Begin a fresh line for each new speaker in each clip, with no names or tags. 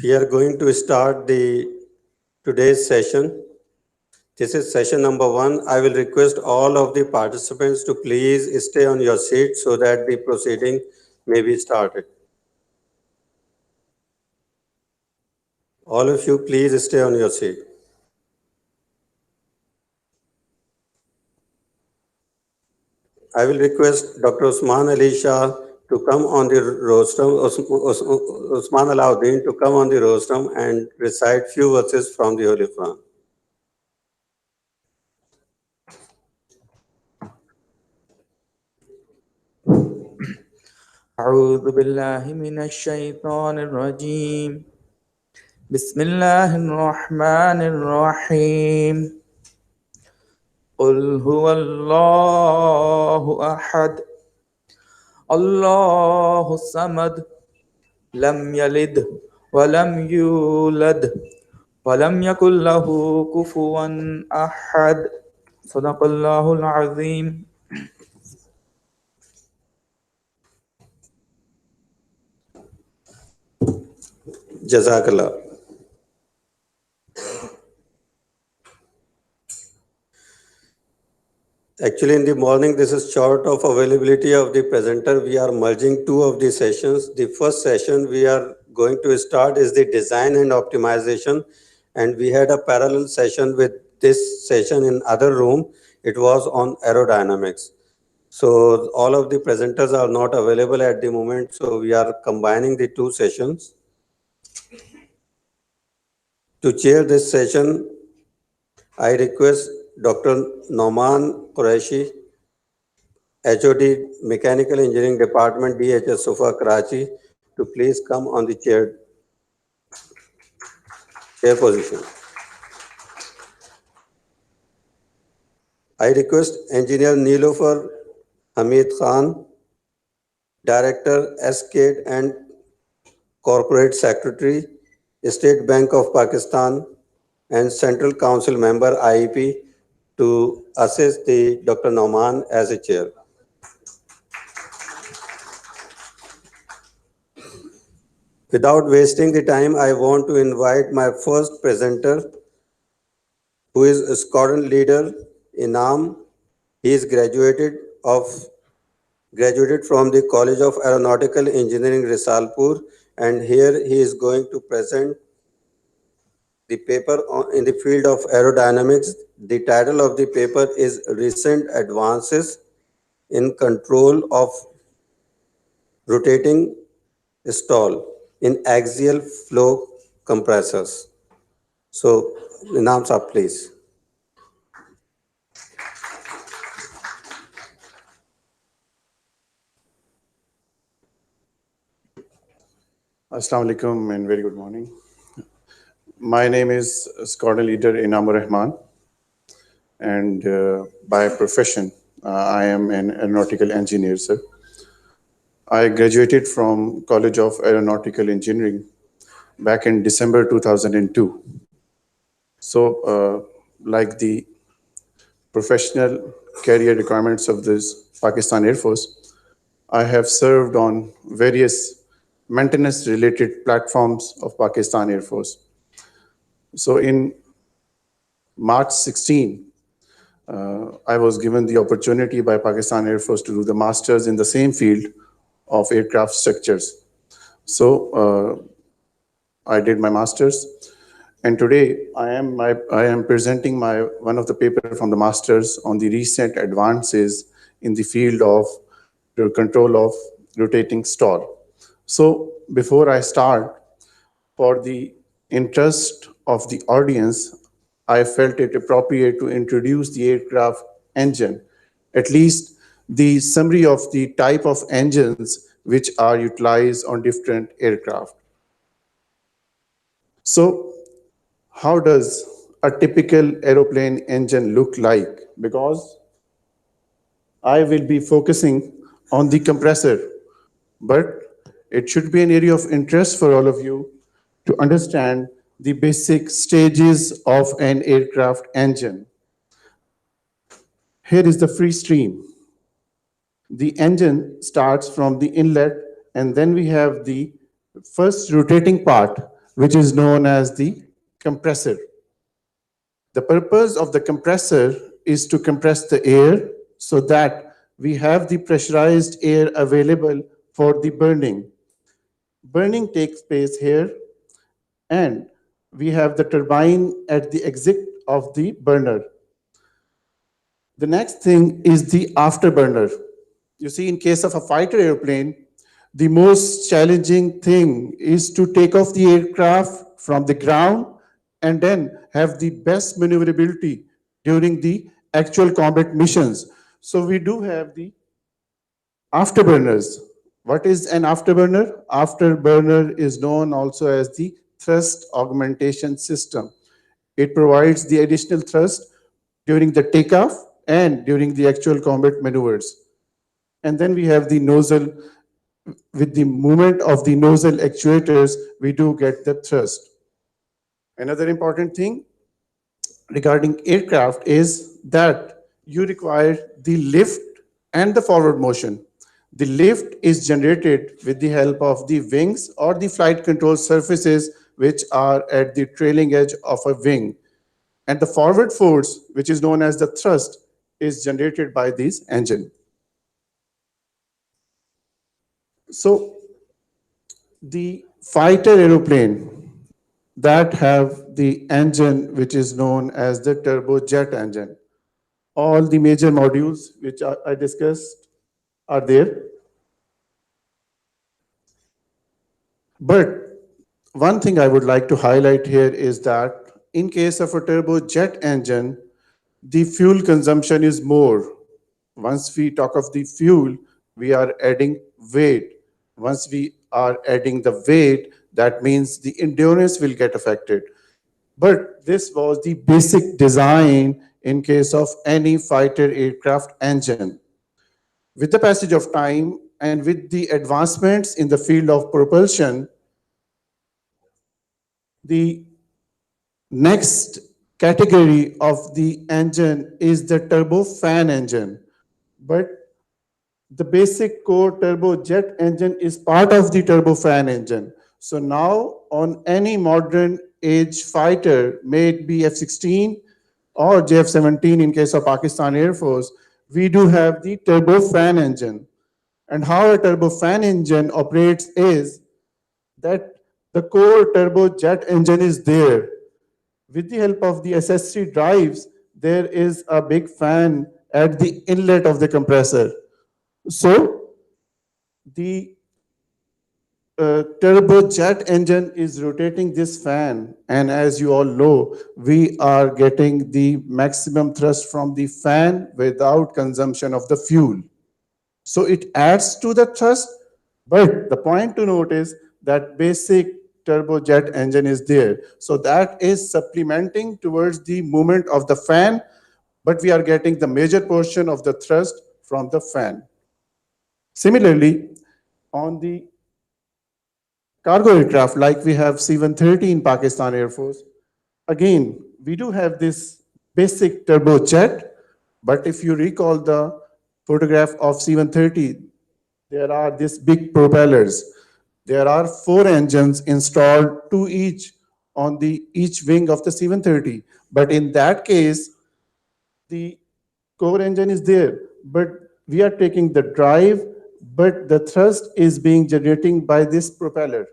We are going to start today's session. This is session number 1. I will request all of the participants to please stay on your seat so that the proceeding may be started. All of you, please stay on your seat. I will request Dr. Usman Ali Shah to come on the rostrum, Usman Alauddin to come on the rostrum and recite few verses from the Holy Quran.
أعوذ بالله من الشيطان الرجيم بسم الله الرحمن الرحيم قل هو الله أحد الله الصمد لم يلد ولم يولد ولم يكن له كفوا أحد صدق الله العظيم.
Jazakallah. Actually, in the morning, this is short of availability of the presenter. We are merging two of the sessions. The first session we are going to start is the design and optimization. And we had a parallel session with this session in other room. It was on aerodynamics. So all of the presenters are not available at the moment. So we are combining the two sessions. To chair this session, I request Dr. Nauman Qureshi, HOD Mechanical Engineering Department, DHS Sofa, Karachi, to please come on the chair position. I request Engineer Nilofer Hamid Khan, Director, SCADE and Corporate Secretary, State Bank of Pakistan, and Central Council Member, IEP, to assist the Dr. Nauman as a chair. Without wasting the time, I want to invite my first presenter, who is a squadron leader, Inam. He is graduated from the College of Aeronautical Engineering, Risalpur, and here he is going to present the paper in the field of aerodynamics. The title of the paper is Recent Advances in Control of Rotating Stall in Axial Flow Compressors. So, Inam Saab, please.
Assalamu alaikum and very good morning. My name is Squadron Leader Inamur Rahman, and by profession, I am an aeronautical engineer, sir. I graduated from College of Aeronautical Engineering back in December 2002. So, like the professional career requirements of this Pakistan Air Force, I have served on various maintenance-related platforms of Pakistan Air Force. So in March 16, I was given the opportunity by Pakistan Air Force to do the master's in the same field of aircraft structures. So I did my master's, and today I am presenting one of the paper from the master's on the recent advances in the field of the control of rotating stall. So before I start, for the interest of the audience, I felt it appropriate to introduce the aircraft engine, at least the summary of the type of engines which are utilized on different aircraft. So how does a typical aeroplane engine look like? Because I will be focusing on the compressor, but it should be an area of interest for all of you to understand the basic stages of an aircraft engine. Here is the free stream. The engine starts from the inlet, and then we have the first rotating part, which is known as the compressor. The purpose of the compressor is to compress the air so that we have the pressurized air available for the burning. Burning takes place here, and we have the turbine at the exit of the burner. The next thing is the afterburner. You see, in case of a fighter airplane, the most challenging thing is to take off the aircraft from the ground and then have the best maneuverability during the actual combat missions. So we do have the afterburners. What is an afterburner? Afterburner is known also as the thrust augmentation system. It provides the additional thrust during the takeoff and during the actual combat maneuvers. And then we have the nozzle. With the movement of the nozzle actuators, we do get the thrust. Another important thing regarding aircraft is that you require the lift and the forward motion. The lift is generated with the help of the wings or the flight control surfaces which are at the trailing edge of a wing. And the forward force, which is known as the thrust, is generated by this engine. So the fighter aeroplane that have the engine which is known as the turbojet engine. All the major modules which I discussed are there. But one thing I would like to highlight here is that in case of a turbojet engine, the fuel consumption is more. Once we talk of the fuel, we are adding weight. Once we are adding the weight, that means the endurance will get affected. But this was the basic design in case of any fighter aircraft engine. With the passage of time and with the advancements in the field of propulsion, the next category of the engine is the turbofan engine. But the basic core turbojet engine is part of the turbofan engine. So now on any modern age fighter, may it be F-16 or JF-17 in case of Pakistan Air Force, we do have the turbofan engine. And how a turbofan engine operates is that the core turbojet engine is there. With the help of the accessory drives, there is a big fan at the inlet of the compressor. So the turbojet engine is rotating this fan, and as you all know, we are getting the maximum thrust from the fan without consumption of the fuel. So it adds to the thrust, but the point to note is that basic turbojet engine is there. So that is supplementing towards the movement of the fan, but we are getting the major portion of the thrust from the fan. Similarly, on the cargo aircraft, like we have C-130 in Pakistan Air Force, again, we do have this basic turbojet, but if you recall the photograph of C-130, there are these big propellers. There are 4 engines installed, 2 each on the each wing of the C-130. But in that case, the core engine is there, but we are taking the drive, but the thrust is being generating by this propeller.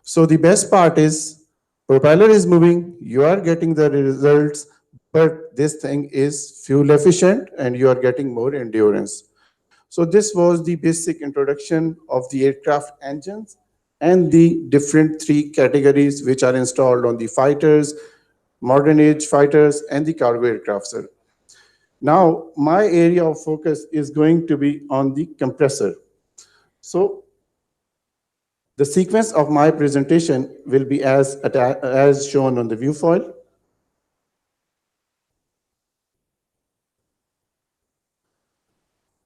So the best part is propeller is moving, you are getting the results, but this thing is fuel efficient and you are getting more endurance. So this was the basic introduction of the aircraft engines and the different 3 categories which are installed on the fighters, modern age fighters, and the cargo aircraft, sir. Now, my area of focus is going to be on the compressor. So the sequence of my presentation will be as shown on the view foil.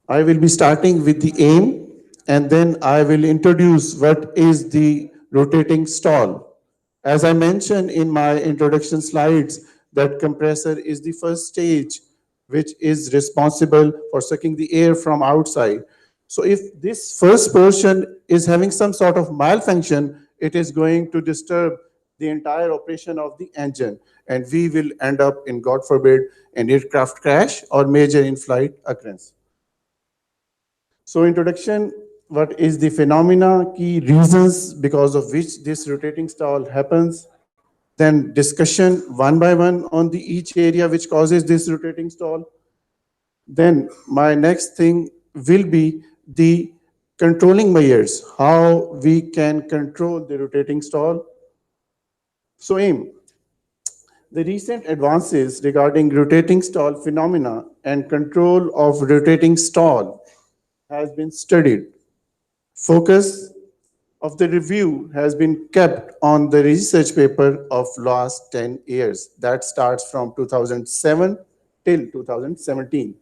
I will be starting with the aim, and then I will introduce what is the rotating stall. As I mentioned in my introduction slides, that compressor is the first stage which is responsible for sucking the air from outside. So if this first portion is having some sort of malfunction, it is going to disturb the entire operation of the engine, and we will end up in, God forbid, an aircraft crash or major in-flight occurrence. So introduction, what is the phenomena, key reasons because of which this rotating stall happens, then discussion one by one on the each area which causes this rotating stall. Then my next thing will be the controlling measures, how we can control the rotating stall. So aim, the recent advances regarding rotating stall phenomena and control of rotating stall has been studied. Focus of the review has been kept on the research paper of last 10 years. That starts from 2007 till 2017.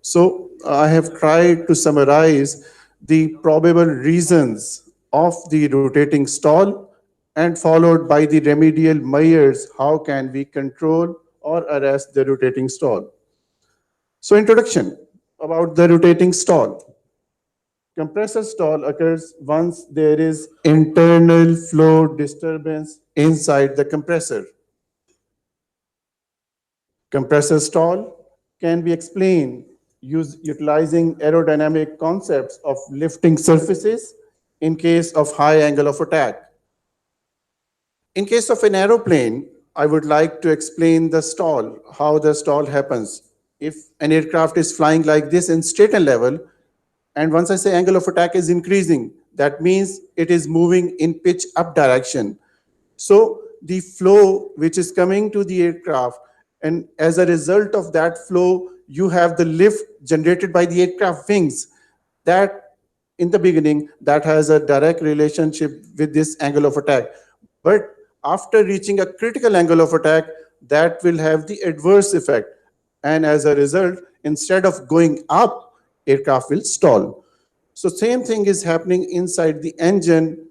So I have tried to summarize the probable reasons of the rotating stall and followed by the remedial measures, how can we control or arrest the rotating stall. So introduction about the rotating stall. Compressor stall occurs once there is internal flow disturbance inside the compressor. Compressor stall can be explained utilizing aerodynamic concepts of lifting surfaces in case of high angle of attack. In case of an aeroplane, I would like to explain the stall, how the stall happens. If an aircraft is flying like this in straight and level, and once I say angle of attack is increasing, that means it is moving in pitch up direction. So the flow which is coming to the aircraft, and as a result of that flow, you have the lift generated by the aircraft wings. That in the beginning, that has a direct relationship with this angle of attack. But after reaching a critical angle of attack, that will have the adverse effect. And as a result, instead of going up, aircraft will stall. So same thing is happening inside the engine.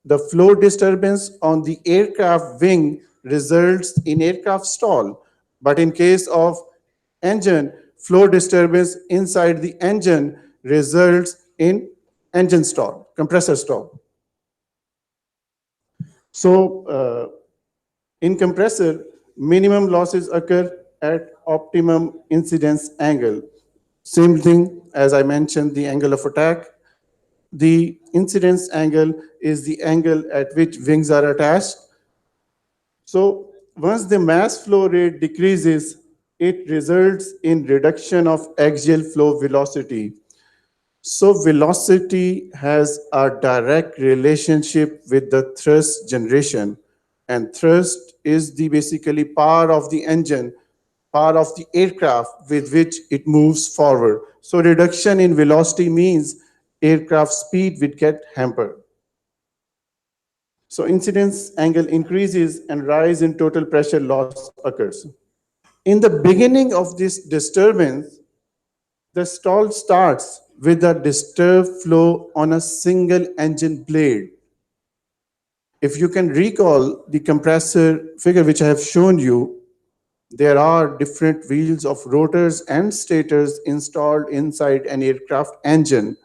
The flow disturbance on the aircraft wing results in aircraft stall. But in case of engine, flow disturbance inside the engine results in engine stall, compressor stall. So in compressor, minimum losses occur at optimum incidence angle. Same thing as I mentioned, the angle of attack. The incidence angle is the angle at which wings are attached. So once the mass flow rate decreases, it results in reduction of axial flow velocity. So velocity has a direct relationship with the thrust generation, and thrust is the basically power of the engine, power of the aircraft with which it moves forward. So reduction in velocity means aircraft speed will get hampered. So incidence angle increases and rise in total pressure loss occurs. In the beginning of this disturbance, the stall starts with a disturbed flow on a single engine blade. If you can recall the compressor figure which I have shown you, there are different wheels of rotors and stators installed inside an aircraft engine,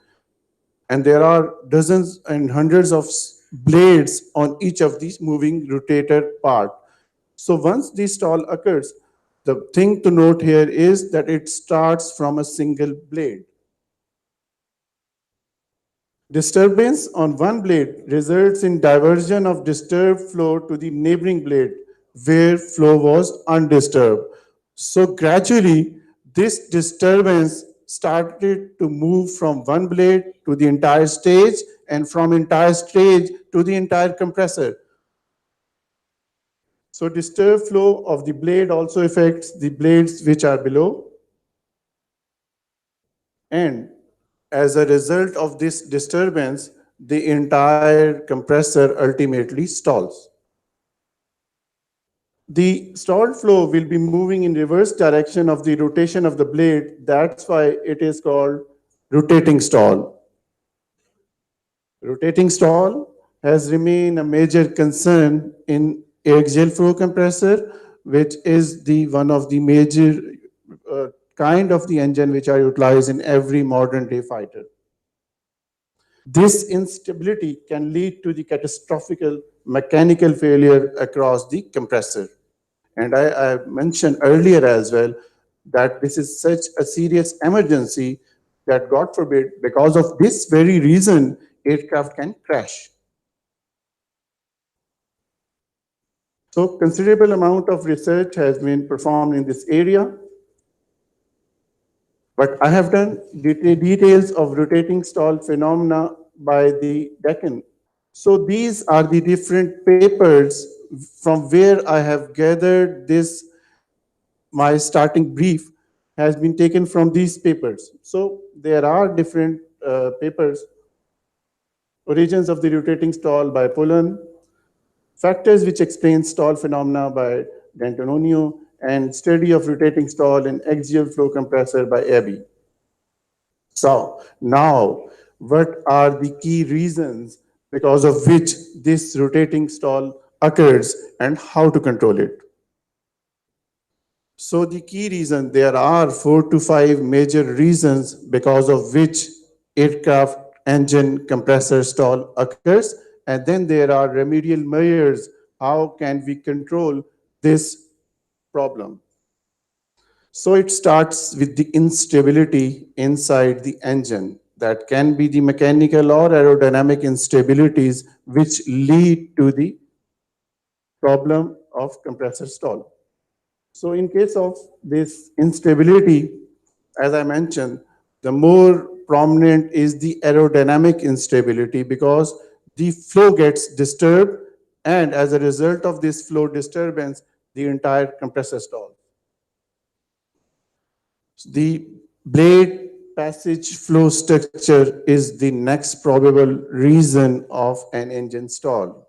and there are dozens and hundreds of blades on each of these moving rotator part. So once the stall occurs, the thing to note here is that it starts from a single blade. Disturbance on one blade results in diversion of disturbed flow to the neighboring blade where flow was undisturbed. So gradually, this disturbance started to move from one blade to the entire stage and from entire stage to the entire compressor. So disturbed flow of the blade also affects the blades which are below. And as a result of this disturbance, the entire compressor ultimately stalls. The stalled flow will be moving in reverse direction of the rotation of the blade. That's why it is called rotating stall. Rotating stall has remained a major concern in axial flow compressor, which is the one of the major kind of the engine which are utilized in every modern day fighter. This instability can lead to the catastrophic mechanical failure across the compressor. And I mentioned earlier as well that this is such a serious emergency that, God forbid, because of this very reason, aircraft can crash. So considerable amount of research has been performed in this area, but I have done details of rotating stall phenomena by the Deccan. So these are the different papers from where I have gathered this. My starting brief has been taken from these papers. So there are different papers: Origins of the Rotating Stall by Pullen, Factors which explain stall phenomena by D'Antonio, and Study of Rotating Stall in Axial Flow Compressor by Abbey. So now, what are the key reasons because of which this rotating stall occurs and how to control it? So the key reason, there are 4 to 5 major reasons because of which aircraft engine compressor stall occurs, and then there are remedial measures. How can we control this problem? So it starts with the instability inside the engine. That can be the mechanical or aerodynamic instabilities which lead to the problem of compressor stall. So in case of this instability, as I mentioned, the more prominent is the aerodynamic instability because the flow gets disturbed, and as a result of this flow disturbance, the entire compressor stalls. The blade passage flow structure is the next probable reason of an engine stall.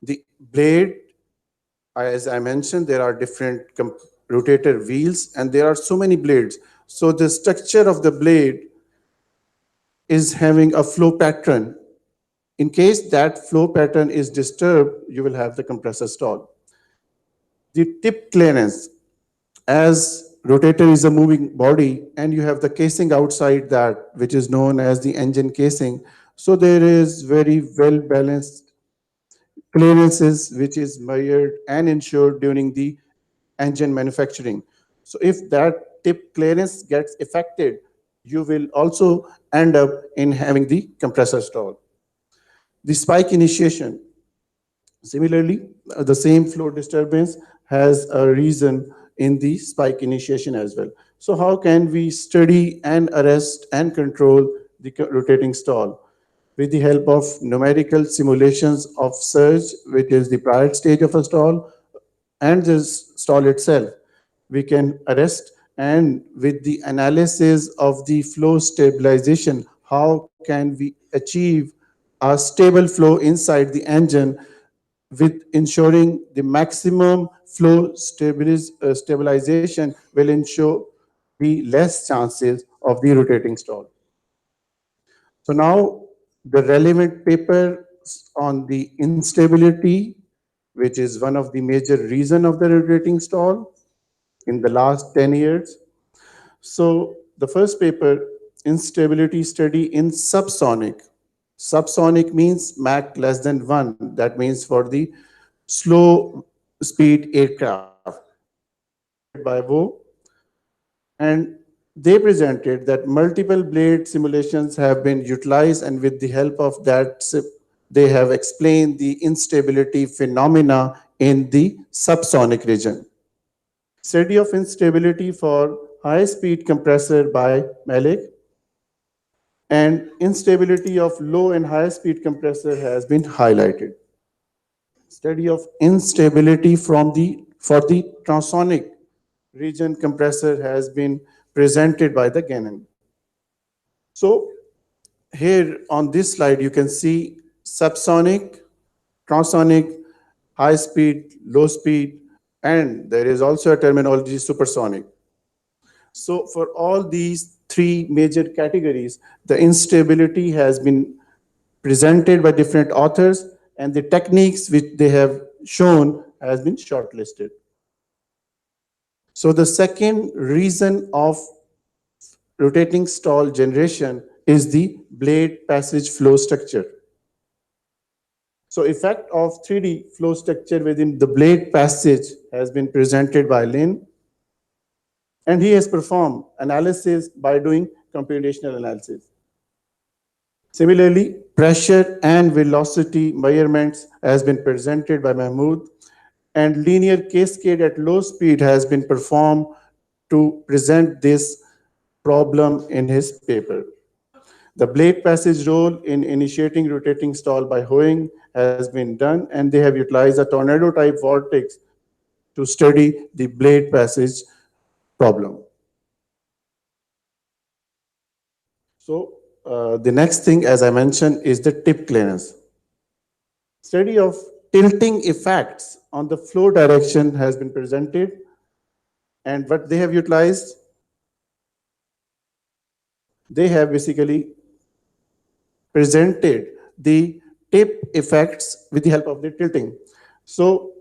The blade, as I mentioned, there are different rotator wheels and there are so many blades. So the structure of the blade is having a flow pattern. In case that flow pattern is disturbed, you will have the compressor stall. The tip clearance, as rotator is a moving body and you have the casing outside that, which is known as the engine casing. So there is very well balanced clearances which is measured and ensured during the engine manufacturing. So if that tip clearance gets affected, you will also end up in having the compressor stall. The spike initiation, similarly, the same flow disturbance has a reason in the spike initiation as well. So how can we study and arrest and control the rotating stall? With the help of numerical simulations of surge, which is the prior stage of a stall, and this stall itself, we can arrest. And with the analysis of the flow stabilization, how can we achieve a stable flow inside the engine with ensuring the maximum flow stabilization will ensure the less chances of the rotating stall. So now the relevant paper on the instability, which is one of the major reason of the rotating stall in the last 10 years. So the first paper, instability study in subsonic. Subsonic means Mach less than 1. That means for the slow speed aircraft. By Vo, and they presented that multiple blade simulations have been utilized, and with the help of that, they have explained the instability phenomena in the subsonic region. Study of instability for high-speed compressor by Malik, and instability of low and high-speed compressor has been highlighted. Study of instability for the transonic region compressor has been presented by the Gannon. So here on this slide, you can see subsonic, transonic, high speed, low speed, and there is also a terminology supersonic. So for all these three major categories, the instability has been presented by different authors, and the techniques which they have shown has been shortlisted. So the second reason of rotating stall generation is the blade passage flow structure. So effect of 3D flow structure within the blade passage has been presented by Lin, and he has performed analysis by doing computational analysis. Similarly, pressure and velocity measurements has been presented by Mahmood, and linear cascade at low speed has been performed to present this problem in his paper. The blade passage role in initiating rotating stall by hoeing has been done, and they have utilized a tornado type vortex to study the blade passage problem. So, the next thing, as I mentioned, is the tip clearance. Study of tilting effects on the flow direction has been presented, and what they have utilized, they have basically presented the tip effects with the help of the tilting. So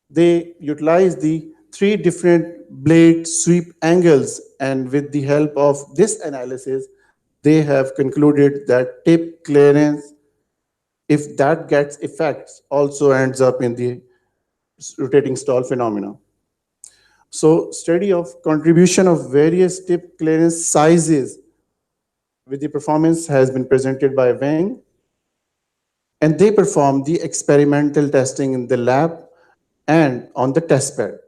they utilize the three different blade sweep angles, and with the help of this analysis, they have concluded that tip clearance, if that gets effects, also ends up in the rotating stall phenomena. So study of contribution of various tip clearance sizes with the performance has been presented by Wang, and they performed the experimental testing in the lab and on the test bed.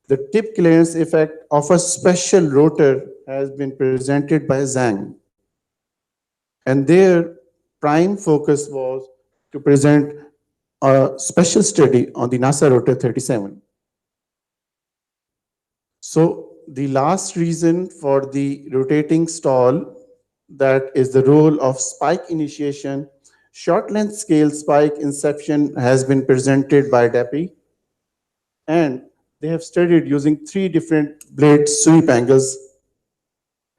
The tip clearance effect of a special rotor has been presented by Zhang, and their prime focus was to present a special study on the NASA rotor 37. So the last reason for the rotating stall, that is the role of spike initiation. Short length scale spike inception has been presented by DAPI, and they have studied using three different blade sweep angles.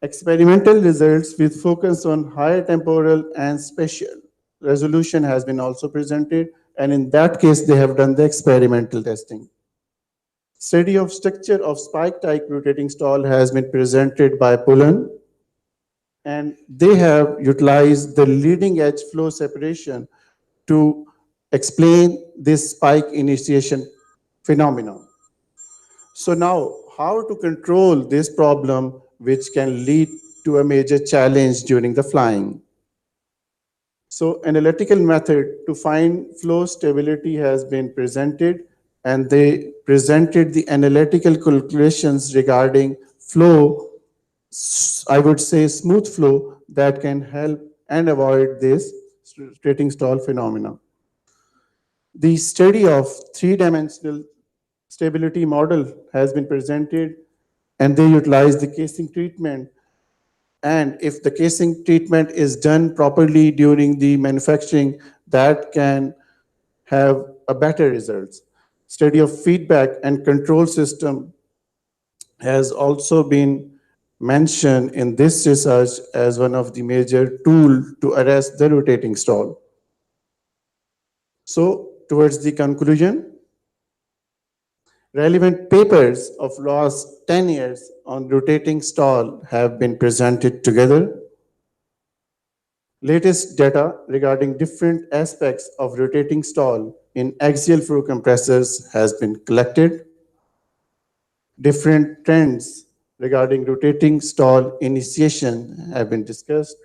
Experimental results with focus on higher temporal and spatial resolution has been also presented, and in that case they have done the experimental testing. Study of structure of spike type rotating stall has been presented by Pullen, and they have utilized the leading edge flow separation to explain this spike initiation phenomenon. So now, how to control this problem which can lead to a major challenge during the flying? So analytical method to find flow stability has been presented, and they presented the analytical calculations regarding flow, I would say smooth flow, that can help and avoid this rotating stall phenomena. The study of three-dimensional stability model has been presented, and they utilize the casing treatment. And if the casing treatment is done properly during the manufacturing, that can have a better results. Study of feedback and control system has also been mentioned in this research as one of the major tool to arrest the rotating stall. So towards the conclusion, relevant papers of last 10 years on rotating stall have been presented together. Latest data regarding different aspects of rotating stall in axial flow compressors has been collected. Different trends regarding rotating stall initiation have been discussed.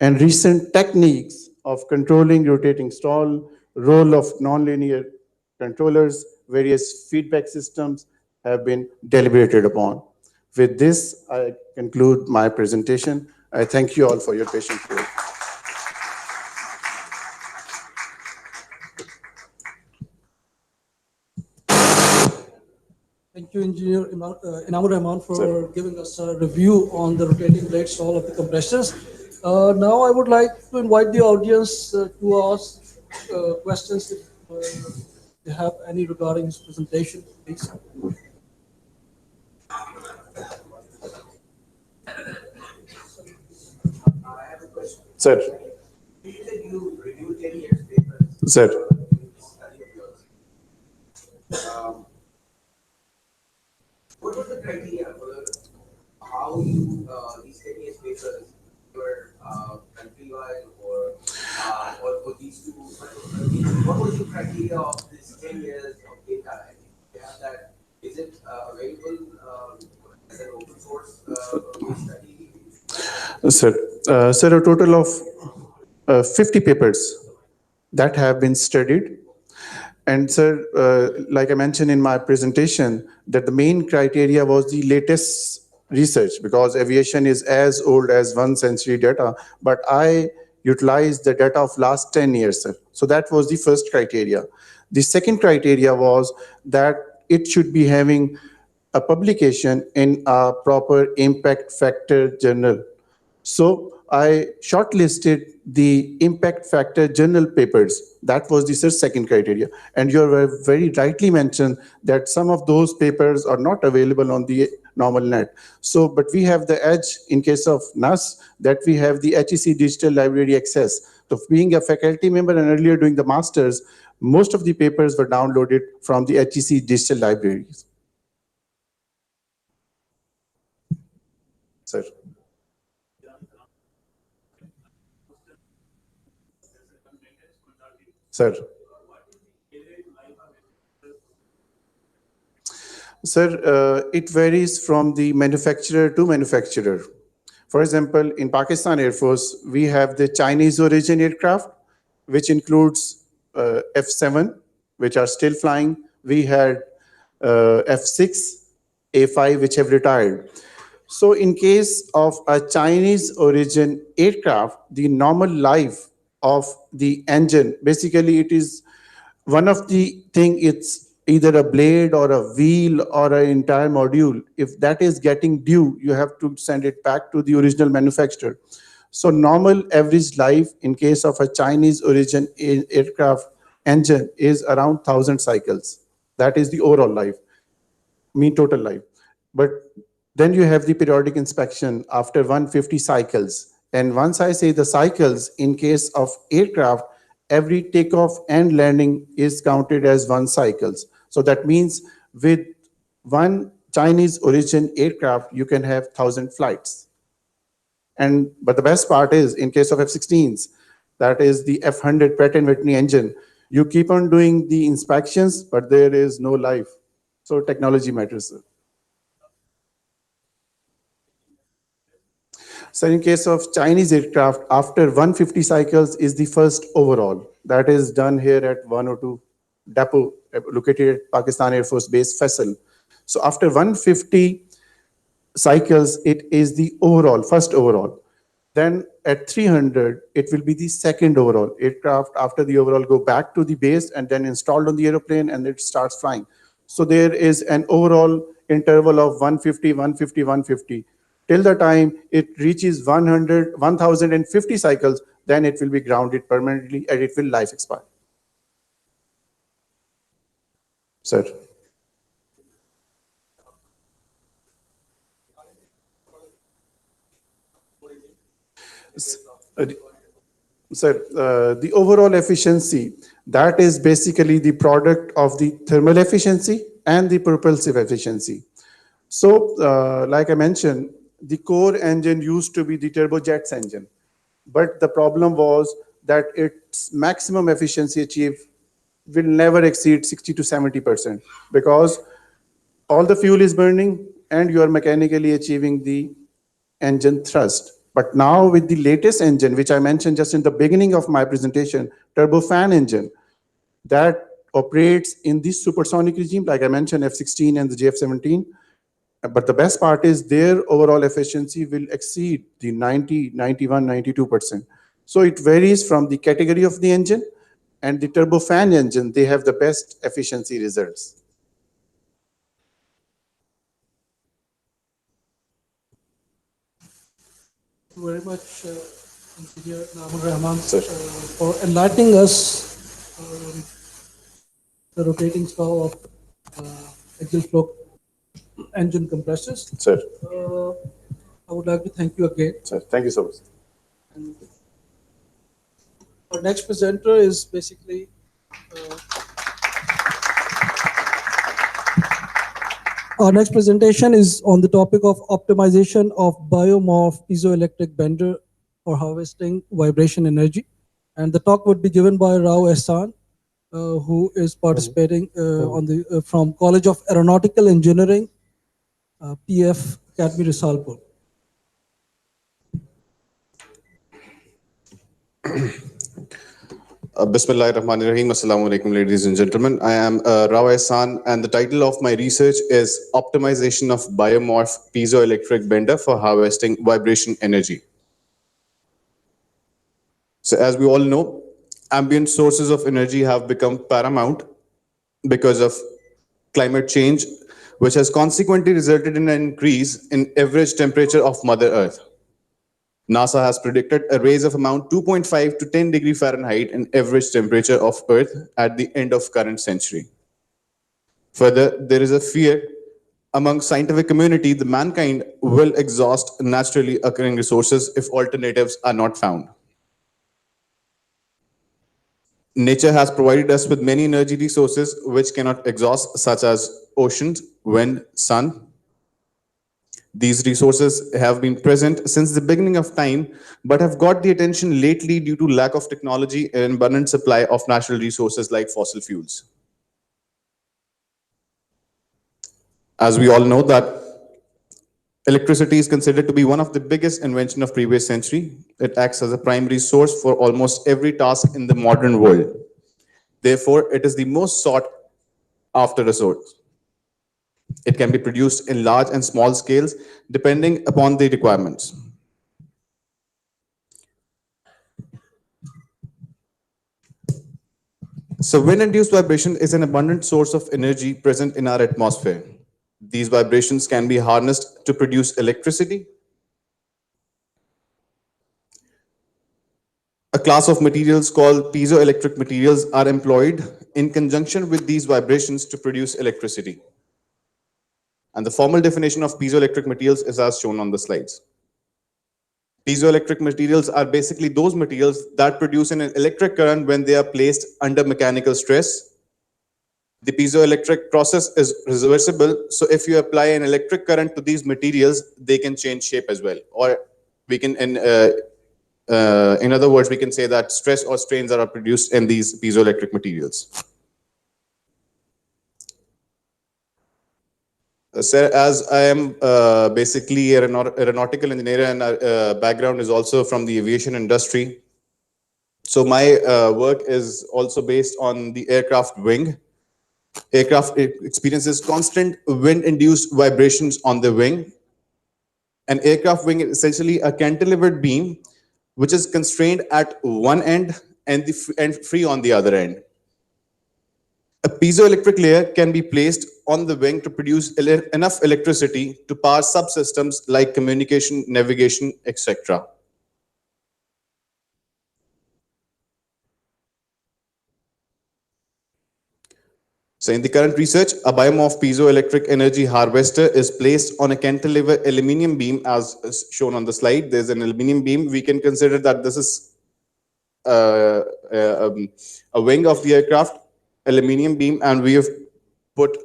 And recent techniques of controlling rotating stall, role of nonlinear controllers, various feedback systems have been deliberated upon. With this, I conclude my presentation. I thank you all for your patience.
Thank you, Engineer Inamur Rahman, for giving us a review on the rotating blade stall of the compressors. Now, I would like to invite the audience to ask questions if they have any regarding his presentation, please.
Sir. Sir. Sir, sir, a total of 50 papers that have been studied. And sir, like I mentioned in my presentation, that the main criteria was the latest research because aviation is as old as 1 century data. But I utilized the data of last 10 years, sir. So that was the first criteria. The second criteria was that it should be having a publication in a proper impact factor journal. So I shortlisted the impact factor journal papers. That was the second criteria. And you have very rightly mentioned that some of those papers are not available on the normal net. So, but we have the edge in case of NAS that we have the HEC digital library access. So being a faculty member and earlier doing the masters, most of the papers were downloaded from the HEC digital libraries. Sir. Sir. Sir, it varies from the manufacturer to manufacturer. For example, in Pakistan Air Force, we have the Chinese origin aircraft, which includes F-7, which are still flying. We had F-6, A-5, which have retired. So in case of a Chinese origin aircraft, the normal life of the engine, basically it is one of the thing, it's either a blade or a wheel or an entire module. If that is getting due, you have to send it back to the original manufacturer. So normal average life in case of a Chinese origin aircraft engine is around 1,000 cycles. That is the overall life, mean total life. But then you have the periodic inspection after 150 cycles. And once I say the cycles, in case of aircraft, every takeoff and landing is counted as 1 cycles. So that means with one Chinese origin aircraft, you can have 1,000 flights. But the best part is, in case of F-16s, that is the F-100 Pratt & Whitney engine, you keep on doing the inspections, but there is no life. So technology matters, sir. So in case of Chinese aircraft, after 150 cycles is the first overall. That is done here at 102 depot located at Pakistan Air Force Base, Faisal. So after 150 cycles, it is the overall, first overall. Then at 300, it will be the second overall. Aircraft after the overall go back to the base and then installed on the airplane and it starts flying. So there is an overall interval of 150, 150, 150. Till the time it reaches 100, 1050 cycles, then it will be grounded permanently and it will life expire. Sir. Sir, the overall efficiency, that is basically the product of the thermal efficiency and the propulsive efficiency. So, like I mentioned, the core engine used to be the turbojets engine. But the problem was that its maximum efficiency achieved will never exceed 60 to 70% because all the fuel is burning and you are mechanically achieving the engine thrust. But now with the latest engine, which I mentioned just in the beginning of my presentation, turbofan engine, that operates in this supersonic regime, like I mentioned, F-16 and the JF-17. But the best part is their overall efficiency will exceed the 90, 91, 92%. So it varies from the category of the engine, and the turbofan engine, they have the best efficiency results.
Thank you very much, Engineer Namur Rahman, for enlightening us the rotating stall of axial flow engine compressors.
Sir.
I would like to thank you again.
Sir, thank you so much.
And our next presenter is basically Our next presentation is on the topic of optimization of biomorph piezoelectric bender for harvesting vibration energy. And the talk would be given by Rao Ehsan, who is participating from College of Aeronautical Engineering, PF Academy Risalpur.
Bismillahir Rahmanir Rahim. Assalamu alaikum, ladies and gentlemen. I am Rao Ehsan, and the title of my research is Optimization of Biomorph Piezoelectric Bender for Harvesting Vibration Energy. So, as we all know, ambient sources of energy have become paramount because of climate change, which has consequently resulted in an increase in average temperature of Mother Earth. NASA has predicted a rise of around 2.5 to 10 degree Fahrenheit in average temperature of Earth at the end of current century. Further, there is a fear among scientific community that mankind will exhaust naturally occurring resources if alternatives are not found. Nature has provided us with many energy resources which cannot exhaust, such as oceans, wind, sun. These resources have been present since the beginning of time, but have got the attention lately due to lack of technology and abundant supply of natural resources like fossil fuels. As we all know that electricity is considered to be one of the biggest inventions of previous century. It acts as a primary source for almost every task in the modern world. Therefore, it is the most sought after resource. It can be produced in large and small scales depending upon the requirements. So wind-induced vibration is an abundant source of energy present in our atmosphere. These vibrations can be harnessed to produce electricity. A class of materials called piezoelectric materials are employed in conjunction with these vibrations to produce electricity. And the formal definition of piezoelectric materials is as shown on the slides. Piezoelectric materials are basically those materials that produce an electric current when they are placed under mechanical stress. The piezoelectric process is reversible, so if you apply an electric current to these materials, they can change shape as well. Or we can, in other words, we can say that stress or strains are produced in these piezoelectric materials. Sir, as I am basically an aeronautical engineer and our background is also from the aviation industry. So my work is also based on the aircraft wing. Aircraft experiences constant wind-induced vibrations on the wing. An aircraft wing is essentially a cantilevered beam which is constrained at one end and free on the other end. A piezoelectric layer can be placed on the wing to produce enough electricity to power subsystems like communication, navigation, etc. So in the current research, a biomorph piezoelectric energy harvester is placed on a cantilever aluminum beam as shown on the slide. There's an aluminum beam. We can consider that this is a wing of the aircraft, aluminum beam, and we have put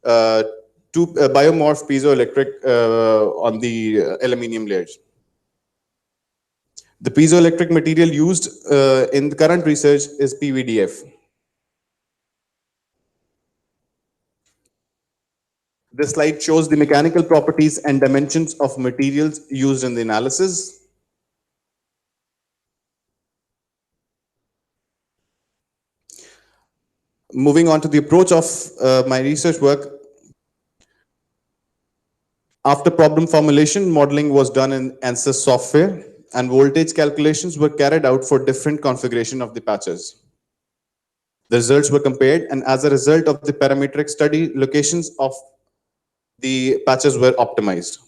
two biomorph piezoelectric on the aluminum layers. The piezoelectric material used in the current research is PVDF. This slide shows the mechanical properties and dimensions of materials used in the analysis. Moving on to the approach of my research work, after problem formulation, modeling was done in ANSYS software and voltage calculations were carried out for different configuration of the patches. The results were compared, and as a result of the parametric study, locations of the patches were optimized.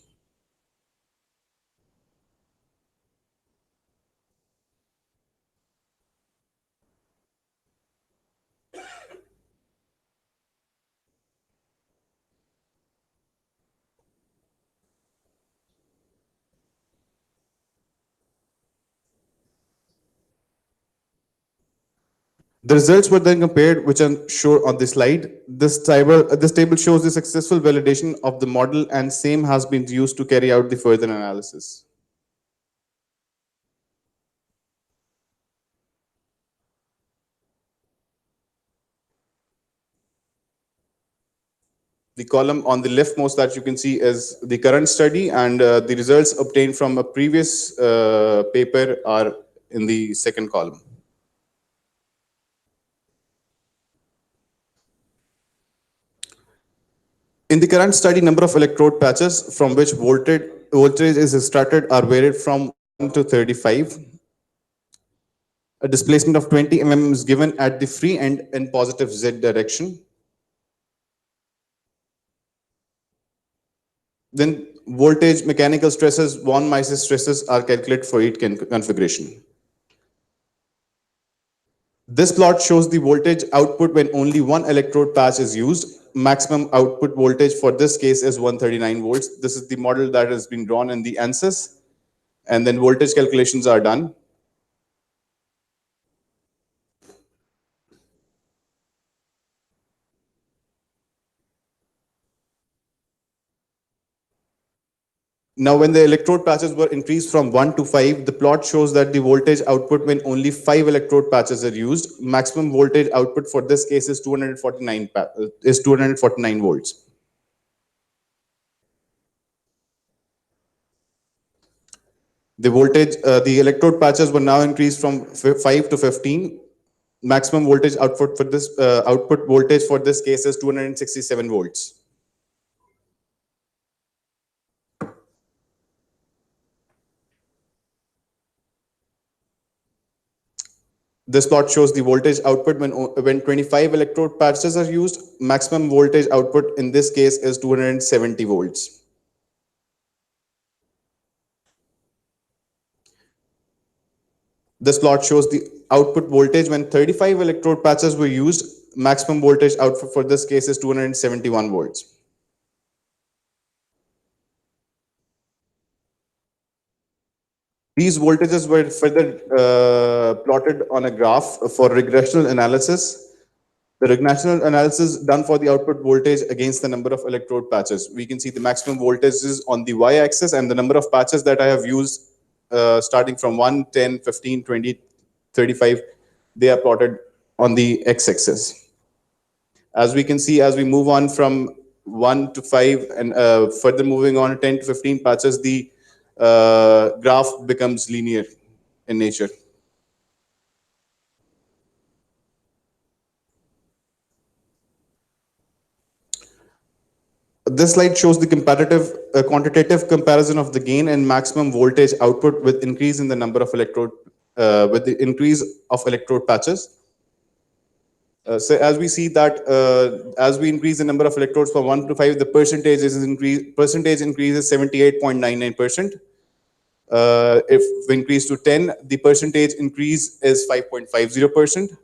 The results were then compared, which are shown on the slide. This table shows the successful validation of the model, and same has been used to carry out the further analysis. The column on the leftmost that you can see is the current study, and the results obtained from a previous paper are in the second column. In the current study, number of electrode patches from which voltage is extracted are varied from 1 to 35. A displacement of 20 mm is given at the free end in positive Z direction. Then voltage, mechanical stresses, von Mises stresses are calculated for each configuration. This plot shows the voltage output when only one electrode patch is used. Maximum output voltage for this case is 139 volts. This is the model that has been drawn in the ANSYS, and then voltage calculations are done. Now, when the electrode patches were increased from 1 to 5, the plot shows that the voltage output when only 5 electrode patches are used. Maximum voltage output for this case is 249 volts. The electrode patches were now increased from 5 to 15. Maximum voltage output for this output voltage for this case is 267 volts. This plot shows the voltage output when 25 electrode patches are used. Maximum voltage output in this case is 270 volts. This plot shows the output voltage when 35 electrode patches were used. Maximum voltage output for this case is 271 volts. These voltages were further plotted on a graph for regressional analysis. The regressional analysis done for the output voltage against the number of electrode patches. We can see the maximum voltages on the y-axis and the number of patches that I have used starting from 1, 10, 15, 20, 35. They are plotted on the x-axis. As we can see, as we move on from 1 to 5 and further moving on 10 to 15 patches, the graph becomes linear in nature. This slide shows the quantitative comparison of the gain and maximum voltage output with increase in the number of with the increase of electrode patches. So as we see that as we increase the number of electrodes from 1 to 5, the percentage increase is 78.99%. If we increase to 10, the percentage increase is 5.50%.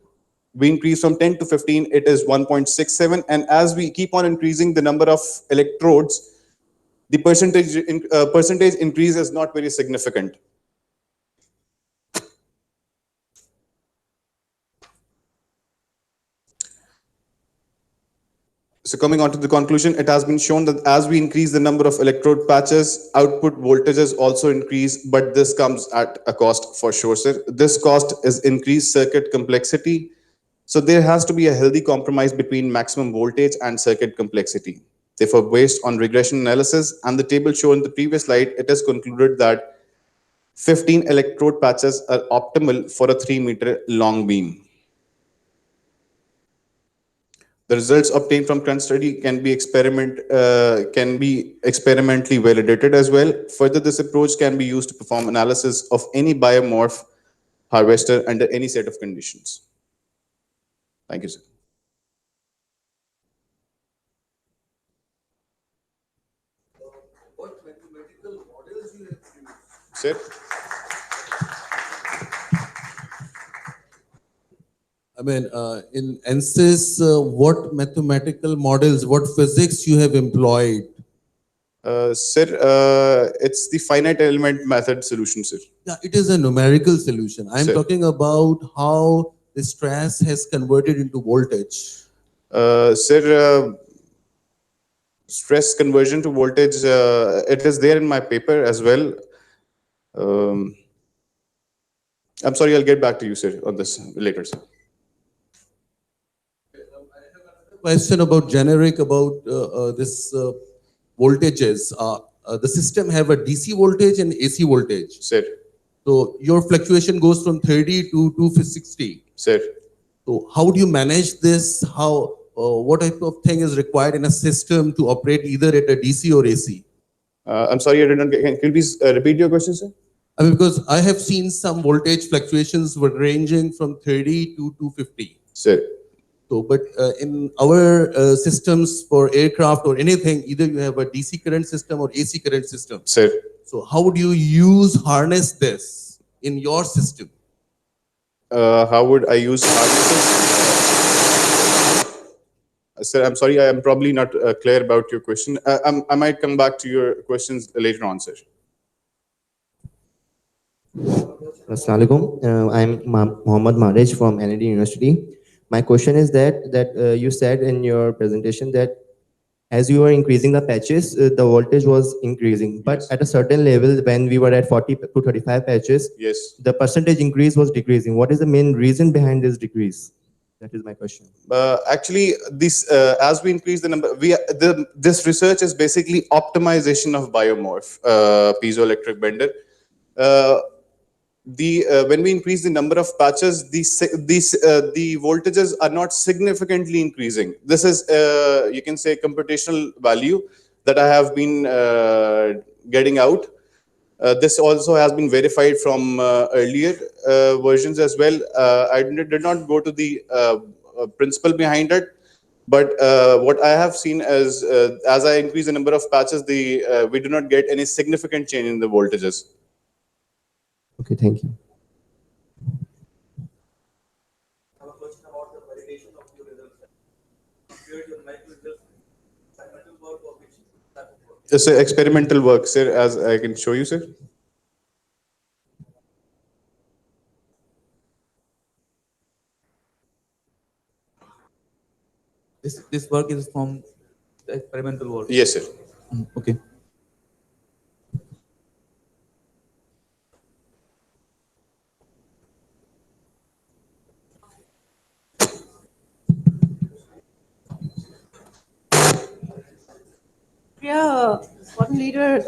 We increase from 10 to 15, it is 1.67. And as we keep on increasing the number of electrodes, the percentage increase is not very significant. So coming on to the conclusion, it has been shown that as we increase the number of electrode patches, output voltages also increase, but this comes at a cost for sure, sir. This cost is increased circuit complexity. So there has to be a healthy compromise between maximum voltage and circuit complexity. Therefore, based on regression analysis and the table shown in the previous slide, it is concluded that 15 electrode patches are optimal for a 3-meter long beam. The results obtained from current study can be experimentally validated as well. Further, this approach can be used to perform analysis of any biomorph harvester under any set of conditions. Thank you, sir.
What mathematical models you have used?
Sir?
I mean, in ANSYS, what mathematical models, what physics you have employed?
Sir, it's the finite element method solution, sir.
Yeah, it is a numerical solution. I'm
Sir.
talking about how the stress has converted into voltage?
Sir, stress conversion to voltage, it is there in my paper as well. Um, I'm sorry, I'll get back to you, sir, on this later, sir.
Question about generic about this voltages. The system have a DC voltage and AC voltage.
Sir,
So your fluctuation goes from 30 to 260.
sir.
So how do you manage this? How what type of thing is required in a system to operate either at a DC or AC?
I'm sorry, I did not get. Can you please repeat your question, sir?
I mean, because I have seen some voltage fluctuations were ranging from 30 to 250.
Sir.
So, but in our systems for aircraft or anything, either you have a DC current system or AC current system.
Sir.
So how would you harness this in your system?
How would I use harnesses? Sir, I'm sorry, I am probably not clear about your question. I might come back to your questions later on, sir.
Assalamualaikum. I'm Mohammad Marej from NAD University. My question is that you said in your presentation that as you were increasing the patches, the voltage was increasing, but
Yes.
at a certain level, when we were at 40 to 35 patches,
Yes.
the percentage increase was decreasing. What is the main reason behind this decrease? That is my question.
Actually, this as we increase the number, this research is basically optimization of biomorph piezoelectric bender. When we increase the number of patches, the voltages are not significantly increasing. This is you can say computational value that I have been getting out. This also has been verified from earlier versions as well. I did not go to the principle behind it, but what I have seen is as I increase the number of patches, we do not get any significant change in the voltages.
Okay, thank you.
I have a question about the validation of your results. Compare your medical results, experimental work, or which type of work?
It's experimental work, sir, as I can show you, sir.
This work is from the experimental work.
Yes, sir.
Okay.
Foreign leader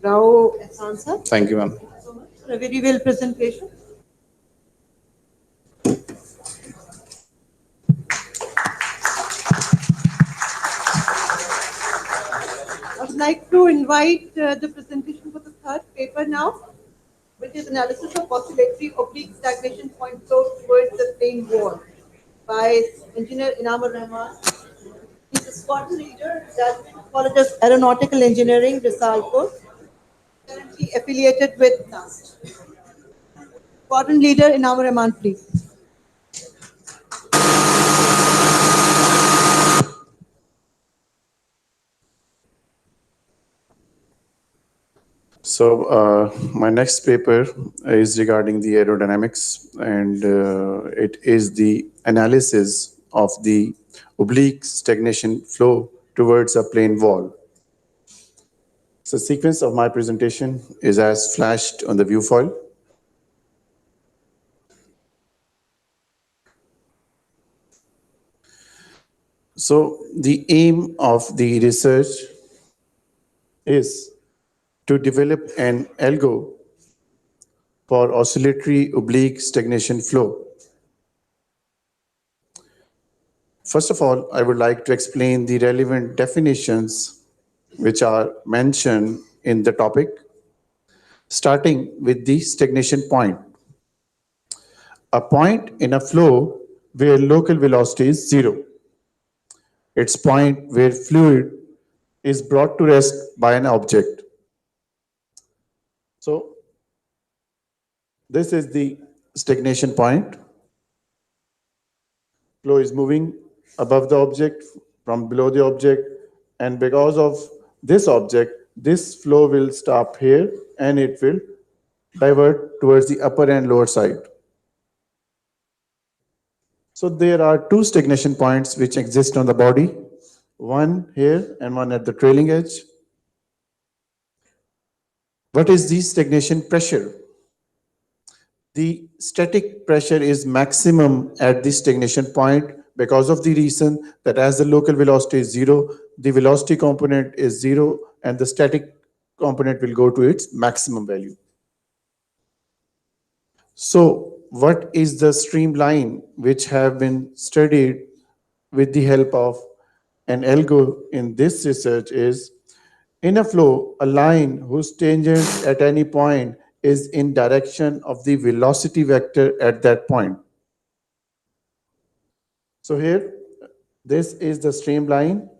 Rao answer.
Thank you, ma'am.
So much for a very well presentation. I would like to invite the presentation for the third paper now, which is analysis of oscillatory oblique stagnation point flow towards the plane wall by engineer Inamur Rahman. He's a squadron leader, Dalwin College of Aeronautical Engineering, Risalpur, currently affiliated with NAST. Squadron leader Inamur Rahman, please.
So my next paper is regarding the aerodynamics, and it is the analysis of the oblique stagnation flow towards a plane wall. So sequence of my presentation is as flashed on the view file. So the aim of the research is to develop an algo for oscillatory oblique stagnation flow. First of all, I would like to explain the relevant definitions which are mentioned in the topic, starting with the stagnation point. A point in a flow where local velocity is zero. It's point where fluid is brought to rest by an object. So this is the stagnation point. Flow is moving above the object, from below the object, and because of this object, this flow will stop here and it will divert towards the upper and lower side. So there are two stagnation points which exist on the body, one here and one at the trailing edge. What is the stagnation pressure? The static pressure is maximum at the stagnation point because of the reason that as the local velocity is zero, the velocity component is zero and the static component will go to its maximum value. So what is the streamline which have been studied with the help of an algo in this research is in a flow, a line whose tangent at any point is in direction of the velocity vector at that point. So here, this is the streamline.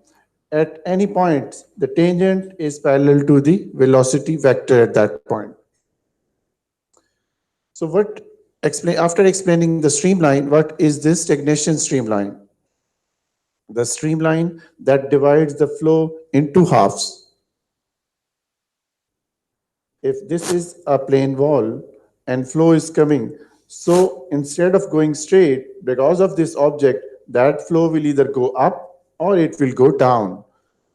At any point, the tangent is parallel to the velocity vector at that point. So after explaining the streamline, what is this stagnation streamline? The streamline that divides the flow into halves. If this is a plane wall and flow is coming, so instead of going straight, because of this object, that flow will either go up or it will go down.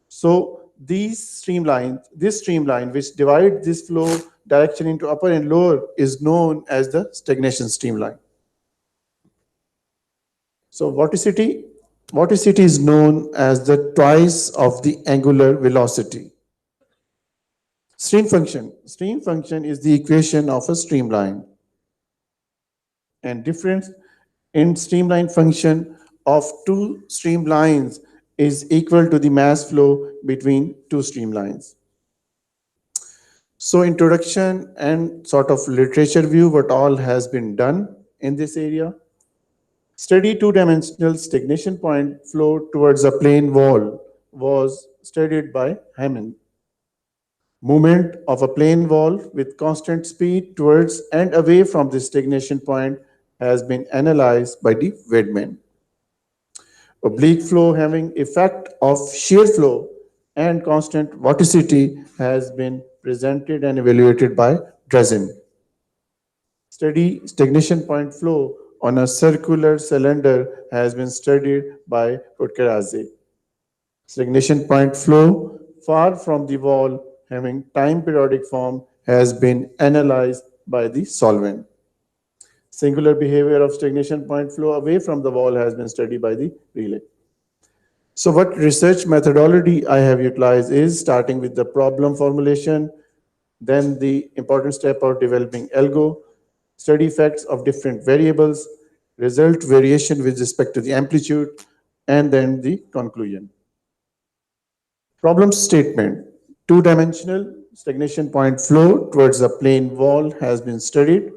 So this streamline which divides this flow direction into upper and lower is known as the stagnation streamline. So vorticity is known as the twice of the angular velocity. Stream function is the equation of a streamline. And difference in streamline function of two streamlines is equal to the mass flow between two streamlines. So introduction and sort of literature view, what all has been done in this area. Study two-dimensional stagnation point flow towards a plane wall was studied by Hammond. Movement of a plane wall with constant speed towards and away from the stagnation point has been analyzed by the Weidman. Oblique flow having effect of shear flow and constant vorticity has been presented and evaluated by Regent. Study stagnation point flow on a circular cylinder has been studied by Karachi. Stagnation point flow far from the wall having time periodic form has been analyzed by the solvent. Singular behavior of stagnation point flow away from the wall has been studied by the relay. So what research methodology I have utilized is starting with the problem formulation, then the important step of developing algo, study effects of different variables, result variation with respect to the amplitude, and then the conclusion. Problem statement. Two-dimensional stagnation point flow towards a plane wall has been studied,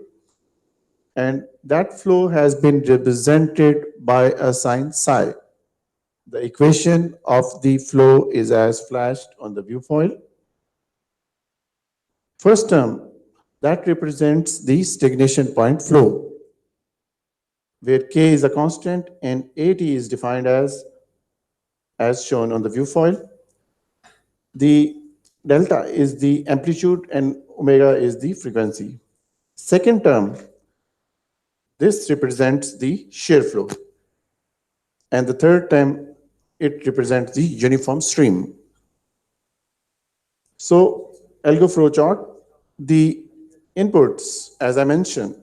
and that flow has been represented by a sign psi. The equation of the flow is as flashed on the viewfoil. First term, that represents the stagnation point flow, where k is a constant and at is defined as shown on the viewfoil. The delta is the amplitude and omega is the frequency. Second term, this represents the shear flow. And the third term, it represents the uniform stream. So, algo flow chart, the inputs, as I mentioned,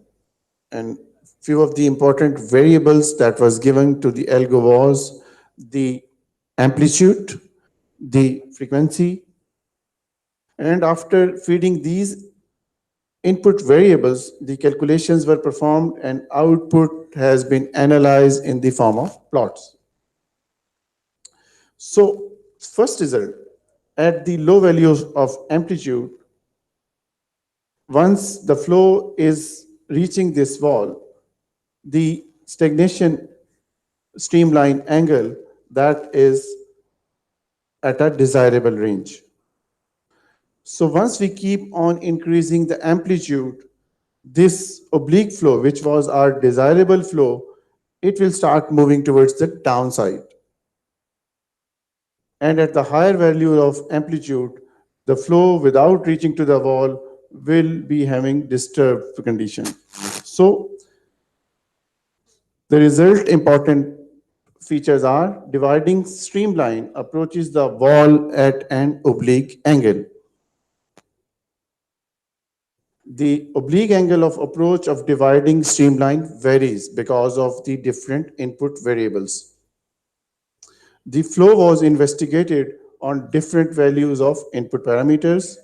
and few of the important variables that was given to the algo was the amplitude, the frequency, and after feeding these input variables, the calculations were performed and output has been analyzed in the form of plots. So first result, at the low values of amplitude, once the flow is reaching this wall, the stagnation streamline angle that is at a desirable range. So once we keep on increasing the amplitude, this oblique flow, which was our desirable flow, it will start moving towards the downside. And at the higher value of amplitude, the flow without reaching to the wall will be having disturbed condition. So The result important features are dividing streamline approaches the wall at an oblique angle. The oblique angle of approach of dividing streamline varies because of the different input variables. The flow was investigated on different values of input parameters.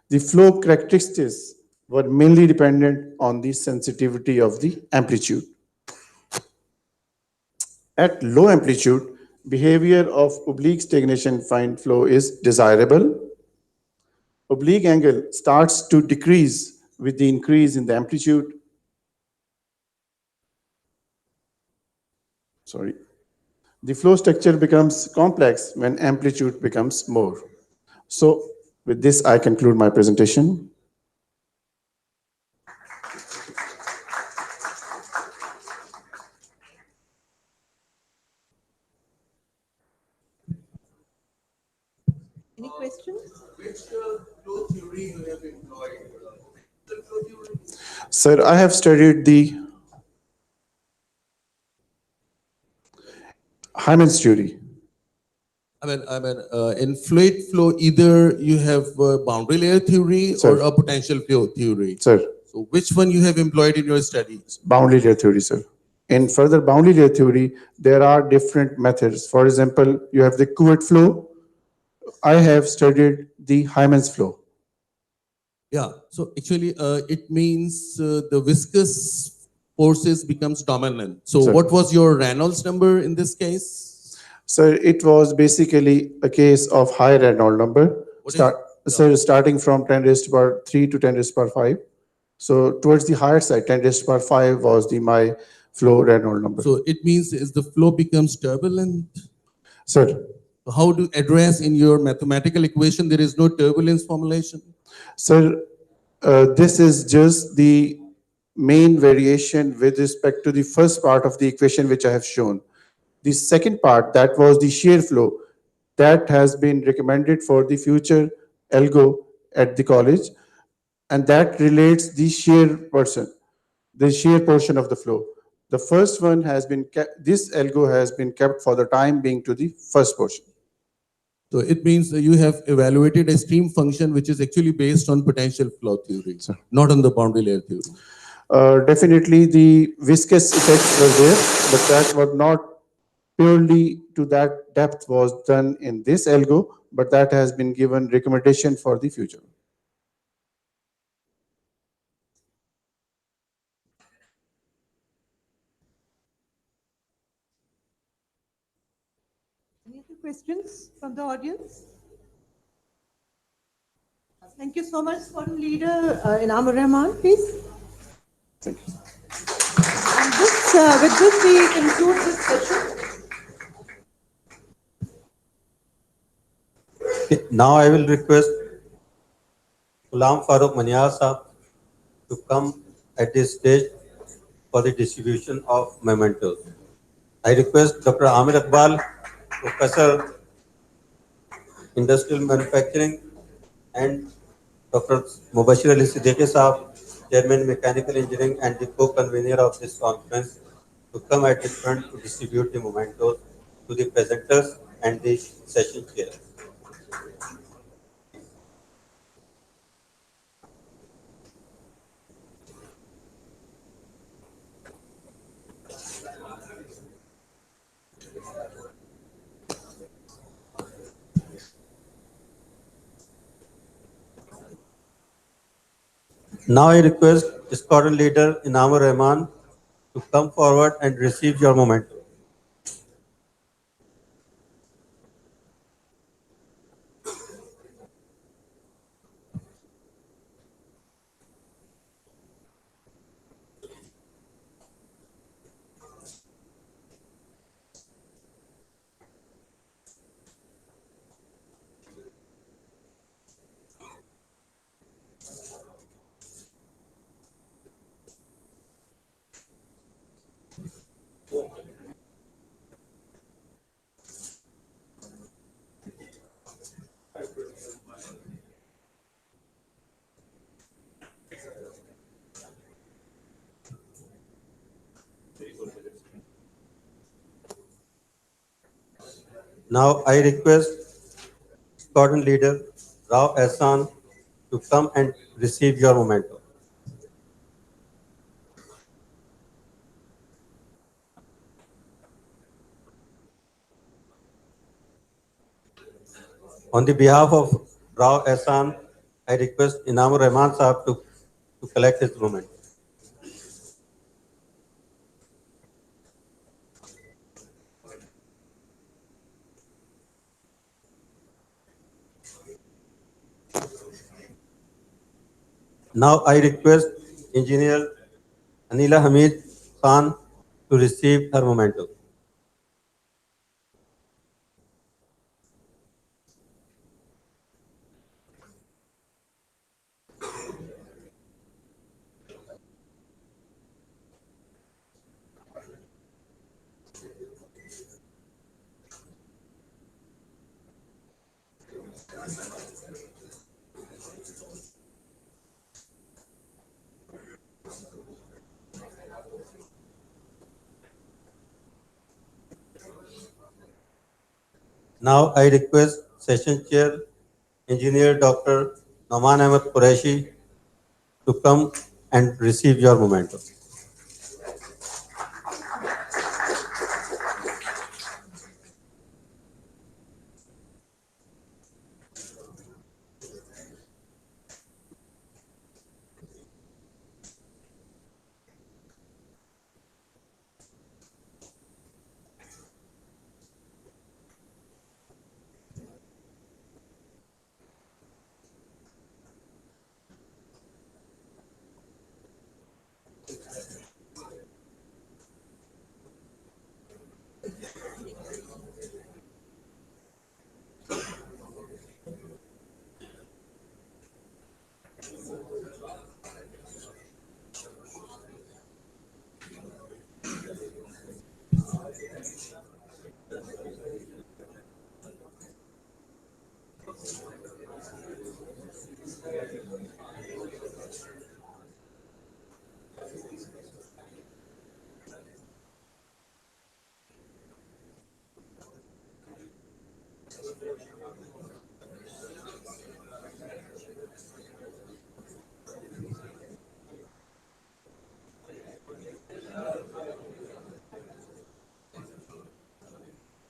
The flow characteristics were mainly dependent on the sensitivity of the amplitude. At low amplitude, behavior of oblique stagnation fine flow is desirable. Oblique angle starts to decrease with the increase in the amplitude. Sorry. The flow structure becomes complex when amplitude becomes more. So with this, I conclude my presentation.
Any questions?
Which flow theory you have employed? Flow theory?
Sir, I have studied the Hyman's theory.
In fluid flow, either you have boundary layer theory
Sir.
or a potential flow theory.
Sir,
So which one you have employed in your studies?
boundary layer theory, sir. In further boundary layer theory, there are different methods. For example, you have the Couette flow. I have studied the Hyman's flow.
Yeah, so actually it means the viscous forces becomes dominant. So
Sir.
what was your Reynolds number in this case?
Sir, it was basically a case of high Reynolds number.
What is-
Sir, starting from 10 raised to power 3 to 10 raised to power 5. So towards the higher side, 10 raised to power 5 was my flow Reynolds number.
So it means as the flow becomes turbulent,
Sir,
how to address in your mathematical equation there is no turbulence formulation?
Sir, this is just the main variation with respect to the first part of the equation which I have shown. The second part, that was the shear flow, that has been recommended for the future algo at the college, and that relates the shear portion of the flow. The first one has been kept, this algo has been kept for the time being to the first portion.
So it means that you have evaluated a stream function which is actually based on potential flow theory,
Sir.
not on the boundary layer theory.
Definitely the viscous effects were there, but that was not purely to that depth was done in this algo, but that has been given recommendation for the future.
Any other questions from the audience? Thank you so much, Forum Leader Inamur Rahman, please.
Thank you.
And with this, we conclude this session.
Okay, now I will request Ghulam Farooq Maniar Sahab to come at this stage for the distribution of mementos. I request Dr. Amir Iqbal, Professor Industrial Manufacturing, and Dr. Mubashir Ali Siddiqui Sahab, Chairman Mechanical Engineering and the co-convener of this conference, to come at the front to distribute the mementos to the presenters and the session chairs. Now I request Squadron Leader Inamur Rahman to come forward and receive your memento. Now I request squadron leader Rao Ehsan to come and receive your memento. On the behalf of Rao Ehsan, I request Inamur Rahman Saab to collect his memento. Now I request Engineer Anila Hamid Khan to receive her memento. Now I request Session Chair Engineer Dr. Naman Ahmed Qureshi to come and receive your memento.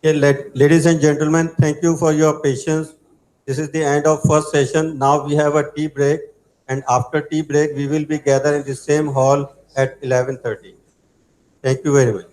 Okay, ladies and gentlemen, thank you for your patience. This is the end of first session. Now we have a tea break, and after tea break, we will be gathered in the same hall at 11:30. Thank you very much.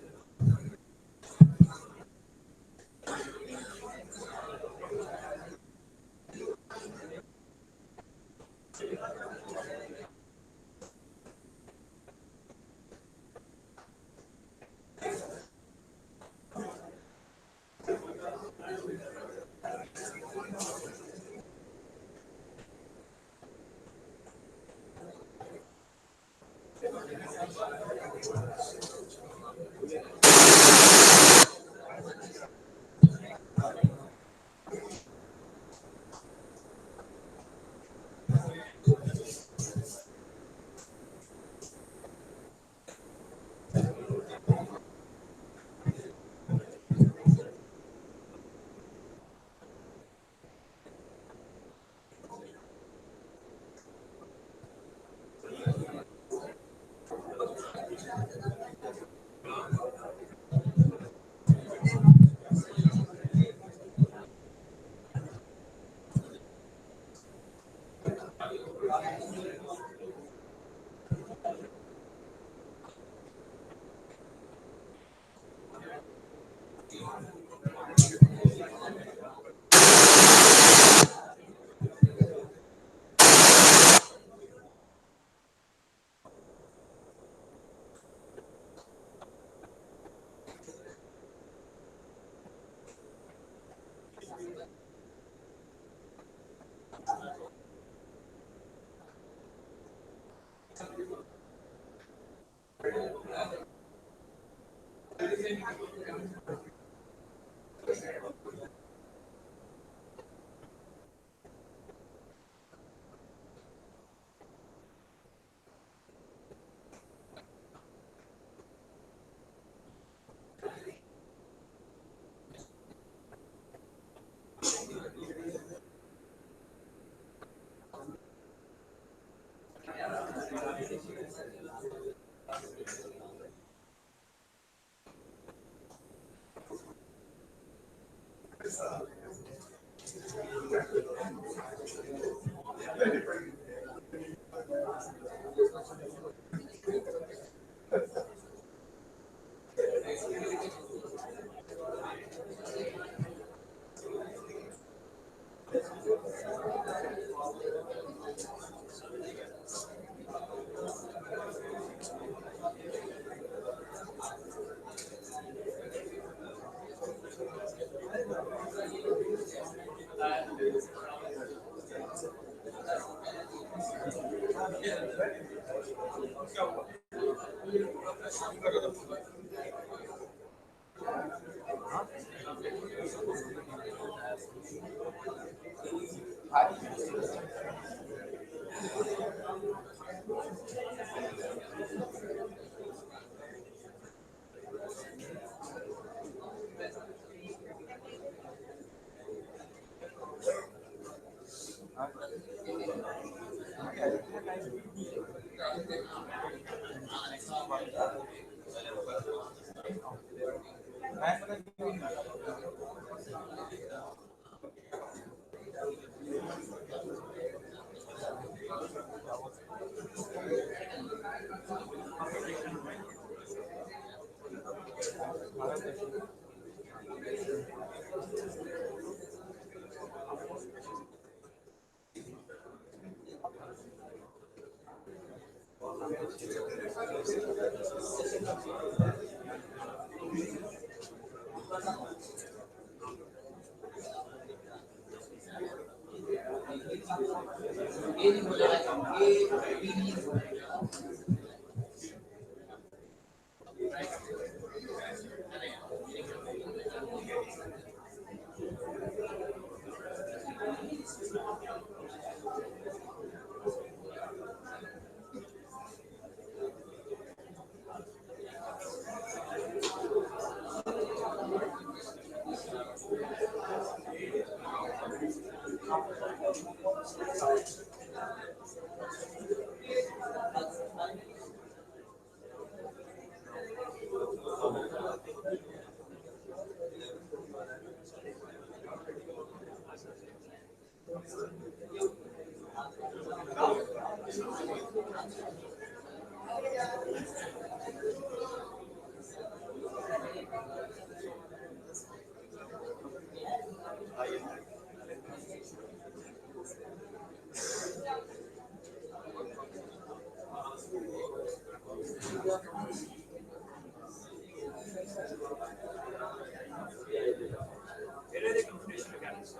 Where are the computation mechanics?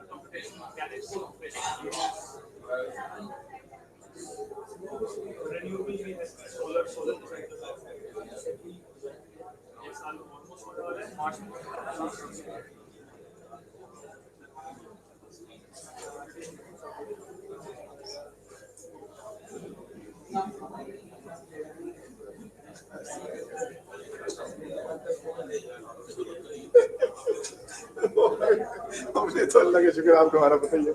Computation mechanics, renewable energy, solar project. Yes, almost होने वाला है मार्च में.
हमने तो अल्लाह का शुक्र आपको हमारा बताइए.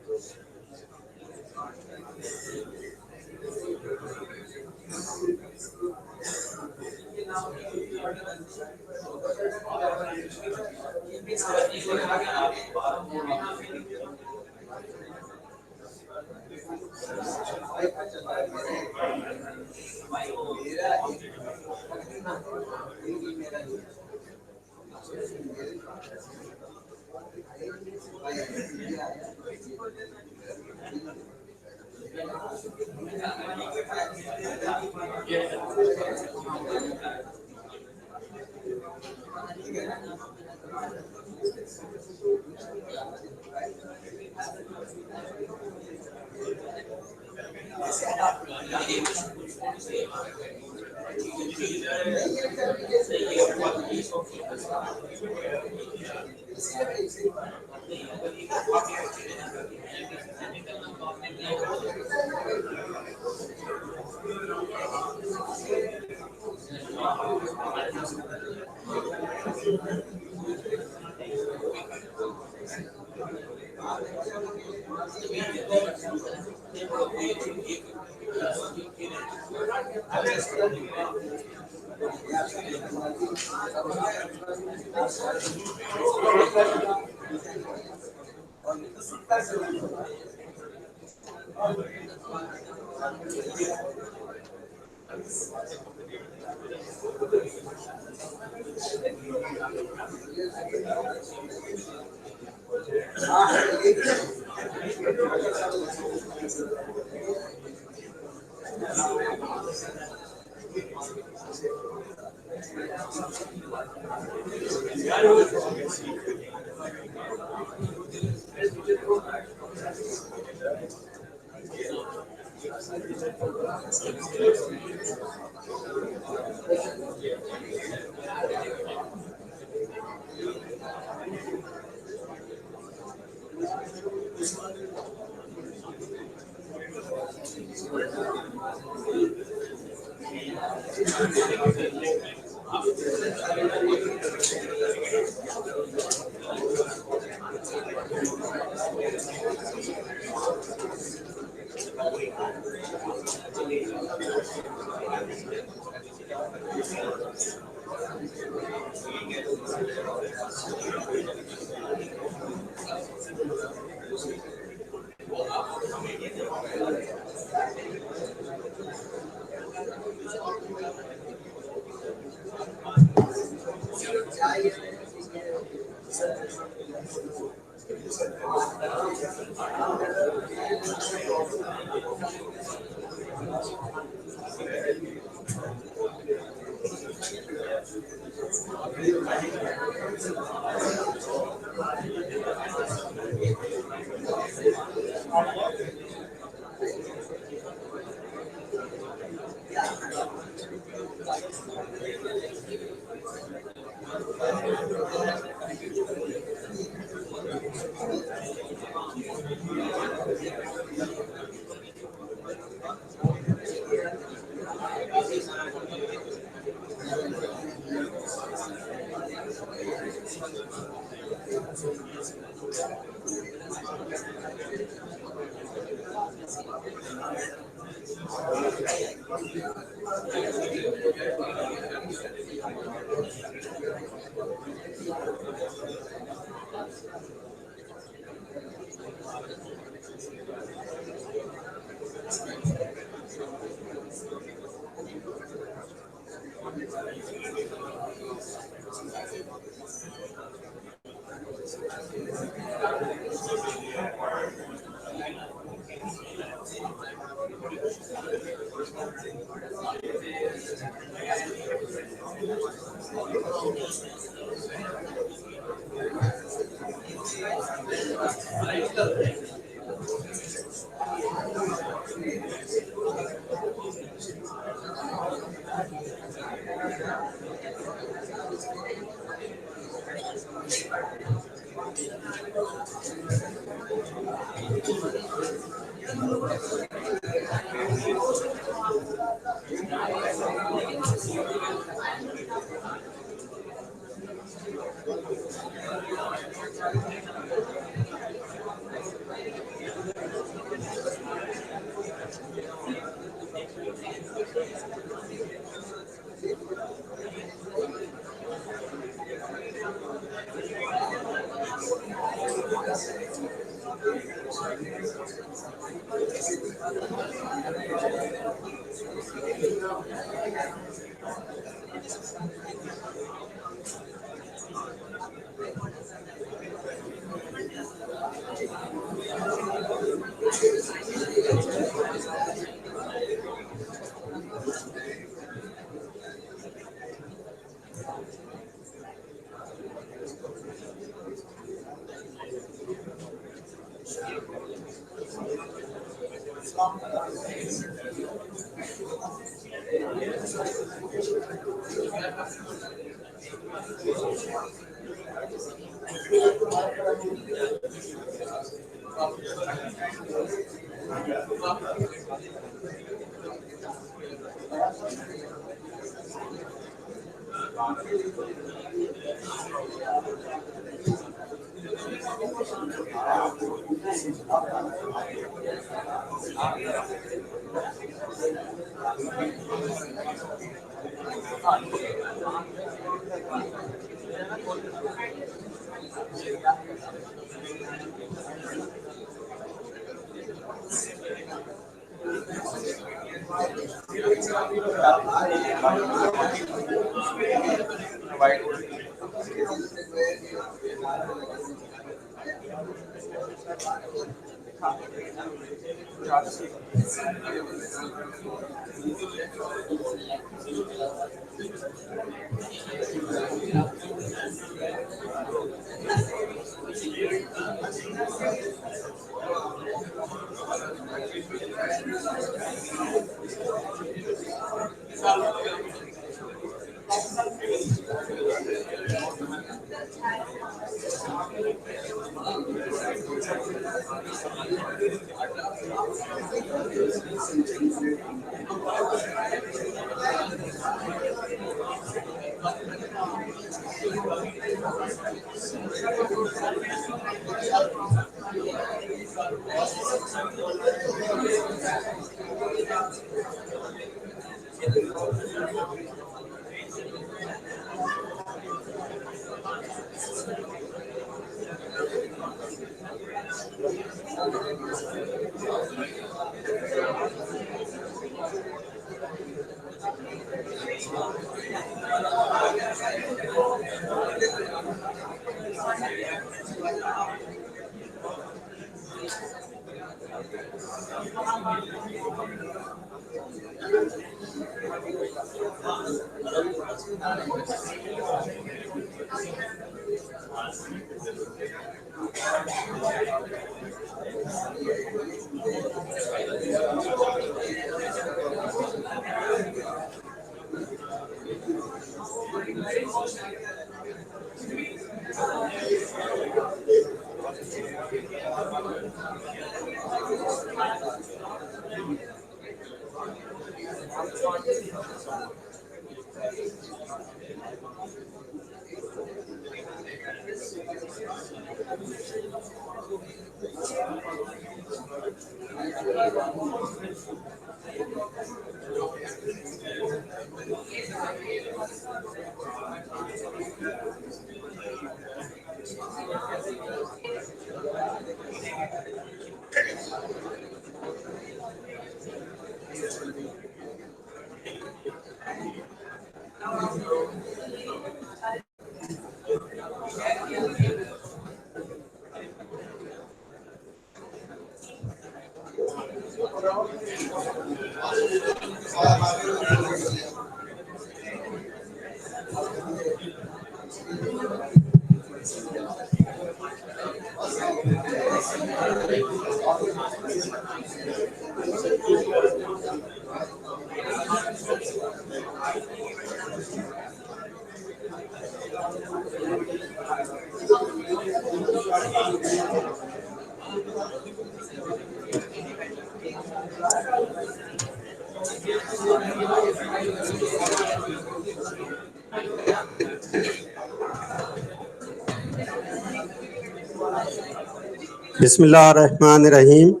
Bismillah ar-Rahman ar-Rahim.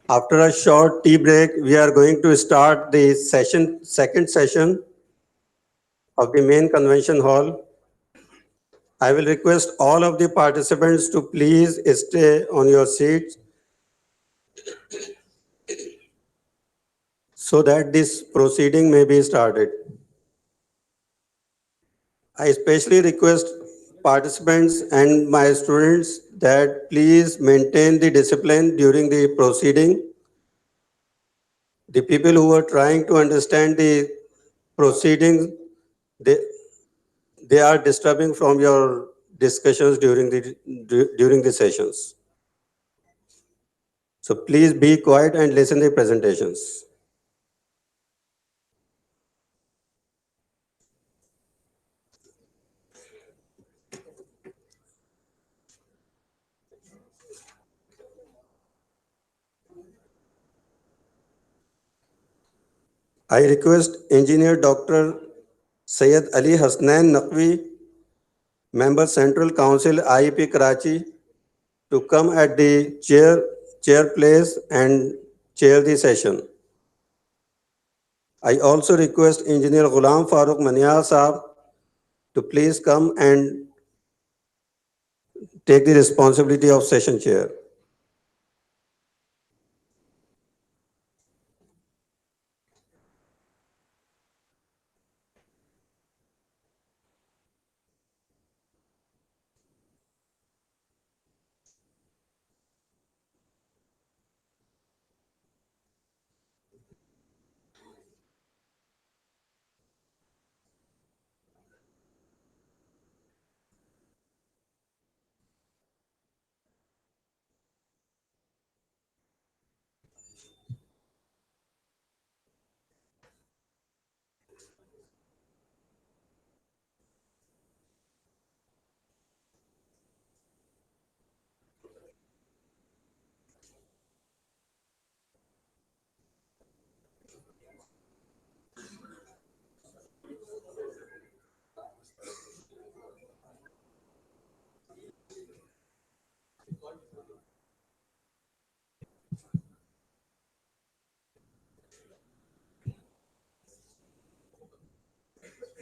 After a short tea break, we are going to start the second session of the main convention hall. I will request all of the participants to please stay on your seats so that this proceeding may be started. I especially request participants and my students that please maintain the discipline during the proceeding. The people who are trying to understand the proceedings, they are disturbing from your discussions during the sessions. So please be quiet and listen to the presentations. I request Engineer Dr. Syed Ali Hasnain Naqvi, Member Central Council IEP Karachi, to come at the chair place and chair the session. I also request Engineer Ghulam Farooq Mania Saab to please come and take the responsibility of session chair.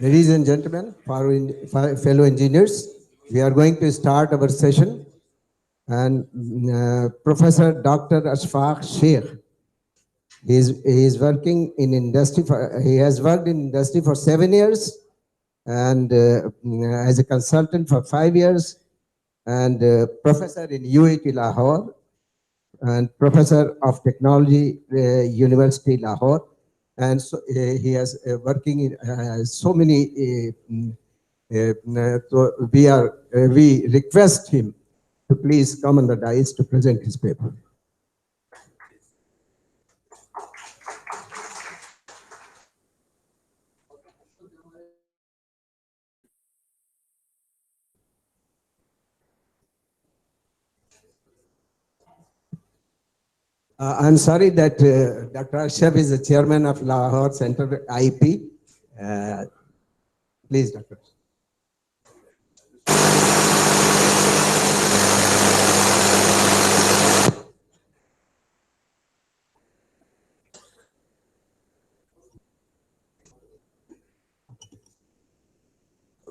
Ladies and gentlemen, fellow engineers, we are going to start our session. And Professor Dr. Ashfaq Sheikh, he is working in industry. He has worked in industry for 7 years, and as a consultant for 5 years, and professor in UAT Lahore, and professor of technology, University Lahore. And so he has working in so many. So we request him to please come on the dais to present his paper. I'm sorry that Dr. Ashraf is the chairman of Lahore Center IP. Please, Dr.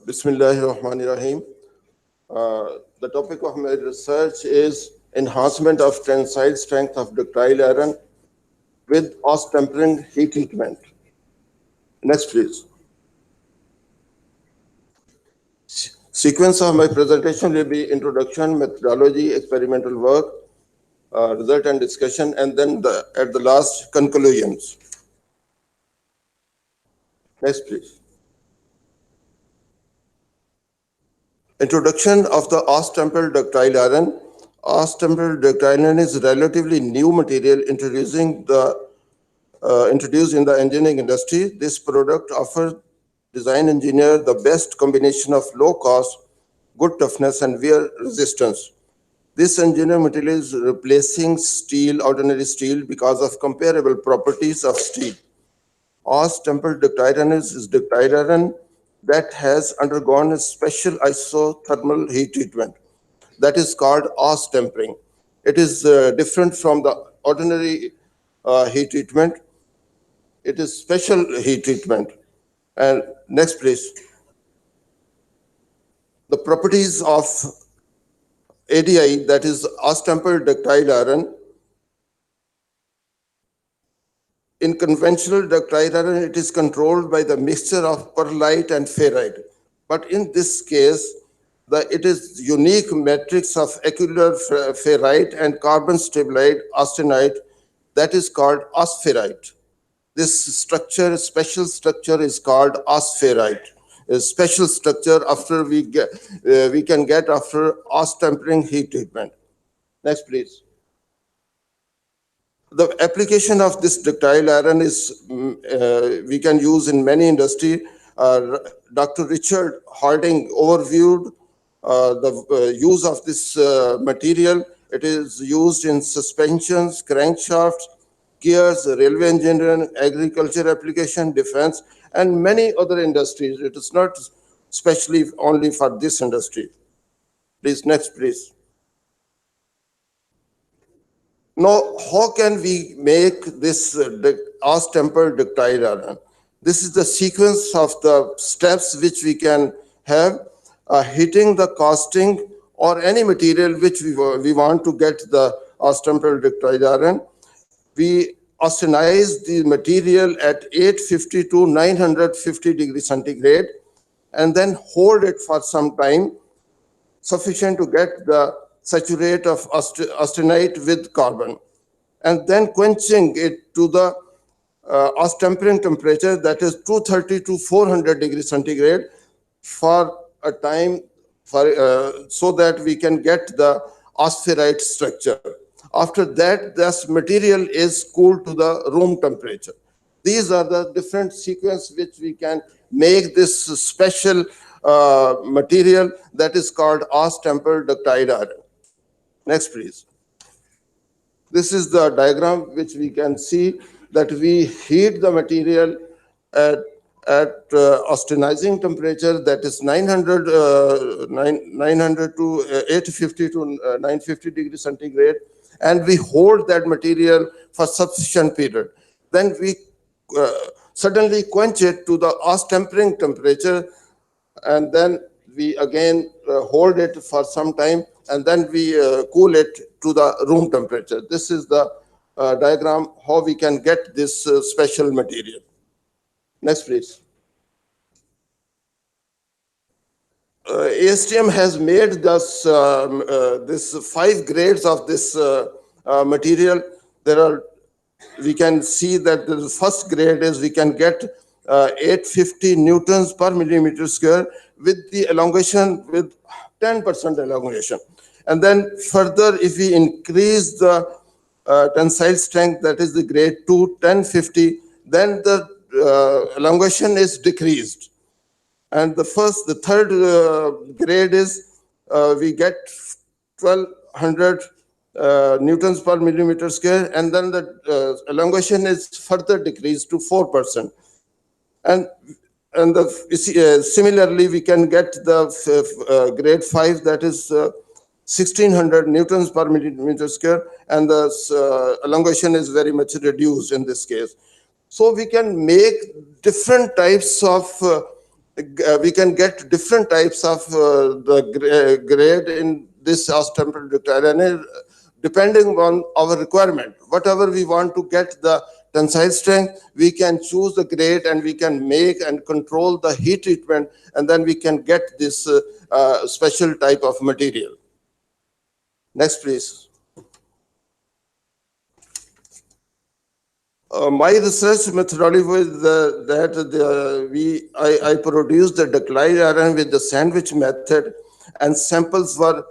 Bismillahirrahmanirrahim. The topic of my research is enhancement of tensile strength of ductile iron with off-tempering heat treatment. Next, please. Sequence of my presentation will be introduction, methodology, experimental work, result and discussion, and then at the last, conclusions. Next, please. Introduction of the Austempered ductile iron. Austempered ductile iron is relatively new material introduced in the engineering industry. This product offers design engineer the best combination of low cost, good toughness, and wear resistance. This engineered material is replacing steel, ordinary steel, because of comparable properties of steel. Austempered ductile iron is ductile iron that has undergone a special isothermal heat treatment that is called austempering. It is different from the ordinary heat treatment. It is special heat treatment. And next, please. The properties of ADI, that is austempered ductile iron. In conventional ductile iron, it is controlled by the mixture of perlite and ferrite. But in this case, it is unique matrix of acular ferrite and carbon stabilized austenite that is called osferrite. This structure, special structure, is called osferrite. A special structure after we can get after austempering heat treatment. Next, please. The application of this ductile iron is we can use in many industry. Dr. Richard Harding overviewed the use of this material. It is used in suspensions, crankshafts, gears, railway engineering, agriculture application, defense, and many other industries. It is not especially only for this industry. Please, next, please. Now, how can we make this austempered ductile iron? This is the sequence of the steps which we can have, heating the casting or any material which we want to get the austempered ductile iron. We austenize the material at 850 to 950 degrees centigrade and then hold it for some time, sufficient to get the saturate of austenite with carbon, and then quenching it to the austempering temperature, that is 230 to 400 degrees centigrade, for a time so that we can get the austferrite structure. After that, this material is cooled to the room temperature. These are the different sequence which we can make this special material that is called austempered ductile iron. Next, please. This is the diagram which we can see that we heat the material at austenizing temperature, that is 900 to 850 to 950 degrees centigrade, and we hold that material for sufficient period. Then we suddenly quench it to the austempering temperature, and then we again hold it for some time, and then we cool it to the room temperature. This is the diagram how we can get this special material. Next, please. ASTM has made this 5 grades of this material. We can see that the first grade is we can get 850 newtons per millimeter square with the elongation with 10% elongation. And then further, if we increase the tensile strength, that is the grade 2, 1050, then the elongation is decreased. And the third grade is we get 1200 newtons per millimeter square, and then the elongation is further decreased to 4%. And similarly, we can get the grade 5, that is 1600 newtons per millimeter square, and the elongation is very much reduced in this case. So we can make different types of we can get different types of the grade in this austempered ductile iron depending on our requirement. Whatever we want to get the tensile strength, we can choose the grade and we can make and control the heat treatment, and then we can get this special type of material. Next, please. My research methodology was I produced the ductile iron with the sandwich method, and samples were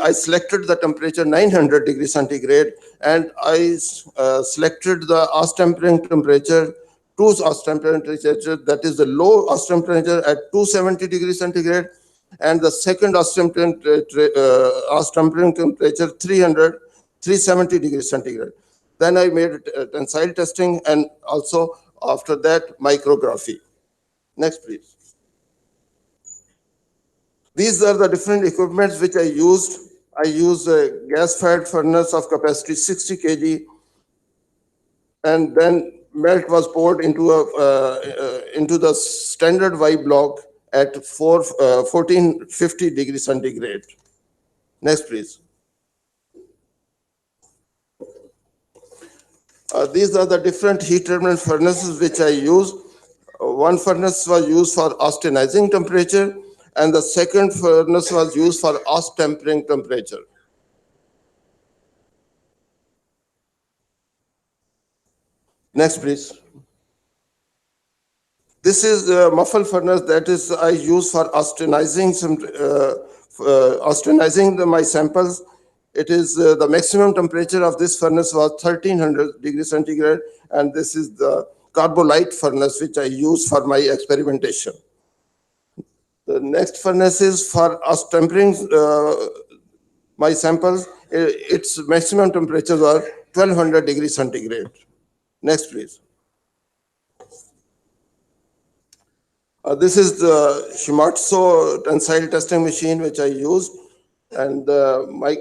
I selected the temperature 900 degrees centigrade, and I selected the Aus tempering temperature, two Aus temperature, that is the low Aus temperature at 270 degrees centigrade, and the second Aus tempering temperature 370 degrees centigrade. Then I made tensile testing, and also after that micrography. Next, please. These are the different equipments which I used. I used a gas-fired furnace of capacity 60 kg, and then melt was poured into the standard Y block at 1450 degrees centigrade. Next, please. These are the different heat treatment furnaces which I use. One furnace was used for austenizing temperature, and the second furnace was used for Aus tempering temperature. Next, please. This is a muffle furnace that is I use for austenizing my samples. It is the maximum temperature of this furnace was 1300 degrees centigrade, and this is the carbolite furnace which I use for my experimentation. The next furnace is for us tempering my samples. Its maximum temperatures are 1200 degrees centigrade. Next, please. This is the Shimatsu tensile testing machine which I used, and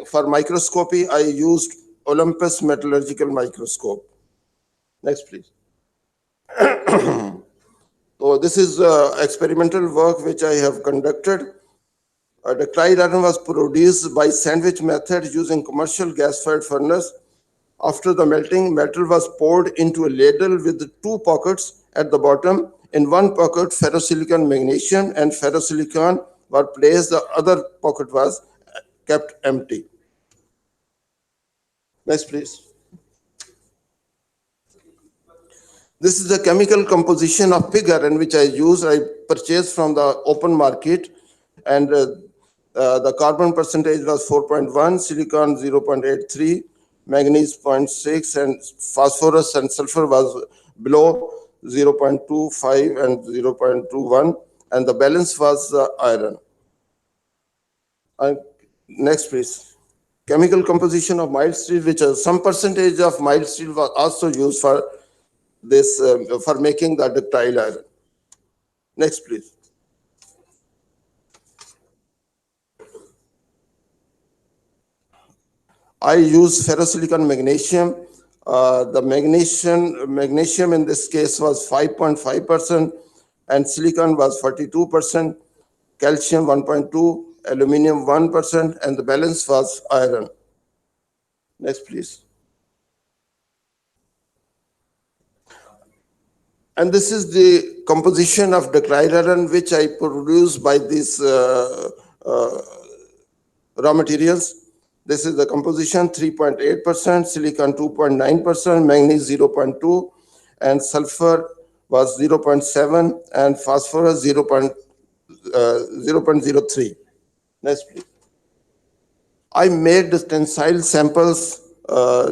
for microscopy I used Olympus metallurgical microscope. Next, please. So this is experimental work which I have conducted. The ductile iron was produced by sandwich method using commercial gas-fired furnace. After the melting, metal was poured into a ladle with two pockets at the bottom. In one pocket, ferrosilicon magnesium and ferrosilicon were placed. The other pocket was kept empty. Next, please. This is the chemical composition of pig iron which I use. I purchased from the open market, and the carbon percentage was 4.1, silicon 0.83, manganese 0.6, and phosphorus and sulfur was below 0.25 and 0.21, and the balance was iron. Next, please. Chemical composition of mild steel, which some percentage of mild steel was also used for this for making the ductile iron. Next, please. I use ferrosilicon magnesium. The magnesium in this case was 5.5%, and silicon was 42%, calcium 1.2%, aluminum 1%, and the balance was iron. Next, please. And this is the composition of ductile iron which I produced by these raw materials. This is the composition: 3.8%, silicon 2.9%, manganese 0.2%, and sulfur was 0.7%, and phosphorus 0.03. Next, please. I made the tensile samples.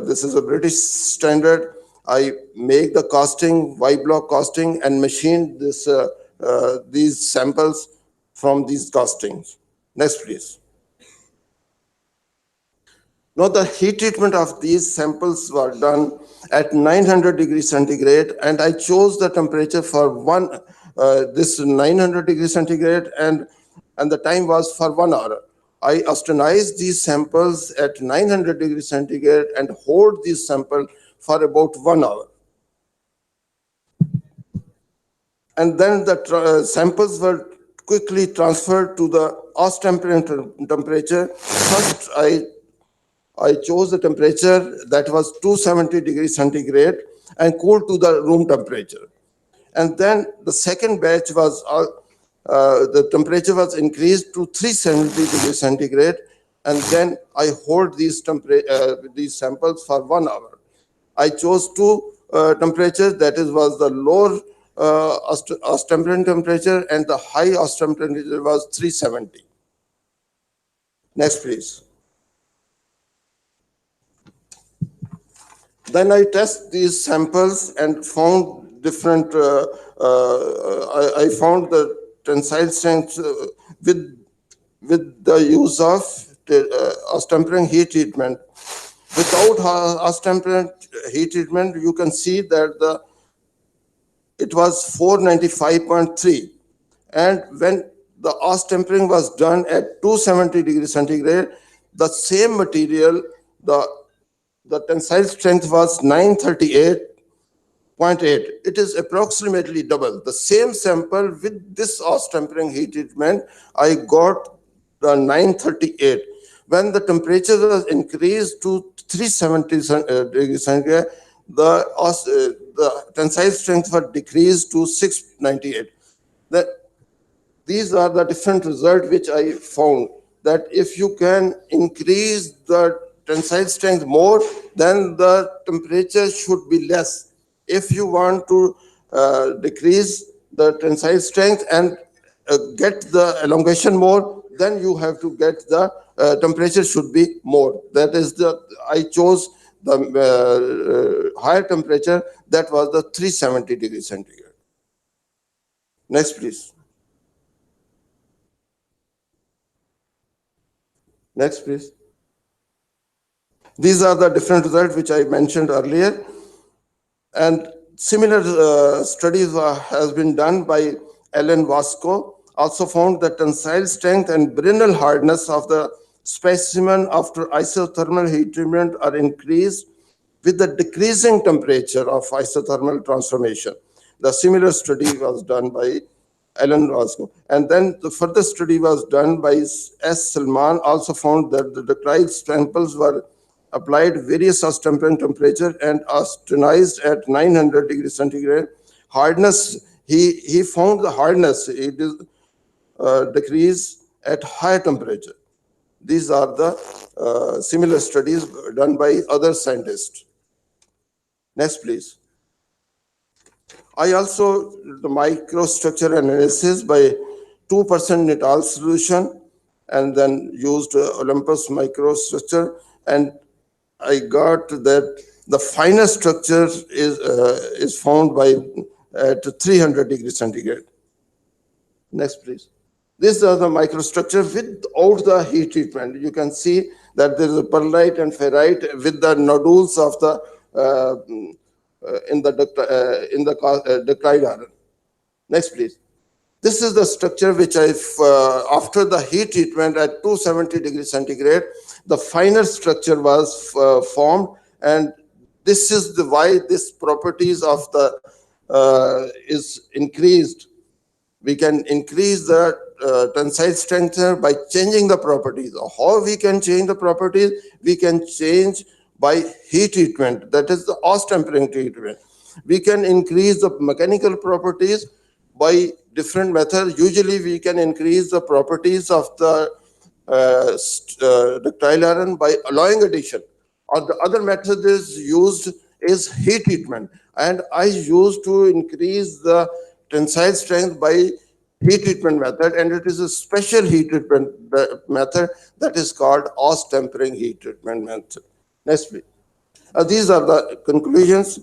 This is a British standard. I make the casting, Y block casting, and machine these samples from these castings. Next, please. Now, the heat treatment of these samples were done at 900 degrees centigrade, and I chose the temperature for this 900 degrees centigrade, and the time was for 1 hour. I austenized these samples at 900 degrees centigrade and hold these samples for about 1 hour. And then the samples were quickly transferred to the Aus tempering temperature. First, I chose the temperature that was 270 degrees centigrade and cooled to the room temperature. And then the second batch was, the temperature was increased to 370 degrees centigrade, and then I hold these samples for 1 hour. I chose two temperature, that is was the lower Austempered temperature, and the high Austempered temperature was 370. Next, please. Then I test these samples and found different, I found the tensile strength with the use of Austempered heat treatment. Without Austempered heat treatment, you can see that it was 495.3. And when the Austempering was done at 270 degrees centigrade, the same material, the tensile strength was 938.8. It is approximately double. The same sample with this Austempering heat treatment, I got the 938. When the temperature was increased to 370 degrees centigrade, the tensile strength was decreased to 698. These are the different results which I found, that if you can increase the tensile strength more, then the temperature should be less. If you want to decrease the tensile strength and get the elongation more, then you have to get the temperature should be more. That is I chose the higher temperature, that was the 370 degrees centigrade. Next, please. Next, please. These are the different results which I mentioned earlier. And similar studies has been done by Alan Vasco, also found that tensile strength and brinal hardness of the specimen after isothermal heat treatment are increased with the decreasing temperature of isothermal transformation. The similar study was done by Alan Vasco. And then the further study was done by S. Salman, also found that the ductile samples were applied various Austempered temperature and austenized at 900 degrees centigrade. Hardness, he found the hardness, it is decrease at higher temperature. These are the similar studies done by other scientists. Next, please. I also the microstructure analysis by 2% Nital solution, and then used Olympus microstructure, and I got that the finer structure is found by at 300 degrees centigrade. Next, please. These are the microstructure without the heat treatment. You can see that there is a pearlite and ferrite with the nodules of the in the ductile iron. Next, please. This is the structure which after the heat treatment at 270 degrees centigrade, the finer structure was formed, and this is why this properties of the is increased. We can increase the tensile strength by changing the properties. How we can change the properties? We can change by heat treatment, that is the Austempering treatment. We can increase the mechanical properties by different methods. Usually we can increase the properties of the ductile iron by alloying addition, or the other method is used is heat treatment, and I used to increase the tensile strength by heat treatment method, and it is a special heat treatment method that is called Austempering heat treatment method. Next, please. These are the conclusions.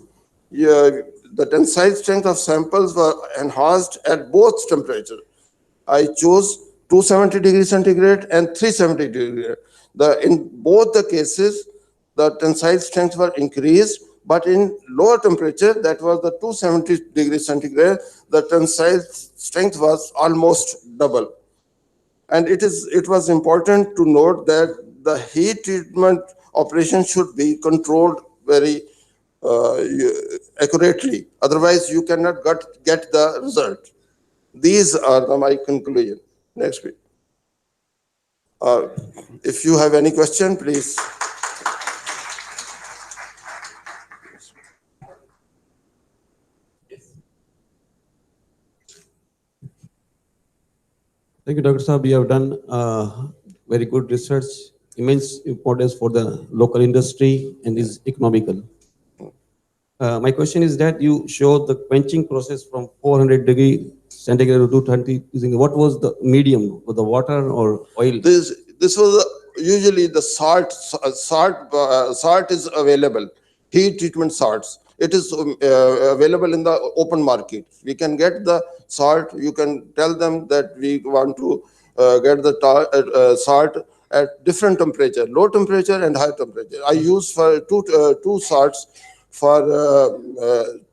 The tensile strength of samples were enhanced at both temperatures. I chose 270 degrees centigrade and 370 degrees. In both the cases, the tensile strength were increased, but in lower temperature, that was the 270 degrees centigrade, the tensile strength was almost double. And it was important to note that the heat treatment operation should be controlled very accurately. Otherwise, you cannot get the result. These are my conclusion. Next, please. If you have any question, please.
Thank you, Dr. Saab. You have done very good research, immense importance for the local industry, and is economical.
My question is that you showed the quenching process from 400 degree centigrade to 220 using what was the medium, with the water or oil?
This was usually the salt is available, heat treatment salts. It is available in the open market. We can get the salt. You can tell them that we want to get the salt at different temperature, low temperature and high temperature. I use for two salts for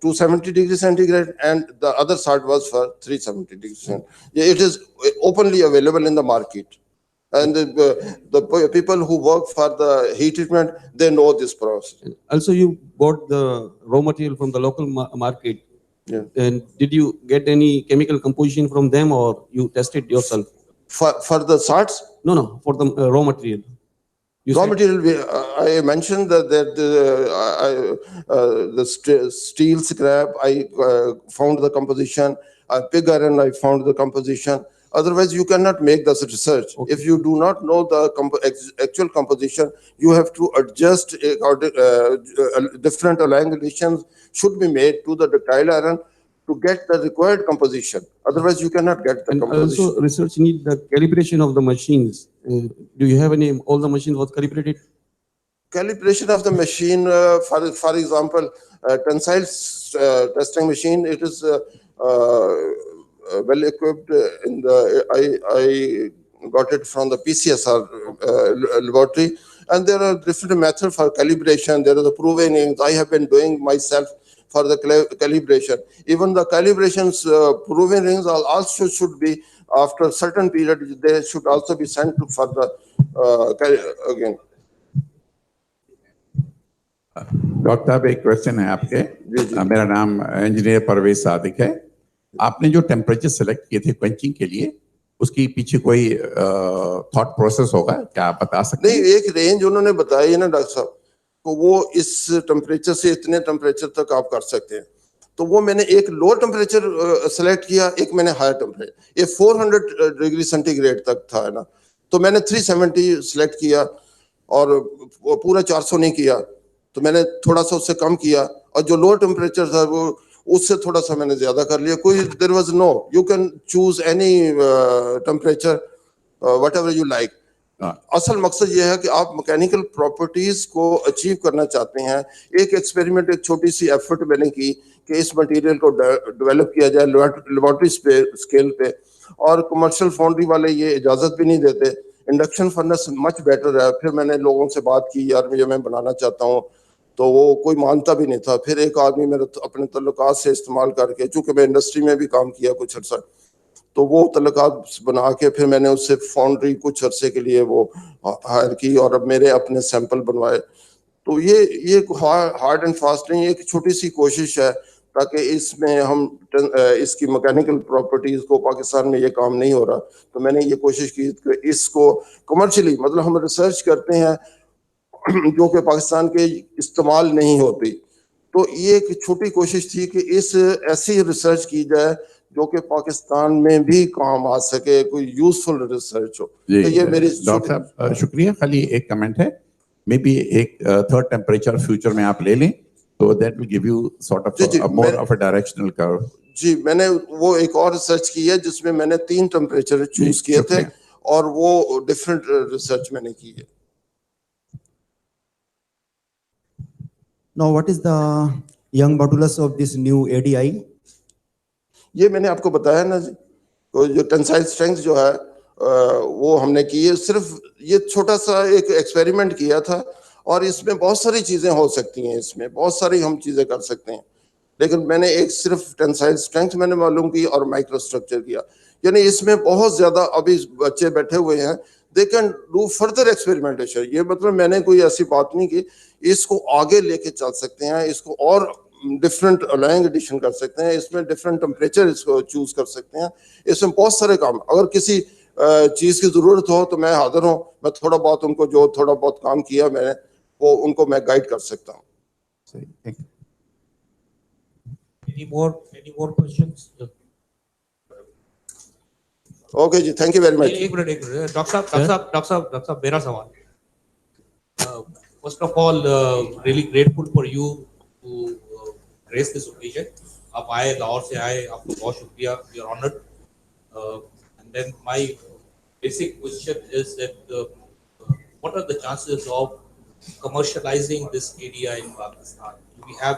270 degrees centigrade, and the other salt was for 370 degrees centigrade. It is openly available in the market. And the people who work for the heat treatment, they know this process.
Also, you bought the raw material from the local market.
Yeah.
And did you get any chemical composition from them, or you tested yourself?
For the salts?
No, for the raw material.
Raw material, I mentioned that the steel scrap, I found the composition. Pig iron, I found the composition. Otherwise, you cannot make this research.
Okay.
If you do not know the actual composition, you have to adjust different alloying additions should be made to the ductile iron to get the required composition. Otherwise, you cannot get the composition.
Also, research need the calibration of the machines. Do you have any? All the machines was calibrated?
Calibration of the machine, for example, tensile testing machine, it is well equipped. I got it from the PCSR laboratory, and there are different methods for calibration. There are the proving. I have been doing myself for the calibration. Even the calibrations, proving rings also should be after a certain period. They should also be sent to for the again.
Doctor साहब एक question है आपके। मेरा नाम engineer Parvez Sadiq है। आपने जो temperature select किए थे क्वेंचिंग के लिए, उसकी पीछे कोई थॉट प्रोसेस होगा क्या, आप बता सकते हैं?
नहीं, एक रेंज उन्होंने बताई है ना डॉक्टर साहब, तो वो इस टेम्परेचर से इतने टेम्परेचर तक आप कर सकते हैं। तो वो मैंने एक लो टेम्परेचर सेलेक्ट किया, एक मैंने हाई टेम्परेचर, ये 400 डिग्री सेंटीग्रेड तक था ना, तो मैंने 370 सेलेक्ट किया और पूरा 400 नहीं किया, तो मैंने थोड़ा सा उससे कम किया, और जो लो टेम्परेचर था वो उससे थोड़ा सा मैंने ज्यादा कर लिया। कोई there was no, you can choose any temperature whatever you like. असल मकसद ये है कि आप मैकेनिकल प्रॉपर्टीज को अचीव करना चाहते हैं। एक एक्सपेरिमेंट, एक छोटी सी एफर्ट मैंने की कि इस मटेरियल को डेवलप किया जाए लेबोरेटरी स्केल पे, और कमर्शियल फाउंड्री वाले ये इजाजत भी नहीं देते। इंडक्शन फर्नेस मच बेटर है। फिर मैंने लोगों से बात की, यार ये मैं बनाना चाहता हूँ, तो वो कोई मानता भी नहीं था। फिर एक आदमी मेरे अपने तल्लुकात से इस्तेमाल करके, चूंकि मैं इंडस्ट्री में भी काम किया कुछ अर्सा, तो वो तल्लुकात बना के फिर मैंने उससे फाउंड्री कुछ अरसे के लिए वो हायर की, और अब मेरे अपने सैंपल बनवाए। तो ये हार्ड एंड फास्ट नहीं, एक छोटी सी कोशिश है ताकि इसमें हम इसकी मैकेनिकल प्रॉपर्टीज को, पाकिस्तान में ये काम नहीं हो रहा, तो मैंने ये कोशिश की कि इसको कमर्शियली, मतलब हम रिसर्च करते हैं जो कि पाकिस्तान के इस्तेमाल नहीं होती, तो ये एक छोटी कोशिश थी कि इस ऐसी रिसर्च की जाए जो कि पाकिस्तान में भी काम आ सके, कोई यूजफुल रिसर्च हो। तो ये मेरी
डॉक्टर साहब शुक्रिया। खाली एक कमेंट है, मे बी एक थर्ड टेम्परेचर फ्यूचर में आप ले लें, तो that will give you sort of more of a directional curve.
जी, मैंने वो एक और रिसर्च की है जिसमें मैंने 3 टेम्परेचर चूज किए थे, और वो डिफरेंट रिसर्च मैंने की है।
Now, what is the young modulus of this new ADI?
ये मैंने आपको बताया ना जी, तो जो टेंसाइल स्ट्रेंथ जो है वो हमने की है। सिर्फ ये छोटा सा एक एक्सपेरिमेंट किया था, और इसमें बहुत सारी चीजें हो सकती हैं, इसमें बहुत सारी हम चीजें कर सकते हैं, लेकिन मैंने एक सिर्फ टेंसाइल स्ट्रेंथ मैंने मालूम की और माइक्रो स्ट्रक्चर किया। यानी इसमें बहुत ज्यादा अभी बच्चे बैठे हुए हैं, they can do further experimentation. ये मतलब मैंने कोई ऐसी बात नहीं की, इसको आगे लेके चल सकते हैं, इसको और डिफरेंट अलाइंग एडिशन कर सकते हैं, इसमें डिफरेंट टेम्परेचर इसको चूज कर सकते हैं, इसमें बहुत सारे काम। अगर किसी चीज की जरूरत हो तो मैं हाजिर हूँ, मैं थोड़ा बहुत उनको जो थोड़ा बहुत काम किया मैंने वो उनको मैं गाइड कर सकता हूँ।
Any more questions?
ओके जी, थैंक यू वेरी मच।
एक मिनट डॉक्टर साहब मेरा सवाल, first of all really grateful for you to grace this occasion. आप आए, लाहौर से आए, आपको बहुत शुक्रिया. We are honored. And then my basic question is that what are the chances of commercializing this area in Pakistan? Do we have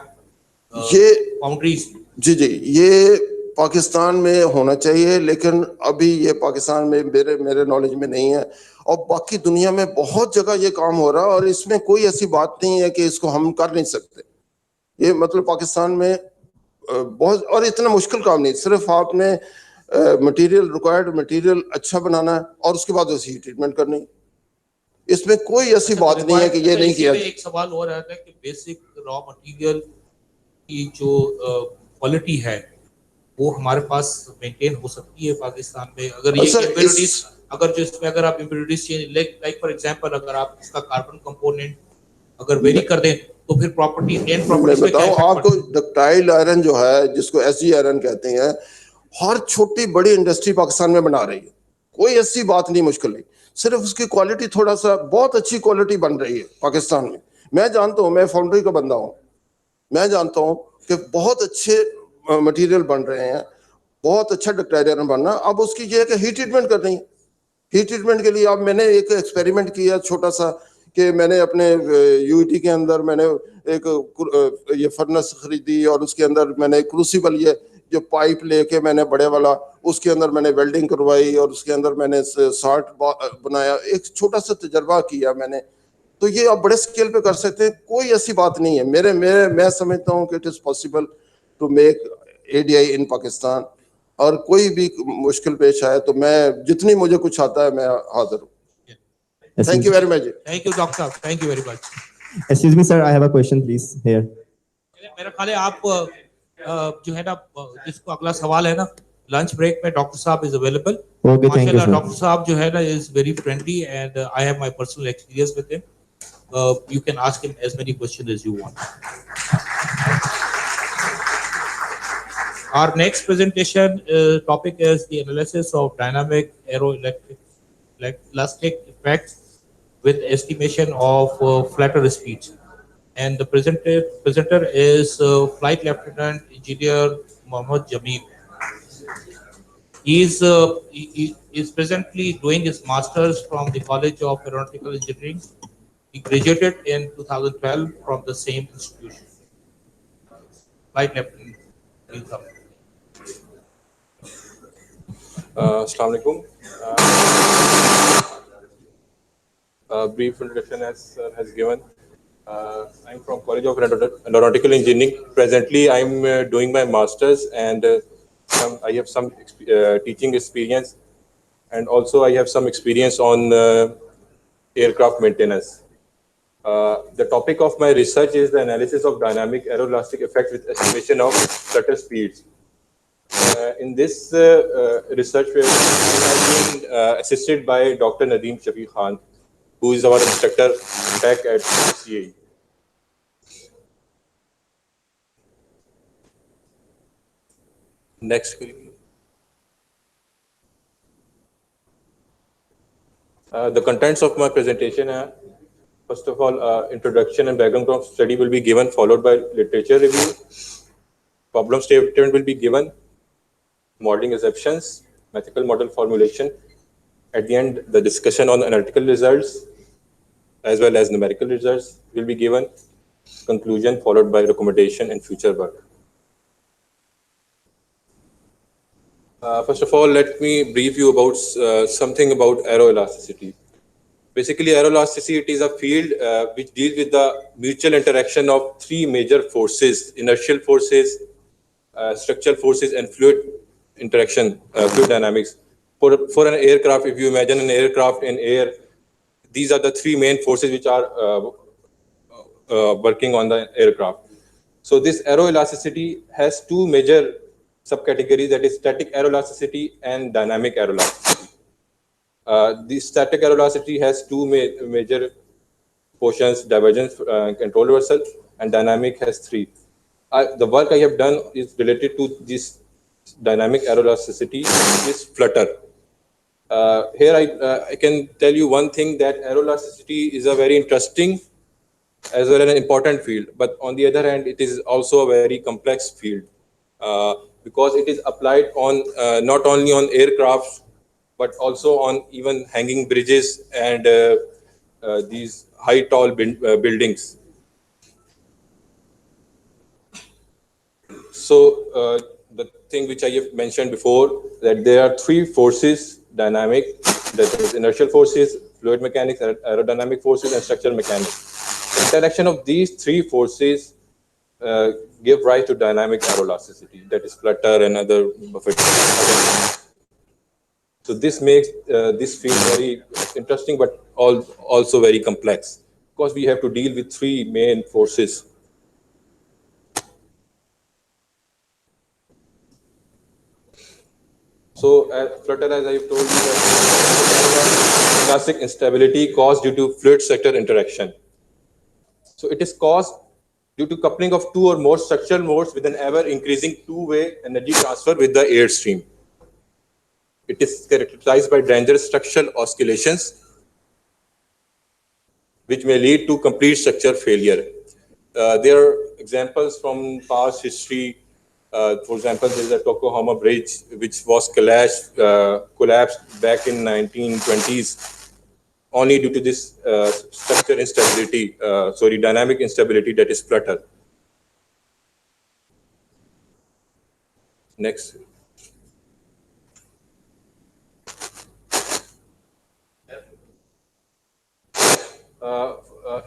boundaries?
जी जी, ये पाकिस्तान में होना चाहिए, लेकिन अभी ये पाकिस्तान में मेरे नॉलेज में नहीं है, और बाकी दुनिया में बहुत जगह ये काम हो रहा है, और इसमें कोई ऐसी बात नहीं है कि इसको हम कर नहीं सकते. ये मतलब पाकिस्तान में बहुत, और इतना मुश्किल काम नहीं, सिर्फ आपने मटेरियल रिक्वायर्ड मटेरियल अच्छा बनाना है और उसके बाद उसकी ट्रीटमेंट करनी. इसमें कोई ऐसी बात नहीं है कि ये नहीं किया.
एक सवाल हो रहा था कि बेसिक रॉ मटेरियल की जो क्वालिटी है वो हमारे पास मेंटेन हो सकती है पाकिस्तान में, अगर ये इम्प्योरिटीज, अगर जो इसमें अगर आप impurities change, like for example अगर आप इसका कार्बन कंपोनेंट अगर वेरी कर दें तो फिर प्रॉपर्टी एंड प्रॉपर्टी में क्या इफेक्ट
आपको डक्टाइल आयरन जो है, जिसको एसजी आयरन कहते हैं, हर छोटी बड़ी इंडस्ट्री पाकिस्तान में बना रही है. कोई ऐसी बात नहीं, मुश्किल नहीं, सिर्फ उसकी क्वालिटी थोड़ा सा, बहुत अच्छी क्वालिटी बन रही है पाकिस्तान में. मैं जानता हूँ, मैं फाउंड्री का बंदा हूँ, मैं जानता हूँ कि बहुत अच्छे मटेरियल बन रहे हैं, बहुत अच्छा डक्टाइल आयरन बनना. अब उसकी ये है कि हीट ट्रीटमेंट करनी है. हीट ट्रीटमेंट के लिए अब मैंने एक एक्सपेरिमेंट किया छोटा सा, कि मैंने अपने यूईटी के अंदर मैंने एक ये फर्नेस खरीदी, और उसके अंदर मैंने क्रूसिबल, ये जो पाइप लेके मैंने बड़े वाला, उसके अंदर मैंने वेल्डिंग करवाई, और उसके अंदर मैंने साल्ट बनाया. एक छोटा सा तजर्बा किया मैंने. तो ये आप बड़े स्केल पे कर सकते हैं, कोई ऐसी बात नहीं है. मैं समझता हूँ कि it is possible to make ADI in Pakistan, और कोई भी मुश्किल पेश आए तो मैं, जितनी मुझे कुछ आता है, मैं हाजिर हूँ. Thank you very much.
Thank you, doctor. Thank you very much.
Excuse me, sir. I have a question, please. Here.
मेरा ख्याल है आप जो है ना, जिसको अगला सवाल है ना, लंच ब्रेक में डॉक्टर साहब is available.
Okay, thank you, sir.
Doctor साहब जो है ना is very friendly and I have my personal experience with him. You can ask him as many questions as you want. Our next presentation topic is the analysis of dynamic aeroelastic effects with estimation of flutter speeds. And the presenter is Flight Lieutenant Engineer Mohammad Jameel. He is presently doing his master's from the College of Aeronautical Engineering. He graduated in 2012 from the same institution. Flight Lieutenant, welcome.
Assalamu alaikum. Brief introduction has given. I'm from College of Aeronautical Engineering. Presently, I'm doing my master's, and I have some teaching experience, and also I have some experience on aircraft maintenance. The topic of my research is the analysis of dynamic aeroelastic effect with estimation of flutter speeds. In this research, I have been assisted by Dr. Nadeem Shafiq Khan, who is our instructor back at CAE. Next. The contents of my presentation are, first of all, introduction and background of study will be given, followed by literature review. Problem statement will be given, modeling assumptions, mathematical model formulation. At the end, the discussion on analytical results as well as numerical results will be given. Conclusion followed by recommendation and future work. First of all, let me brief you about something about aeroelasticity. Basically, aeroelasticity is a field which deals with the mutual interaction of three major forces: inertial forces, structural forces, and fluid interaction, fluid dynamics. For an aircraft, if you imagine an aircraft in air, these are the three main forces which are working on the aircraft. So this aeroelasticity has two major subcategories, that is static aeroelasticity and dynamic aeroelasticity. The static aeroelasticity has two major portions: divergence, control reversal, and dynamic has three. The work I have done is related to this dynamic aeroelasticity, is flutter. Here I can tell you one thing, that aeroelasticity is a very interesting as well as an important field. But on the other hand, it is also a very complex field because it is applied on not only on aircrafts, but also on even hanging bridges and these high tall buildings. So the thing which I have mentioned before, that there are three forces: dynamic, that is inertial forces, fluid mechanics, aerodynamic forces, and structural mechanics. The interaction of these three forces give rise to dynamic aeroelasticity, that is flutter and other buffeting. So this makes this field very interesting, but also very complex, because we have to deal with three main forces. So flutter, as I've told you, that elastic instability caused due to fluid structure interaction. So it is caused due to coupling of two or more structural modes with an ever increasing two-way energy transfer with the airstream. It is characterized by dangerous structural oscillations, which may lead to complete structure failure. There are examples from past history. For example, there is a Yokohama Bridge, which was collapsed back in 1920s, only due to this structure instability, dynamic instability, that is flutter. Next.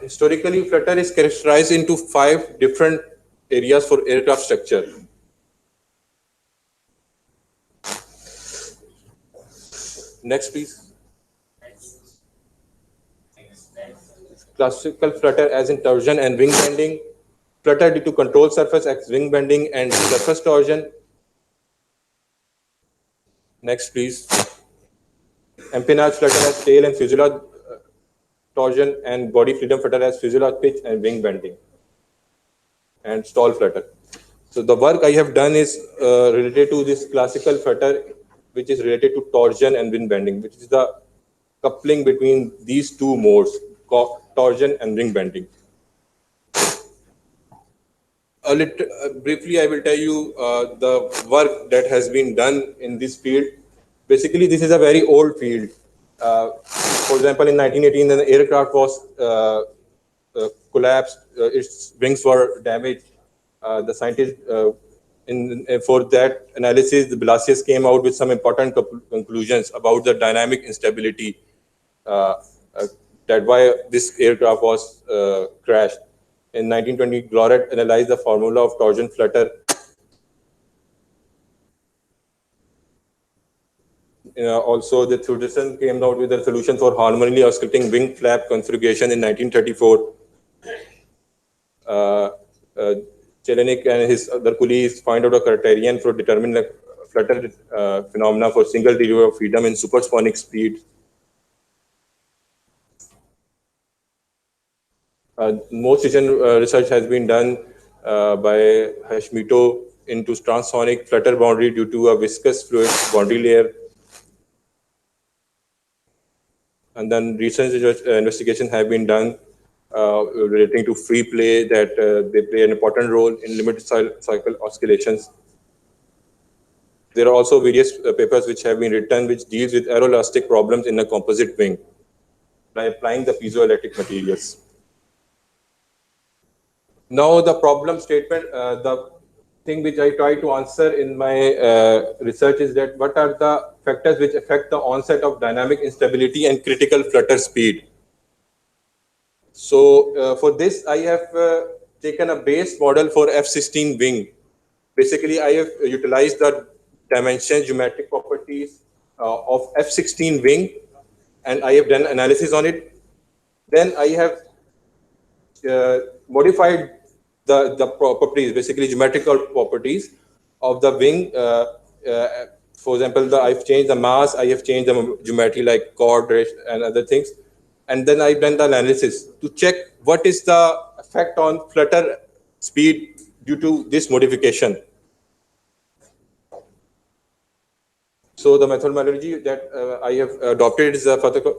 Historically, flutter is characterized into 5 different areas for aircraft structure. Next, please. Classical flutter as in torsion and wing bending, flutter due to control surface as wing bending and surface torsion. Next, please. Empennage flutter as tail and fuselage torsion, and body freedom flutter as fuselage pitch and wing bending, and stall flutter. So the work I have done is related to this classical flutter, which is related to torsion and wing bending, which is the coupling between these two modes, torsion and wing bending. Briefly, I will tell you the work that has been done in this field. Basically, this is a very old field. For example, in 1918, when the aircraft was collapsed, its wings were damaged. The scientists, for that analysis, the Blasius came out with some important conclusions about the dynamic instability, that why this aircraft was crashed. In 1920, Gloret analyzed the formula of torsion flutter. Also, the Thuderson came out with a solution for harmoniously oscillating wing flap configuration in 1934. Jelinek and his other colleagues find out a criterion for determining the flutter phenomena for single degree of freedom in supersonic speed. Most recent research has been done by Hashimoto into transonic flutter boundary due to a viscous fluid boundary layer. And then recent investigations have been done relating to free play, that they play an important role in limited cycle oscillations. There are also various papers which have been written which deals with aeroelastic problems in a composite wing by applying the piezoelectric materials. Now the problem statement, the thing which I try to answer in my research is that what are the factors which affect the onset of dynamic instability and critical flutter speed. So for this, I have taken a base model for F-16 wing. Basically, I have utilized the dimension geometric properties of F-16 wing, and I have done analysis on it. Then I have modified the properties, basically geometrical properties of the wing. For example, I've changed the mass, I have changed the geometry like chord and other things. And then I've done the analysis to check what is the effect on flutter speed due to this modification. So the methodology that I have adopted is,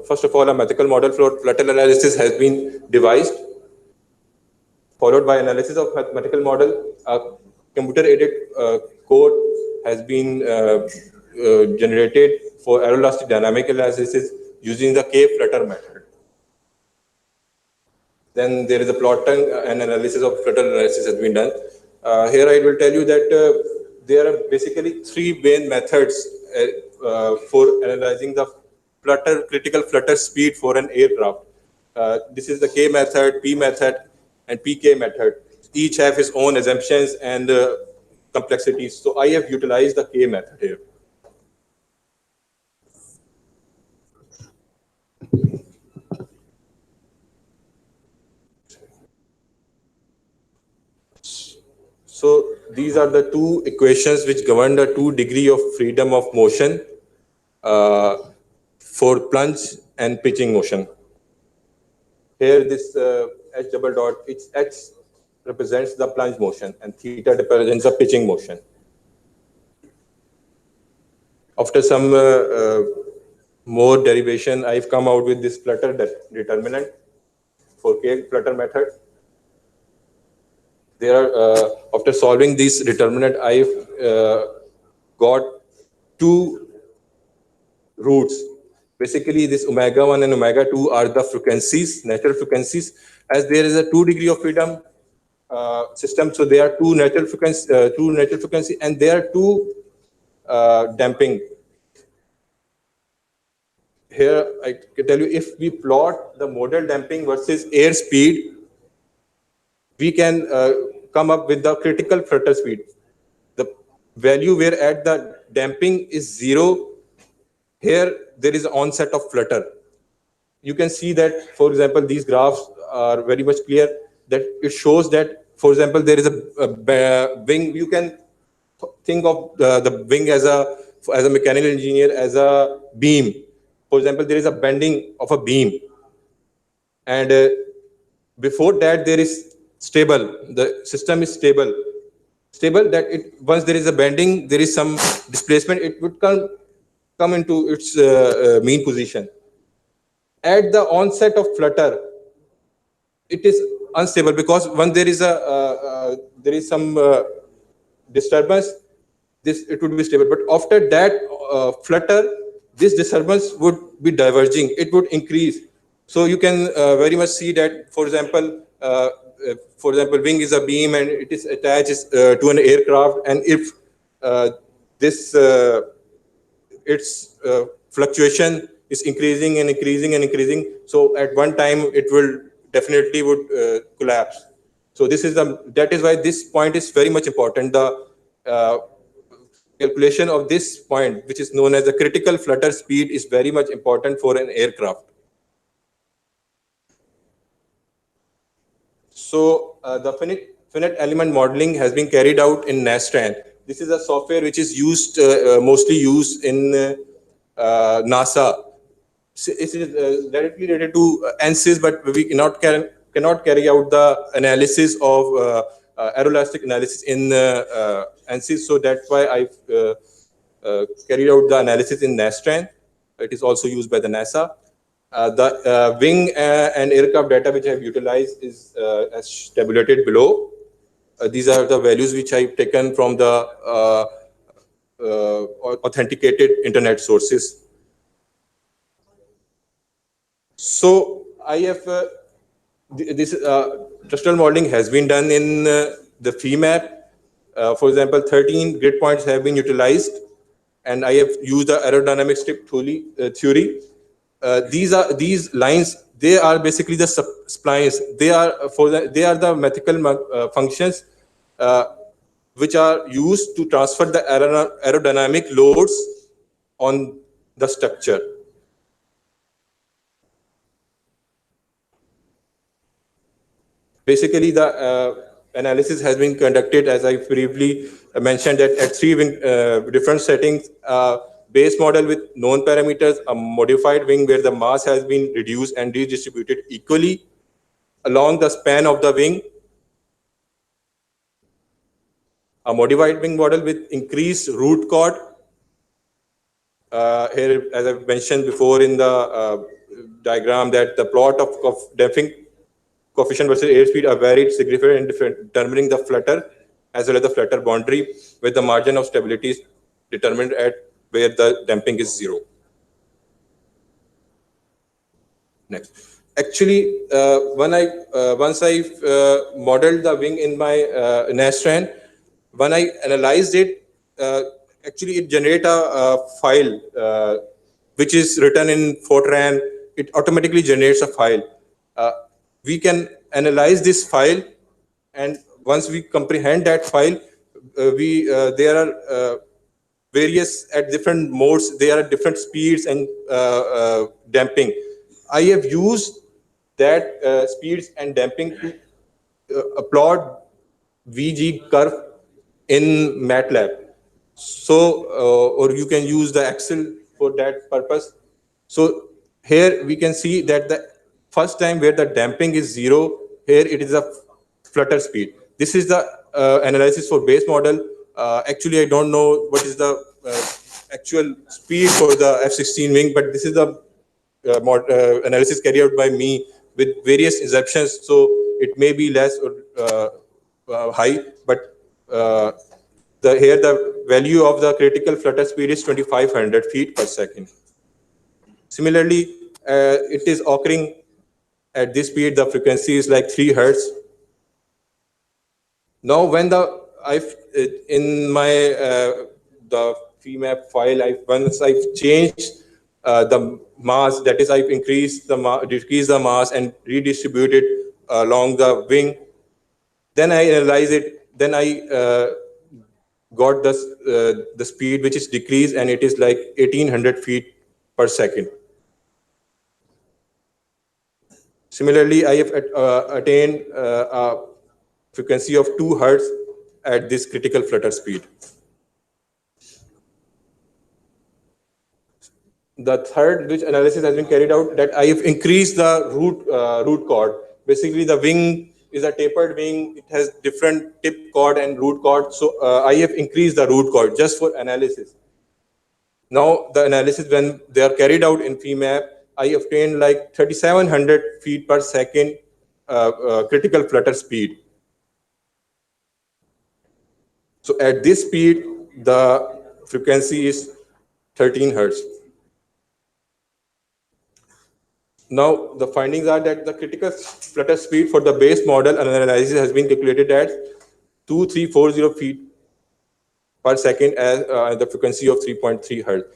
first of all, a mathematical model for flutter analysis has been devised. followed by analysis of mathematical model. A computer-aided code has been generated for aeroelastic dynamic analysis using the K-flutter method. Then there is a plotting and analysis of flutter analysis has been done. Here I will tell you that there are basically three main methods for analyzing the critical flutter speed for an aircraft. This is the K method, P method, and PK method. Each have its own assumptions and complexities. So I have utilized the K method here. So these are the two equations which govern the 2 degree of freedom of motion for plunge and pitching motion. Here this H double dot, H represents the plunge motion and theta represents the pitching motion. After some more derivation, I've come out with this flutter determinant for K flutter method. There are, after solving this determinant, I've got 2 roots. Basically, this omega 1 and omega 2 are the frequencies, natural frequencies. As there is a 2 degree of freedom system, so there are 2 natural frequency, and there are 2 damping. Here I can tell you, if we plot the modal damping versus air speed, we can come up with the critical flutter speed. The value where at the damping is 0, here there is onset of flutter. You can see that, for example, these graphs are very much clear that it shows that, for example, there is a wing. You can think of the wing as a mechanical engineer as a beam. For example, there is a bending of a beam, and before that there is stable. The system is stable that once there is a bending, there is some displacement, it would come into its mean position. At the onset of flutter, it is unstable, because when there is some disturbance, it would be stable. But after that flutter, this disturbance would be diverging. It would increase. So you can very much see that, for example, wing is a beam and it is attached to an aircraft, and if its fluctuation is increasing and increasing and increasing, so at one time it will definitely would collapse. So that is why this point is very much important. The calculation of this point, which is known as the critical flutter speed, is very much important for an aircraft. So the finite element modeling has been carried out in Nastran. This is a software which is mostly used in NASA. It is directly related to ANSYS, but we cannot carry out the analysis of aeroelastic analysis in ANSYS. So that's why I've carried out the analysis in Nastran. It is also used by the NASA. The wing and aircraft data which I have utilized is as tabulated below. These are the values which I've taken from the authenticated internet sources. So I have this structural modeling has been done in the FEMAP. For example, 13 grid points have been utilized, and I have used the aerodynamic strip theory. These lines, they are basically the splines. They are the mathematical functions which are used to transfer the aerodynamic loads on the structure. Basically, the analysis has been conducted, as I briefly mentioned, at 3 different settings. Base model with known parameters, a modified wing where the mass has been reduced and redistributed equally along the span of the wing, a modified wing model with increased root chord. Here, as I mentioned before in the diagram, that the plot of damping coefficient versus airspeed are varied significantly in determining the flutter as well as the flutter boundary, where the margin of stability is determined at where the damping is 0. Next. Actually, once I modeled the wing in my Nastran, when I analyzed it, actually it generated a file which is written in Fortran. It automatically generates a file. We can analyze this file, and once we comprehend that file, there are various at different modes. There are different speeds and damping. I have used that speeds and damping to plot VG curve in MATLAB. So, or you can use the Excel for that purpose. So here we can see that the first time where the damping is 0, here it is a flutter speed. This is the analysis for base model. Actually, I don't know what is the actual speed for the F-16 wing, but this is the analysis carried out by me with various assumptions. So it may be less or high, but here the value of the critical flutter speed is 2500 feet per second. Similarly, it is occurring at this speed, the frequency is like 3 hertz. Now, when in my the FEMAP file, once I've changed the mass, that is, I've decreased the mass and redistributed along the wing. Then I analyze it. Then I got the speed which is decreased, and it is like 1800 feet per second. Similarly, I have attained a frequency of 2 hertz at this critical flutter speed. The third which analysis has been carried out, that I have increased the root chord. Basically, the wing is a tapered wing. It has different tip chord and root chord. So I have increased the root chord just for analysis. Now the analysis, when they are carried out in FEMAP, I obtained like 3700 feet per second critical flutter speed. So at this speed, the frequency is 13 hertz. Now, the findings are that the critical flutter speed for the base model analysis has been calculated at 2340 feet per second as the frequency of 3.3 hertz.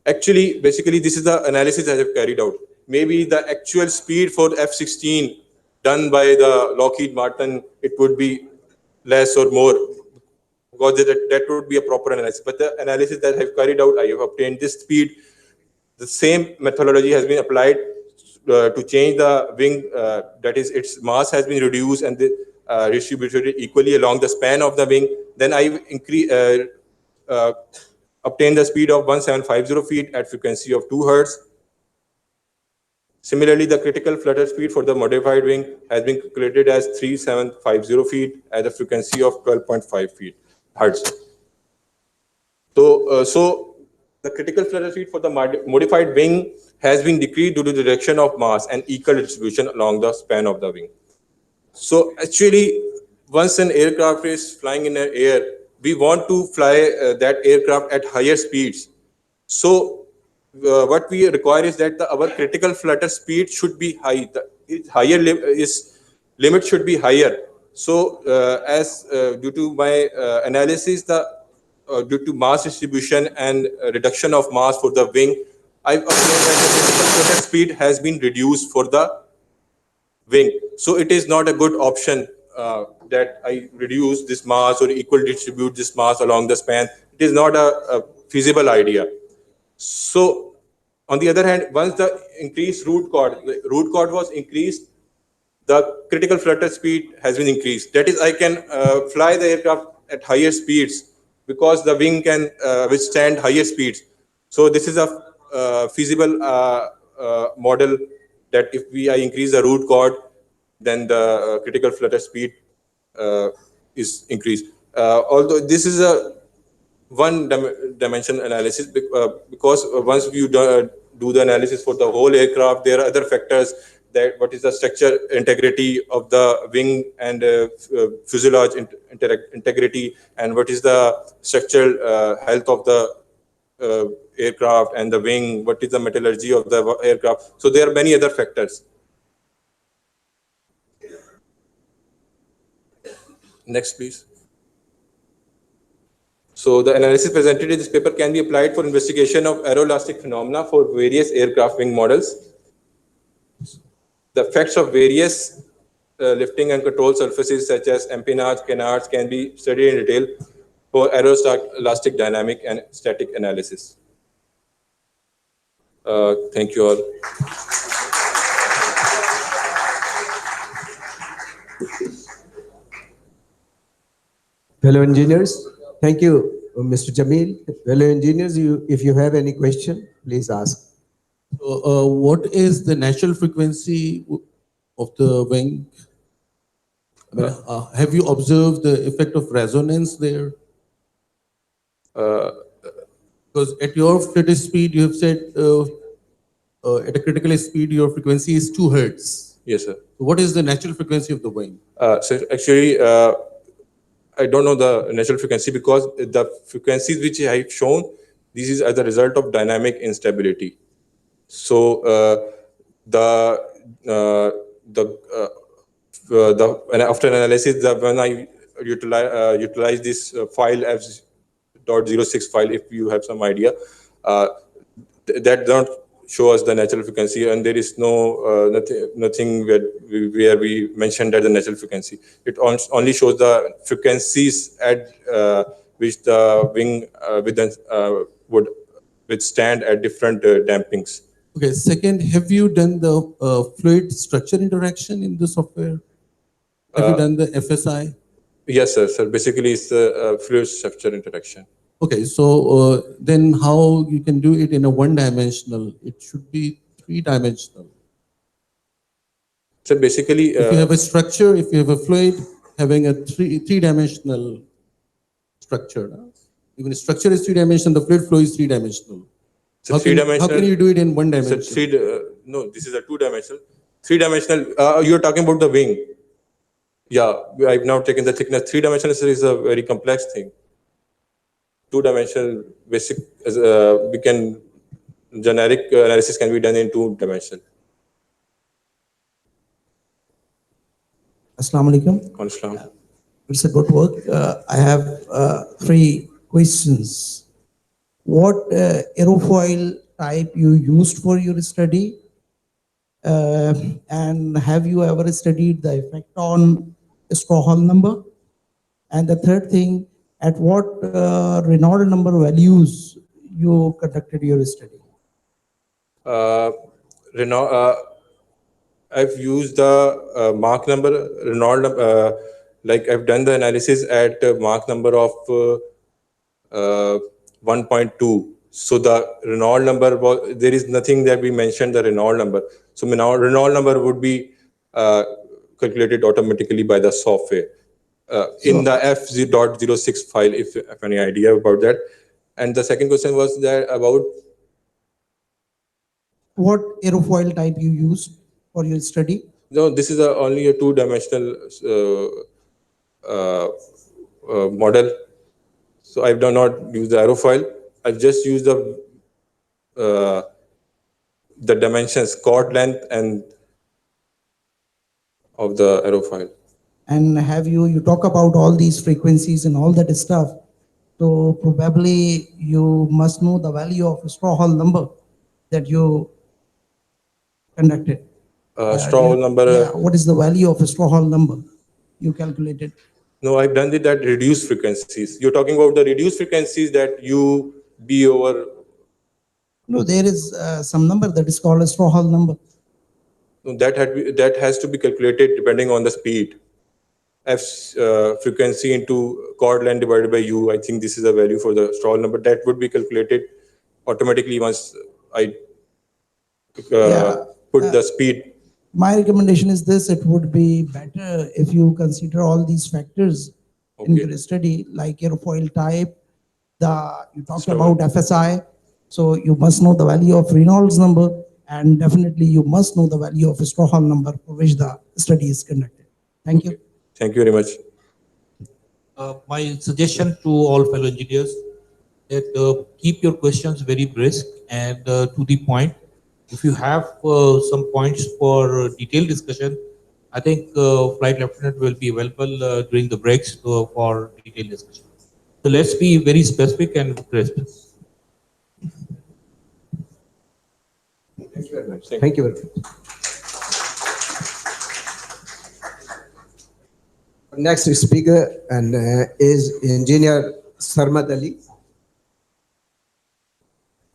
Actually, basically, this is the analysis I have carried out. Maybe the actual speed for F-16 done by the Lockheed Martin, it would be less or more, because that would be a proper analysis. But the analysis that I have carried out, I have obtained this speed. The same methodology has been applied to change the wing, that is, its mass has been reduced and distributed equally along the span of the wing. Then I obtained the speed of 1750 feet at frequency of 2 hertz. Similarly, the critical flutter speed for the modified wing has been calculated as 3750 feet at a frequency of 12.5 hertz. So the critical flutter speed for the modified wing has been decreased due to the reduction of mass and equal distribution along the span of the wing. So actually, once an aircraft is flying in the air, we want to fly that aircraft at higher speeds. So what we require is that our critical flutter speed should be high. The limit should be higher. So due to my analysis, due to mass distribution and reduction of mass for the wing, I've observed that the critical flutter speed has been reduced for the wing. So it is not a good option that I reduce this mass or equal distribute this mass along the span. It is not a feasible idea. So on the other hand, once the root chord was increased, the critical flutter speed has been increased. That is, I can fly the aircraft at higher speeds because the wing can withstand higher speeds. So this is a feasible model that if I increase the root chord, then the critical flutter speed is increased. Although this is a one-dimension analysis, because once you do the analysis for the whole aircraft, there are other factors that what is the structure integrity of the wing and fuselage integrity, and what is the structural health of the aircraft and the wing, what is the metallurgy of the aircraft. So there are many other factors. Next, please. So the analysis presented in this paper can be applied for investigation of aeroelastic phenomena for various aircraft wing models. The effects of various lifting and control surfaces such as empennage, canards can be studied in detail for aeroelastic dynamic and static analysis. Thank you all.
Fellow engineers, thank you, Mr. Jamil. Fellow engineers, if you have any question, please ask.
What is the natural frequency of the wing? I mean, have you observed the effect of resonance there? Because at your flight speed, you have said at a critical speed, your frequency is 2 hertz.
Yes, sir.
What is the natural frequency of the wing?
So actually, I don't know the natural frequency because the frequencies which I have shown, this is as a result of dynamic instability. So after analysis, when I utilize this file F.06 file, if you have some idea, that don't show us the natural frequency, and there is no nothing where we mentioned that the natural frequency. It only shows the frequencies at which the wing would withstand at different dampings.
Okay. Second, have you done the fluid structure interaction in the software? Have you done the FSI?
Yes, sir. So basically, it's the fluid structure interaction.
Okay, so then how you can do it in a one-dimensional? It should be three-dimensional.
So basically,
if you have a structure, if you have a fluid having a three-dimensional structure, even the structure is three-dimensional, the fluid flow is three-dimensional.
So
how can you do it in one dimension?
So no, this is a two-dimensional. Three-dimensional. You're talking about the wing. Yeah, I've now taken the thickness. Three-dimensional is a very complex thing. Two-dimensional basic, we can generic analysis can be done in two-dimensional.
Assalamu alaikum.
Assalam.
It's a good work. I have 3 questions. What aerofoil type you used for your study? And have you ever studied the effect on straw hull number? And the third thing, at what Reynolds number values you conducted your study?
I've used the Mach number, Reynolds, like I've done the analysis at Mach number of 1.2. So the Reynolds number was, there is nothing that we mentioned the Reynolds number. So Reynolds number would be calculated automatically by the software in the F.06 file, if you have any idea about that. And the second question was that about
what aerofoil type you used for your study?
No, this is only a two-dimensional model. So I've not used the aerofoil. I've just used the dimensions, chord length, and of the aerofoil.
And have you talk about all these frequencies and all that stuff, so probably you must know the value of straw hull number that you conducted.
Straw hull number.
Yeah, what is the value of a straw hull number you calculated?
No, I've done it at reduced frequencies. You're talking about the reduced frequencies that you be over.
No, there is some number that is called a straw hull number.
No, that has to be calculated depending on the speed. F's frequency into chord length divided by U. I think this is a value for the straw hull number. That would be calculated automatically once I put the speed.
My recommendation is this: it would be better if you consider all these factors in your study, like aerofoil type. You talked about FSI, so you must know the value of Reynolds number. And definitely you must know the value of a straw hall number for which the study is conducted. Thank you.
Thank you very much.
My suggestion to all fellow engineers that keep your questions very brisk and to the point. If you have some points for detailed discussion, I think Flight Lieutenant will be available during the breaks for detailed discussion. So let's be very specific and crisp.
Thank you very much. Thank you very much. Next speaker is Engineer Sarmad Ali.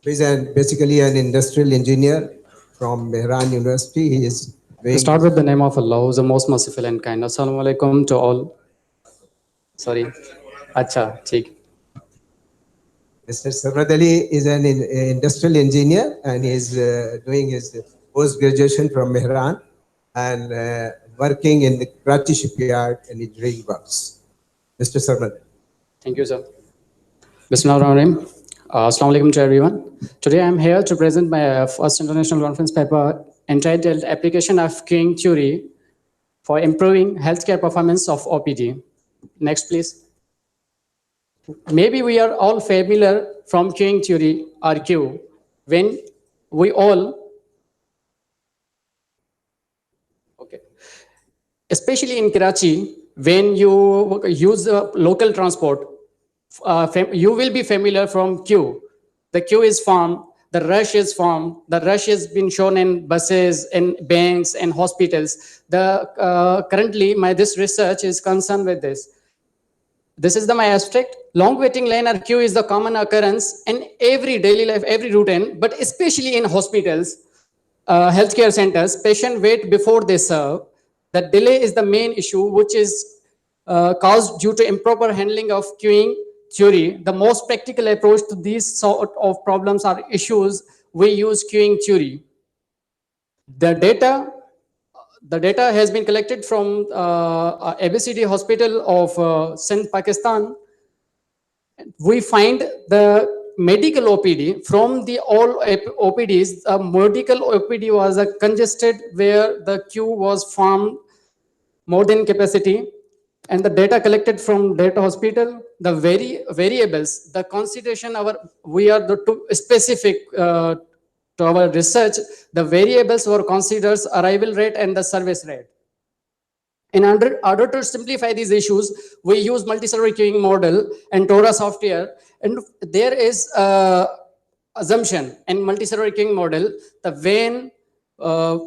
He is basically an industrial engineer from Mehran University. He is
To start with the name of Allah, who is the most merciful and kind. Assalamu alaikum to all. Sorry. Acha, theek.
Mr. Sarmad Ali is an industrial engineer and he is doing his post-graduation from Mehran and working in the Karachi shipyard and engineering works. Mr. Sarmad.
Thank you, sir. Bismillahirrahmanirrahim. Assalamu alaikum to everyone. Today I am here to present my first international conference paper entitled Application of Queuing Theory for Improving Healthcare Performance of OPD. Next, please. Maybe we are all familiar from queuing theory or queue when we all, especially in Karachi, when you use local transport, you will be familiar from queue. The queue is formed, the rush is formed, the rush has been shown in buses, in banks, and hospitals. Currently, this research is concerned with this. This is my abstract. Long waiting line or queue is the common occurrence in every daily life, every routine, but especially in hospitals, healthcare centers, patients wait before they serve. The delay is the main issue, which is caused due to improper handling of queuing theory. The most practical approach to these sort of problems or issues, we use queuing theory. The data has been collected from ABCD Hospital of Sindh, Pakistan. We find the medical OPD from the all OPDs, medical OPD was congested where the queue was formed more than capacity, and the data collected from data hospital, the variables, the consideration we are too specific to our research, the variables were considered arrival rate and the service rate. In order to simplify these issues, we use multi-server queuing model and Tora software, and there is assumption in multi-server queuing model that when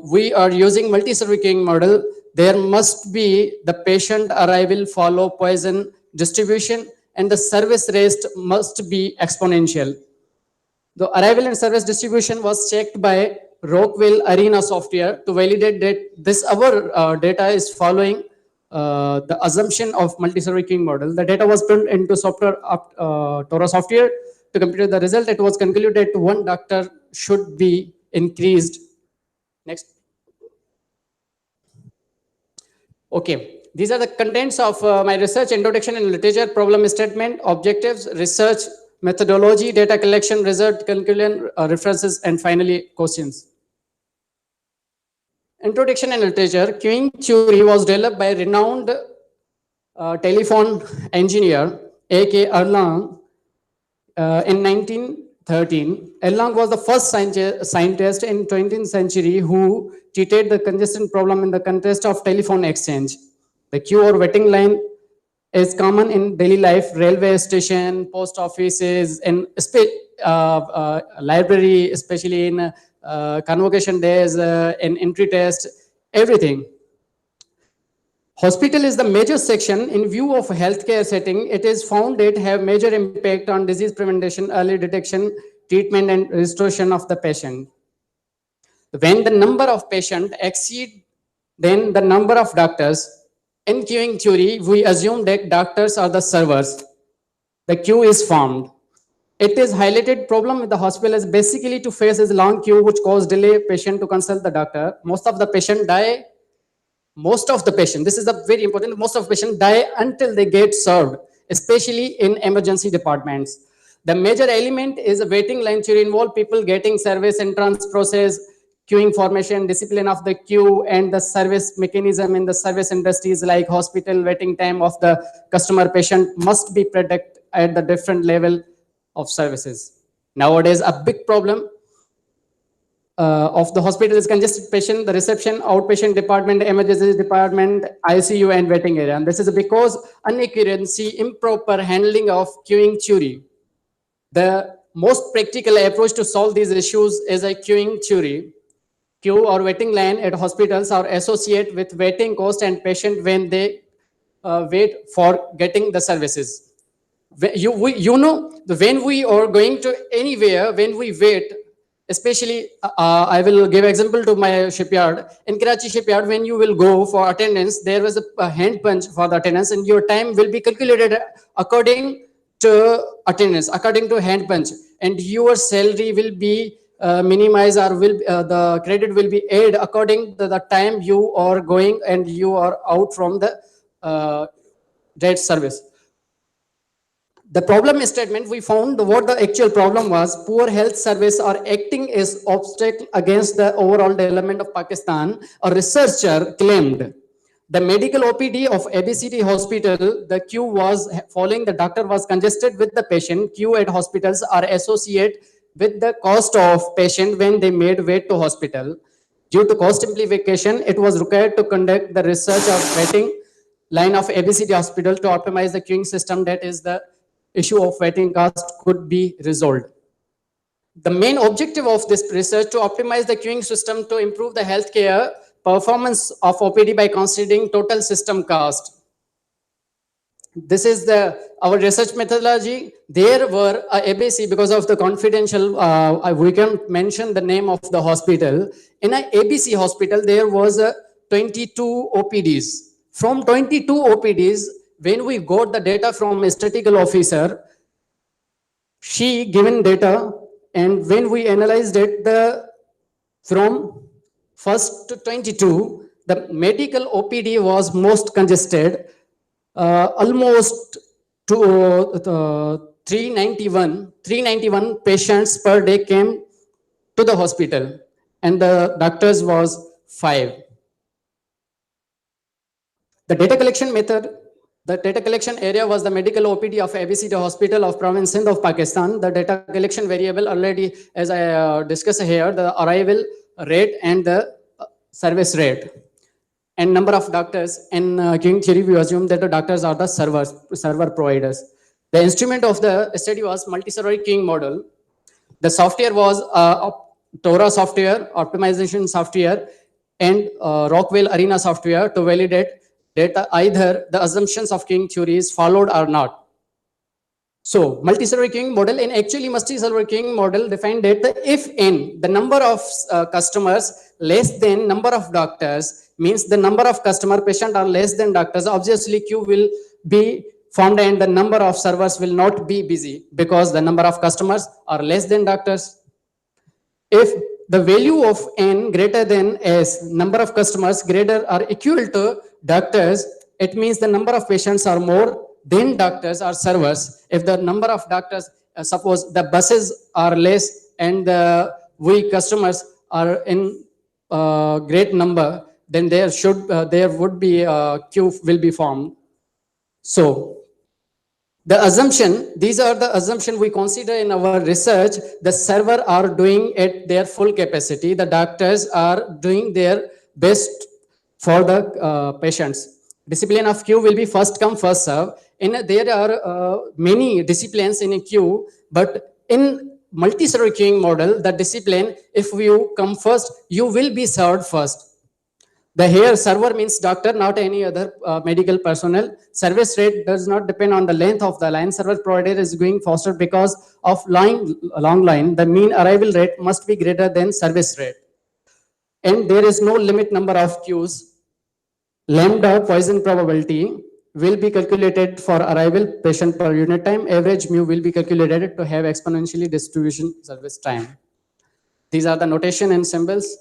we are using multi-server queuing model, there must be the patient arrival follow Poisson distribution and the service rate must be exponential. The arrival and service distribution was checked by Rockwell Arena software to validate that this our data is following the assumption of multi-server queuing model. The data was put into software Tora software to compute the result. It was concluded that one doctor should be increased. Next. Okay, these are the contents of my research: introduction and literature, problem statement, objectives, research methodology, data collection, result, conclusion, references, and finally questions. Introduction and literature. Queuing theory was developed by renowned telephone engineer A.K. Erlang in 1913. Erlang was the first scientist in 20th century who treated the congestion problem in the context of telephone exchange. The queue or waiting line is common in daily life, railway station, post offices, and library, especially in convocation days, in entry test, everything. Hospital is the major section. In view of healthcare setting, it is found it have major impact on disease prevention, early detection, treatment, and restoration of the patient. When the number of patients exceed then the number of doctors, in queuing theory, we assume that doctors are the servers. The queue is formed. It is highlighted problem with the hospital is basically to face this long queue which cause delay patient to consult the doctor. Most of the patient die. Most of the patient, this is a very important, most of the patient die until they get served, especially in emergency departments. The major element is a waiting line theory involve people getting service entrance process, queuing formation, discipline of the queue, and the service mechanism in the service industries like hospital, waiting time of the customer patient must be predict at the different level of services. Nowadays, a big problem of the hospital is congested patient, the reception, outpatient department, emergency department, ICU, and waiting area. And this is because inaccuracy, improper handling of queuing theory. The most practical approach to solve these issues is a queuing theory. Queue or waiting line at hospitals are associated with waiting cost and patient when they wait for getting the services. You know, when we are going to anywhere, when we wait, especially I will give example to my shipyard. In Karachi shipyard, when you will go for attendance, there was a hand punch for the attendance, and your time will be calculated according to attendance, according to hand punch, and your salary will be minimized, or will the credit will be added according to the time you are going and you are out from the debt service. The problem statement, we found what the actual problem was: poor health service are acting as obstacle against the overall development of Pakistan. A researcher claimed the medical OPD of ABCD hospital, the queue was following, the doctor was congested with the patient. Queue at hospitals are associated with the cost of patient when they made way to hospital. Due to cost simplification, it was required to conduct the research of waiting line of ABCD hospital to optimize the queuing system. That is, the issue of waiting cost could be resolved. The main objective of this research to optimize the queuing system to improve the healthcare performance of OPD by considering total system cost. This is our research methodology. There were ABC, because of the confidential, we can't mention the name of the hospital. In a ABC hospital, there was 22 OPDs. From 22 OPDs, when we got the data from a statistical officer, she given data, and when we analyzed it, from first to 22, the medical OPD was most congested. Almost to 391 patients per day came to the hospital, and the doctors was 5. The data collection method, the data collection area was the medical OPD of ABCD Hospital of Province Sindh of Pakistan. The data collection variable already, as I discussed here, the arrival rate and the service rate and number of doctors. In queuing theory, we assume that the doctors are the server providers. The instrument of the study was multi-server queuing model. The software was Tora software, optimization software, and Rockwell Arena software to validate data either the assumptions of queuing theory is followed or not. So multi-server queuing model, and actually multi-server queuing model defined that if n the number of customers less than number of doctors, means the number of customer patient are less than doctors, obviously queue will be formed and the number of servers will not be busy because the number of customers are less than doctors. If the value of n greater than s, number of customers greater or equal to doctors, it means the number of patients are more than doctors or servers. If the number of doctors, suppose the buses are less and we customers are in great number, then there would be a queue will be formed. So the assumption, these are the assumption we consider in our research. The server are doing at their full capacity. The doctors are doing their best for the patients. Discipline of queue will be first come, first serve. There are many disciplines in a queue, but in multi-server queuing model, the discipline, if you come first, you will be served first. The here server means doctor, not any other medical personnel. Service rate does not depend on the length of the line. Service provider is going faster because of long line. The mean arrival rate must be greater than service rate. And there is no limit number of queues. Lambda Poisson probability will be calculated for arrival patient per unit time. Average mu will be calculated to have exponentially distribution service time. These are the notation and symbols.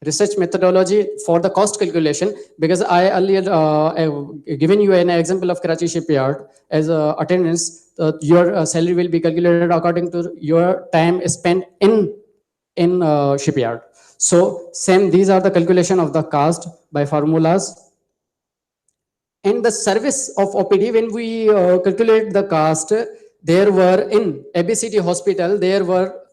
Research methodology for the cost calculation, because I earlier given you an example of Karachi shipyard as attendance. Your salary will be calculated according to your time spent in in shipyard. So same, these are the calculation of the cost by formulas. And the service of OPD, when we calculate the cost, there were in ABCD hospital, there were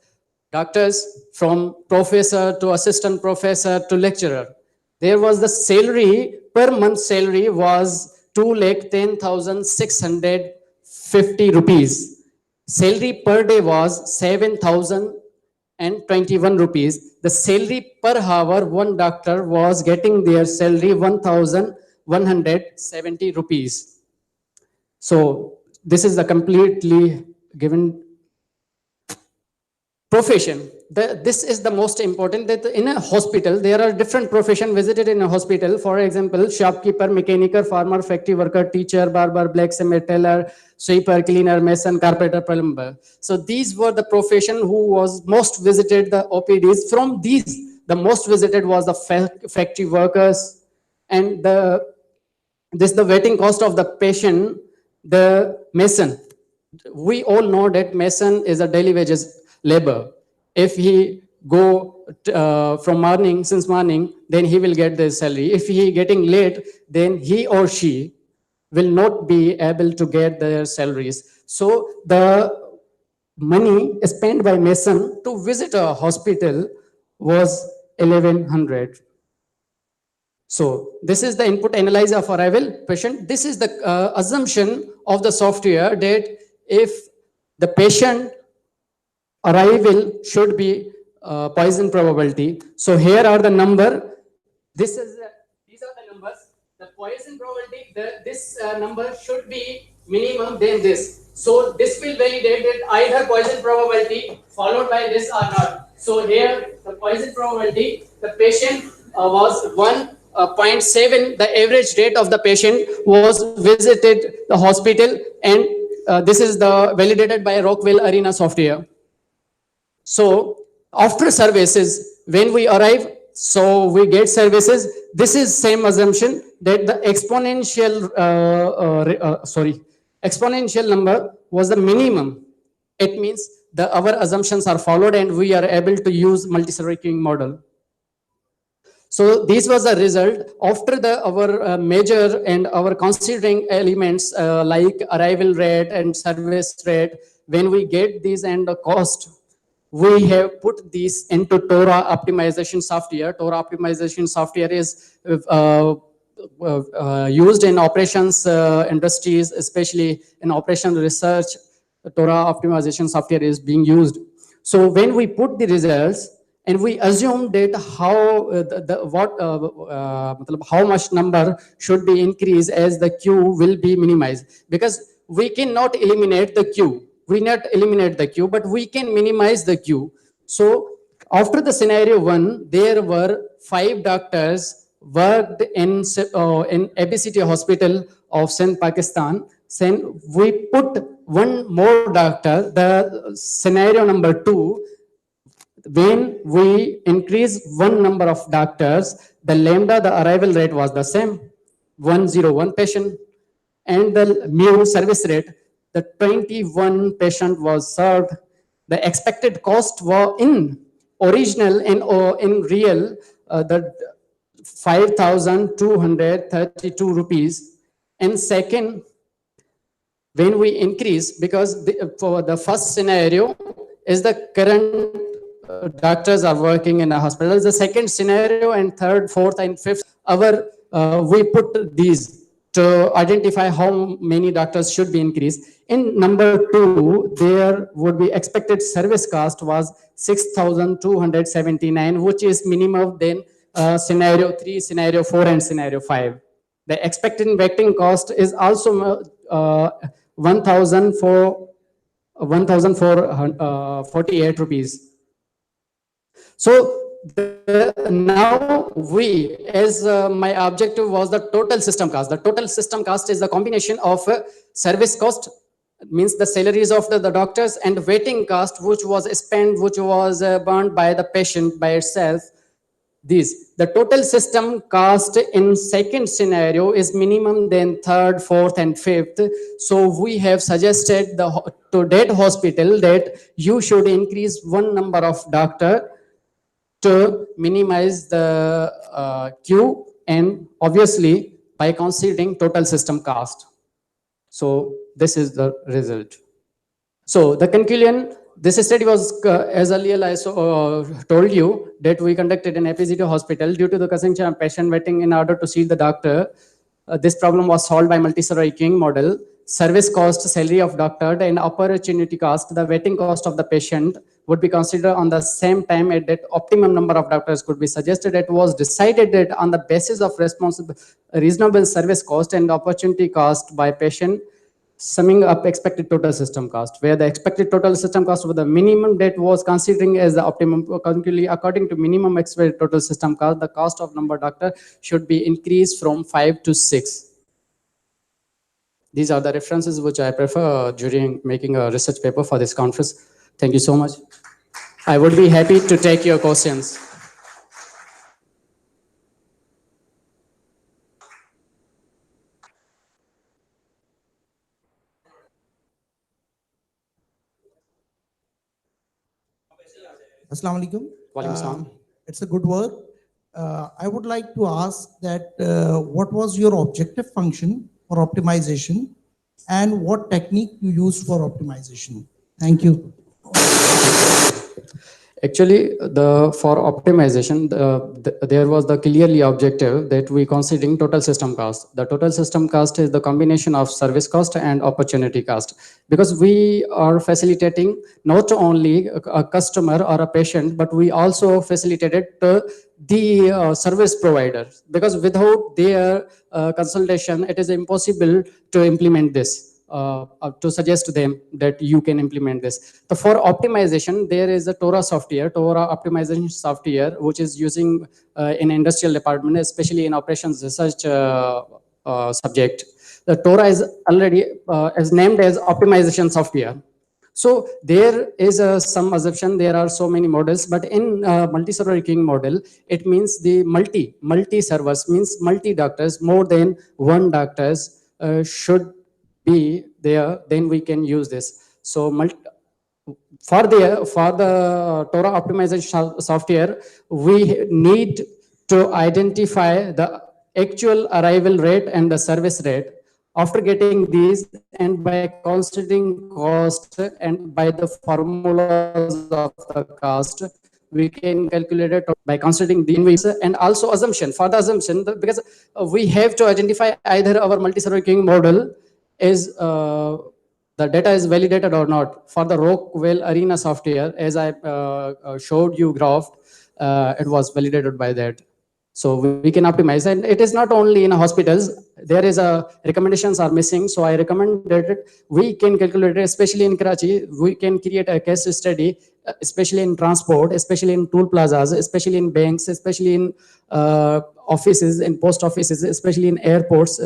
doctors from professor to assistant professor to lecturer. There was the salary, per month salary was 2,10,650 rupees. Salary per day was 7,021 rupees. The salary per hour, one doctor was getting their salary 1,170 rupees. So this is the completely given profession. This is the most important, that in a hospital, there are different professions visited in a hospital. For example, shopkeeper, mechanic, farmer, factory worker, teacher, barber, blacksmith, tailor, sweeper, cleaner, mason, carpenter, plumber. So these were the profession who was most visited the OPDs. From these, the most visited was the factory workers, and the waiting cost of the patient, the mason. We all know that mason is a daily wages labor. If he go from morning, since morning, then he will get the salary. If he getting late, then he or she will not be able to get their salaries. So the money spent by mason to visit a hospital was 1,100. So this is the input analyzer of arrival patient. This is the assumption of the software that if the patient arrival should be poison probability. So here are the number. These are the numbers. The poison probability, this number should be minimum than this. So this will validate that either poison probability followed by this or not. So here the poison probability, the patient was 1.7. The average rate of the patient was visited the hospital, and this is the validated by Rockwell Arena software. So after services, when we arrive, so we get services. This is same assumption that the exponential number was the minimum. It means our assumptions are followed and we are able to use multi-ranking model. So this was the result after our measure and our considering elements like arrival rate and service rate. When we get these and the cost, we have put this into TORA optimization software. TORA optimization software is used in operations industries, especially in operation research. TORA optimization software is being used. So when we put the results and we assume that how much number should be increased as the queue will be minimized, because we cannot eliminate the queue. We not eliminate the queue, but we can minimize the queue. So after the scenario 1, there were 5 doctors worked in ABCT hospital of Sindh, Pakistan. Then we put one more doctor, the scenario number 2. When we increase one number of doctors, the lambda, the arrival rate was the same, 101 patient, and the mu service rate, the 21 patient was served. The expected cost was in original and in real, the 5,232 rupees. And second, when we increase, because for the first scenario is the current doctors are working in a hospital. The second scenario and third, fourth, and fifth, we put these to identify how many doctors should be increased. In number 2, there would be expected service cost was 6,279, which is minimum than scenario 3, scenario 4, and scenario 5. The expected vectoring cost is also 1,448 rupees. So now we, as my objective was the total system cost. The total system cost is the combination of service cost, means the salaries of the doctors, and waiting cost, which was spent, which was burned by the patient by itself. The total system cost in second scenario is minimum than third, fourth, and fifth. So we have suggested to that hospital that you should increase one number of doctor to minimize the queue, and obviously by considering total system cost. So this is the result. So the conclusion, this study was, as earlier I told you, that we conducted in APCD hospital due to the consumption of patient waiting in order to see the doctor. This problem was solved by multi-story queuing model. Service cost, salary of doctor, and opportunity cost, the waiting cost of the patient would be considered on the same time, at that optimum number of doctors could be suggested. It was decided that on the basis of reasonable service cost and opportunity cost by patient, summing up expected total system cost, where the expected total system cost with the minimum that was considering as the optimum. According to minimum expected total system cost, the cost of number doctor should be increased from 5 to 6. These are the references which I prefer during making a research paper for this conference. Thank you so much. I would be happy to take your questions.
Assalamu alaikum.
Walaikum salam.
It's a good work. I would like to ask that what was your objective function for optimization and what technique you used for optimization? Thank you.
Actually, for optimization, there was the clearly objective that we considering total system cost. The total system cost is the combination of service cost and opportunity cost, because we are facilitating not only a customer or a patient, but we also facilitated the service provider, because without their consultation, it is impossible to implement this. To suggest to them that you can implement this. So for optimization, there is a TORA software, TORA optimization software, which is using in industrial department, especially in operations research subject. The TORA is already is named as optimization software. So there is some assumption, there are so many models, but in multi-server queuing model, it means the multi-servers, means multi-doctors, more than one doctors should be there, then we can use this. So for the TORA optimization software, we need to identify the actual arrival rate and the service rate. After getting these, and by considering cost and by the formulas of the cost, we can calculate it by considering the invoice and also assumption. For the assumption, because we have to identify either our multi-server queuing model is the data is validated or not. For the Rockwell Arena software, as I showed you graph, it was validated by that. So we can optimize, and it is not only in hospitals. There is recommendations are missing. So I recommend that we can calculate it, especially in Karachi. We can create a case study, especially in transport, especially in tool plazas, especially in banks, especially in offices, in post offices, especially in airports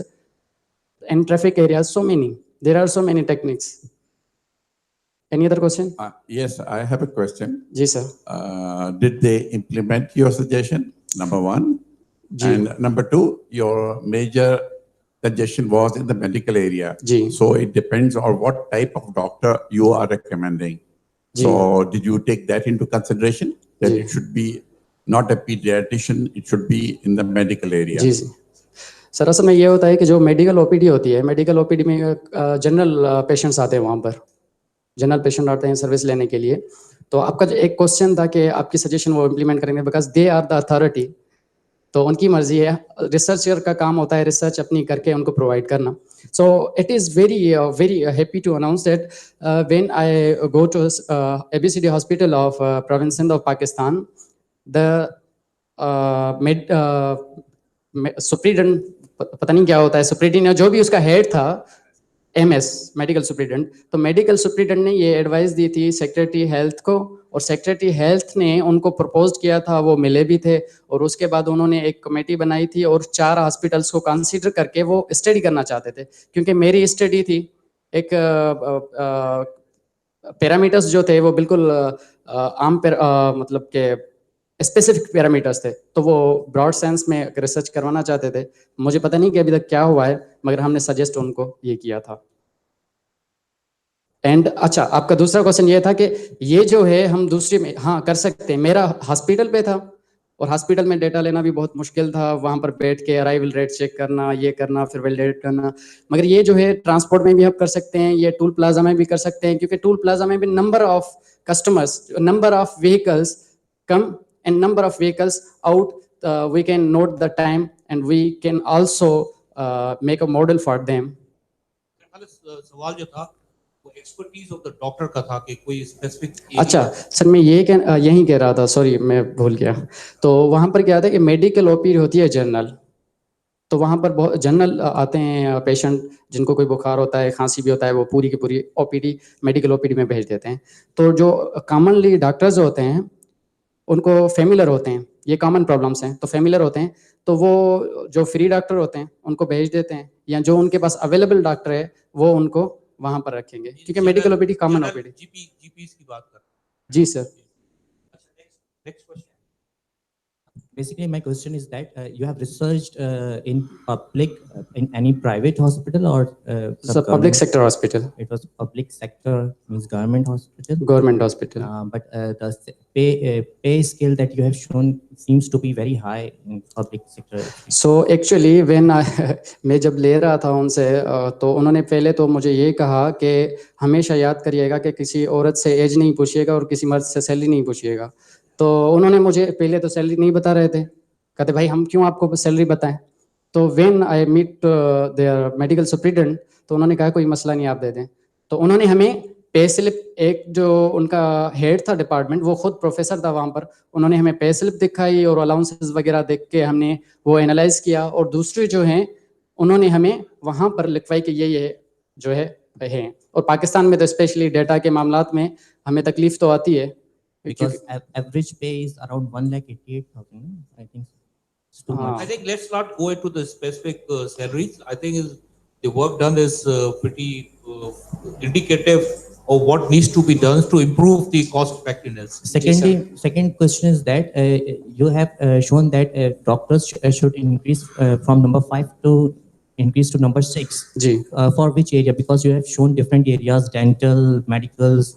and traffic areas. So many. There are so many techniques. Any other question?
Yes, I have a question.
Yes, sir.
Did they implement your suggestion? Number one. And number two, your major suggestion was in the medical area. So it depends on what type of doctor you are recommending. So did you take that into consideration? That it should be not a pediatrician, it should be in the medical area.
Sir असल में ये होता है कि जो medical OPD होती है, medical OPD में जनरल पेशेंट्स आते हैं, वहाँ पर जनरल पेशेंट आते हैं सर्विस लेने के लिए. तो आपका जो एक क्वेश्चन था कि आपकी सजेशन वो इम्प्लीमेंट करेंगे, because they are the authority. तो उनकी मर्जी है, रिसर्चर का काम होता है रिसर्च अपनी करके उनको प्रोवाइड करना. So it is very happy to announce that when I go to ABCD hospital of province Sindh of Pakistan, the superintendent, पता नहीं क्या होता है, सुप्रीडेंट जो भी उसका हेड था, MS मेडिकल सुप्रीडेंट, तो मेडिकल सुप्रीडेंट ने ये एडवाइस दी थी सेक्रेटरी हेल्थ को, और सेक्रेटरी हेल्थ ने उनको प्रपोज किया था, वो मिले भी थे, और उसके बाद उन्होंने एक कमेटी बनाई थी और 4 हॉस्पिटल्स को कंसीडर करके वो स्टडी करना चाहते थे. क्योंकि मेरी स्टडी थी, एक पैरामीटर्स जो थे वो बिल्कुल आम मतलब के स्पेसिफिक पैरामीटर्स थे, तो वो ब्रॉड सेंस में रिसर्च करवाना चाहते थे. मुझे पता नहीं कि अभी तक क्या हुआ है, मगर हमने सजेस्ट उनको ये किया था. एंड अच्छा, आपका दूसरा क्वेश्चन ये था कि ये जो है हम दूसरे में हाँ कर सकते हैं। मेरा हॉस्पिटल पे था और हॉस्पिटल में डेटा लेना भी बहुत मुश्किल था, वहाँ पर बैठ के अराइवल रेट चेक करना, ये करना, फिर वैलिडेट करना। मगर ये जो है ट्रांसपोर्ट में भी हम कर सकते हैं, ये टूल प्लाजा में भी कर सकते हैं, क्योंकि टूल प्लाजा में भी number of customers, number of vehicles come and number of vehicles out, we can note the time and we can also make a model for them.
सवाल जो था वो एक्सपर्टीज ऑफ द डॉक्टर का था कि कोई स्पेसिफिक।
अच्छा sir, मैं यही कह रहा था, सॉरी मैं भूल गया। तो वहाँ पर क्या था कि मेडिकल ओपीडी होती है जनरल, तो वहाँ पर बहुत जनरल आते हैं पेशेंट जिनको कोई बुखार होता है, खांसी भी होता है, वो पूरी की पूरी ओपीडी मेडिकल ओपीडी में भेज देते हैं। तो जो कॉमनली डॉक्टर्स होते हैं उनको फेमिलर होते हैं, ये कॉमन प्रॉब्लम्स हैं, तो फेमिलर होते हैं, तो वो जो फ्री डॉक्टर होते हैं उनको भेज देते हैं, या जो उनके पास अवेलेबल डॉक्टर है वो उनको वहाँ पर रखेंगे, क्योंकि medical OPD common OPD.
GPs की बात कर।
जी sir.
Next question.
Basically, my question is that you have researched in public, in any private hospital or
It's a public sector hospital.
It was public sector, means government hospital.
Government hospital.
But the pay scale that you have shown seems to be very high in public sector.
So actually when मैं जब ले रहा था उनसे तो उन्होंने पहले तो मुझे ये कहा कि हमेशा याद करिएगा कि किसी औरत से एज नहीं पूछिएगा और किसी मर्द से सैलरी नहीं पूछिएगा। तो उन्होंने मुझे पहले तो सैलरी नहीं बता रहे थे, कहते भाई हम क्यों आपको सैलरी बताएं। तो when I meet their medical superintendent, तो उन्होंने कहा कोई मसला नहीं, आप दे दें। तो उन्होंने हमें पे स्लिप, एक जो उनका हेड था डिपार्टमेंट, वो खुद प्रोफेसर था वहाँ पर, उन्होंने हमें पे स्लिप दिखाई और अलाउंसेस वगैरह देख के हमने वो एनालाइज किया, और दूसरे जो हैं उन्होंने हमें वहाँ पर लिखवाई कि ये जो है। और पाकिस्तान में तो स्पेशली डेटा के मामलात में हमें तकलीफ तो आती है,
because average pay is around 1,88,000. I think it's too much.
I think let's not go into the specific salaries. I think the work done is pretty indicative of what needs to be done to improve the cost effectiveness.
Secondly, second question is that you have shown that doctors should increase from number 5 to increase to number 6.
जी.
For which area? Because you have shown different areas, dental, medicals.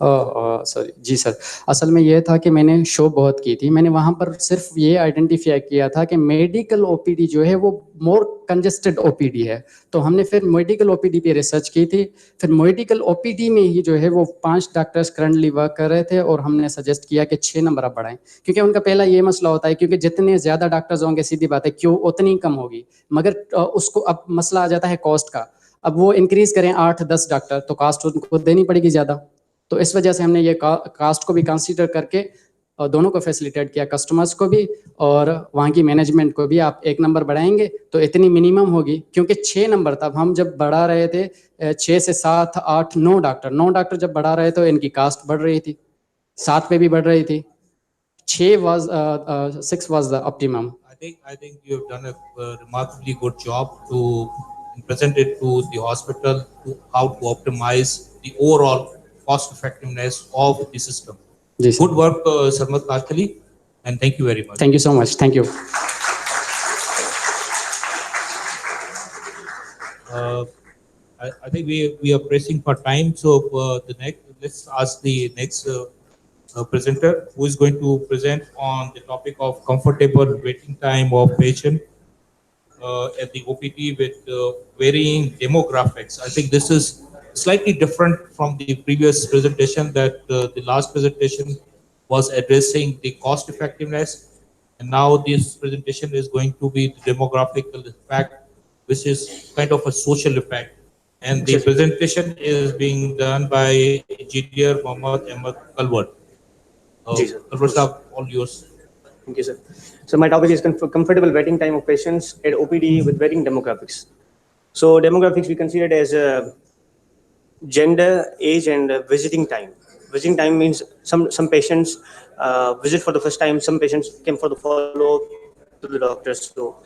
Sorry जी sir, असल में ये था कि मैंने show बहुत की थी, मैंने वहाँ पर सिर्फ ये आइडेंटिफाई किया था कि मेडिकल ओपीडी जो है वो मोर कंजेस्टेड ओपीडी है। तो हमने फिर मेडिकल ओपीडी पे रिसर्च की थी, फिर मेडिकल ओपीडी में ही जो है वो 5 डॉक्टर्स करंटली वर्क कर रहे थे, और हमने सजेस्ट किया कि 6 नंबर आप बढ़ाएं, क्योंकि उनका पहला ये मसला होता है, क्योंकि जितने ज़्यादा डॉक्टर्स होंगे सीधी बात है क्यों उतनी कम होगी, मगर उसको अब मसला आ जाता है कॉस्ट का। अब वो इंक्रीज करें 8-10 डॉक्टर तो कास्ट उनको देनी पड़ेगी ज़्यादा, तो इस वजह से हमने ये कास्ट को भी कंसीडर करके और दोनों को फैसिलिटेट किया, कस्टमर्स को भी और वहाँ की मैनेजमेंट को भी। आप 1 नंबर बढ़ाएंगे तो इतनी मिनिमम होगी, क्योंकि 6 नंबर तब हम जब बढ़ा रहे थे 6 से 7, 8, 9 डॉक्टर जब बढ़ा रहे तो इनकी कास्ट बढ़ रही थी, 7 पे भी बढ़ रही थी, 6 was the optimum.
I think you have done a remarkably good job to present it to the hospital to how to optimize the overall cost effectiveness of the system. Good work, Sarmat Karkali, and thank you very much.
Thank you so much. Thank you.
I think we are pressing for time, so let's ask the next presenter, who is going to present on the topic of comfortable waiting time of patient at the OPD with varying demographics. I think this is slightly different from the previous presentation, that the last presentation was addressing the cost effectiveness, and now this presentation is going to be the demographical effect, which is kind of a social effect. And the presentation is being done by Engineer Mohammad Ahmed Kalwar. Kalwar sir, all yours.
Thank you, sir. So my topic is comfortable waiting time of patients at OPD with varying demographics. So demographics we consider it as gender, age, and visiting time. Visiting time means some patients visit for the first time, some patients came for the follow-up to the doctors. So,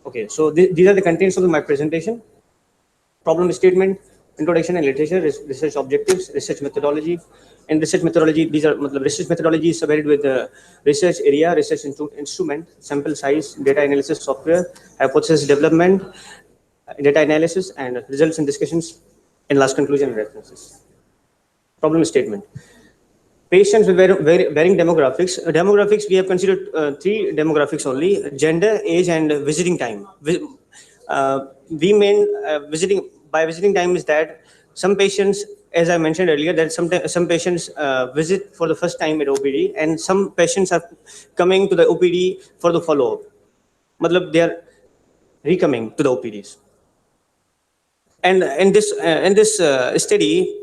okay, so these are the contents of my presentation. Problem statement, introduction and literature, research objectives, research methodology. And research methodology, these are research methodology is subdivided with research area, research instrument, sample size, data analysis software, hypothesis development, data analysis, and results and discussions. In last conclusion and references. Problem statement. Patients with varying demographics. Demographics, we have considered three demographics only: gender, age, and visiting time. We mean visiting time is that some patients, as I mentioned earlier, that some patients visit for the first time at OPD, and some patients are coming to the OPD for the follow-up. Matlab, they are recoming to the OPDs. And in this study,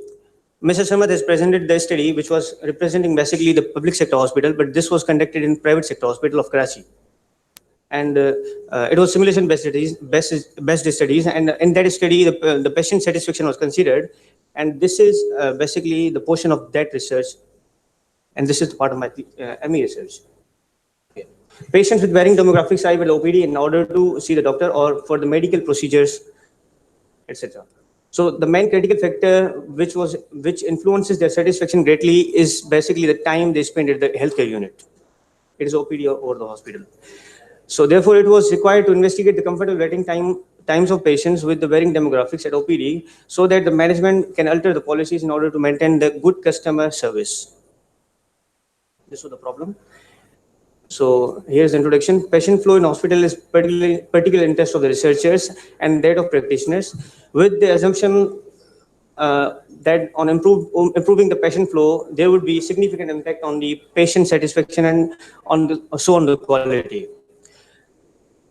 Mr. Samad has presented the study, which was representing basically the public sector hospital, but this was conducted in private sector hospital of Karachi. And it was simulation-based studies, and in that study, the patient satisfaction was considered, and this is basically the portion of that research, and this is the part of my ME research. Patients with varying demographics arrive at OPD in order to see the doctor or for the medical procedures, etc. So the main critical factor which influences their satisfaction greatly is basically the time they spend at the healthcare unit. It is OPD or the hospital. So therefore, it was required to investigate the comfortable waiting times of patients with the varying demographics at OPD, so that the management can alter the policies in order to maintain the good customer service. This was the problem. So here's the introduction. Patient flow in hospital is particular interest of the researchers and that of practitioners, with the assumption that on improving the patient flow, there would be significant impact on the patient satisfaction and on the quality.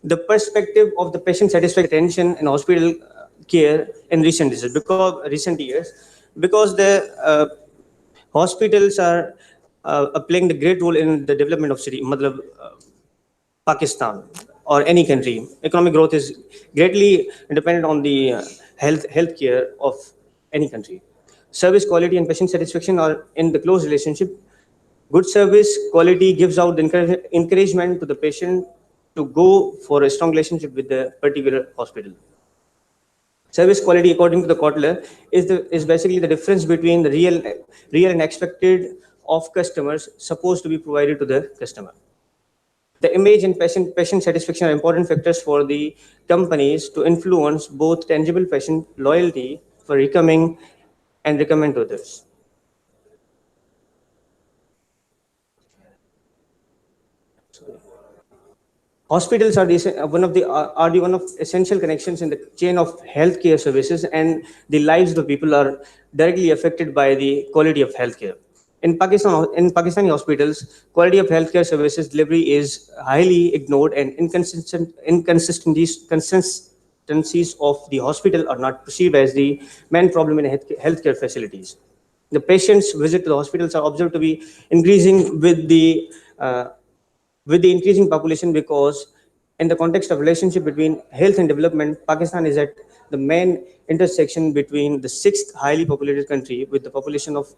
The perspective of the patient satisfaction attention in hospital care in recent years, because the hospitals are playing the great role in the development of city, Pakistan or any country. Economic growth is greatly dependent on the healthcare of any country. Service quality and patient satisfaction are in the close relationship. Good service quality gives out the encouragement to the patient to go for a strong relationship with the particular hospital. Service quality, according to the Kotler, is basically the difference between the real and expected of customers supposed to be provided to the customer. The image and patient satisfaction are important factors for the companies to influence both tangible patient loyalty for recoming and recommend to others. Hospitals are one of essential connections in the chain of healthcare services, and the lives of the people are directly affected by the quality of healthcare. In Pakistani hospitals, quality of healthcare services delivery is highly ignored, and inconsistencies of the hospital are not perceived as the main problem in healthcare facilities. The patients' visit to the hospitals are observed to be increasing with the increasing population, because in the context of relationship between health and development, Pakistan is at the main intersection between the sixth highly populated country with the population of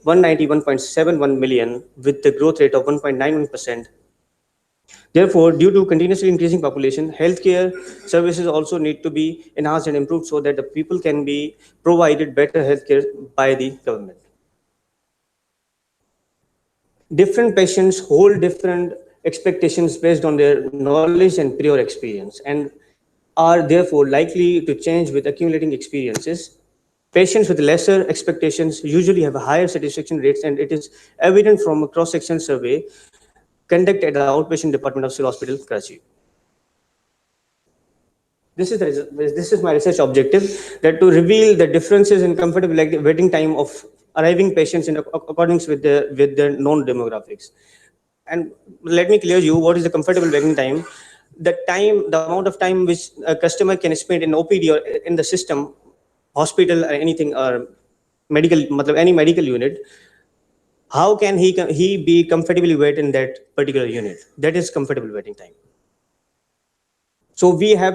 191.71 million with the growth rate of 1.91%. Therefore, due to continuously increasing population, healthcare services also need to be enhanced and improved so that the people can be provided better healthcare by the government. Different patients hold different expectations based on their knowledge and prior experience, and are therefore likely to change with accumulating experiences. Patients with lesser expectations usually have a higher satisfaction rates, and it is evident from a cross-section survey conducted at the outpatient department of Civil Hospital, Karachi. This is my research objective, that to reveal the differences in comfortable waiting time of arriving patients in accordance with the known demographics. And let me clear you what is the comfortable waiting time. The amount of time which a customer can spend in OPD or in the system, hospital or anything, or any medical unit, how can he be comfortably wait in that particular unit? That is comfortable waiting time. So we are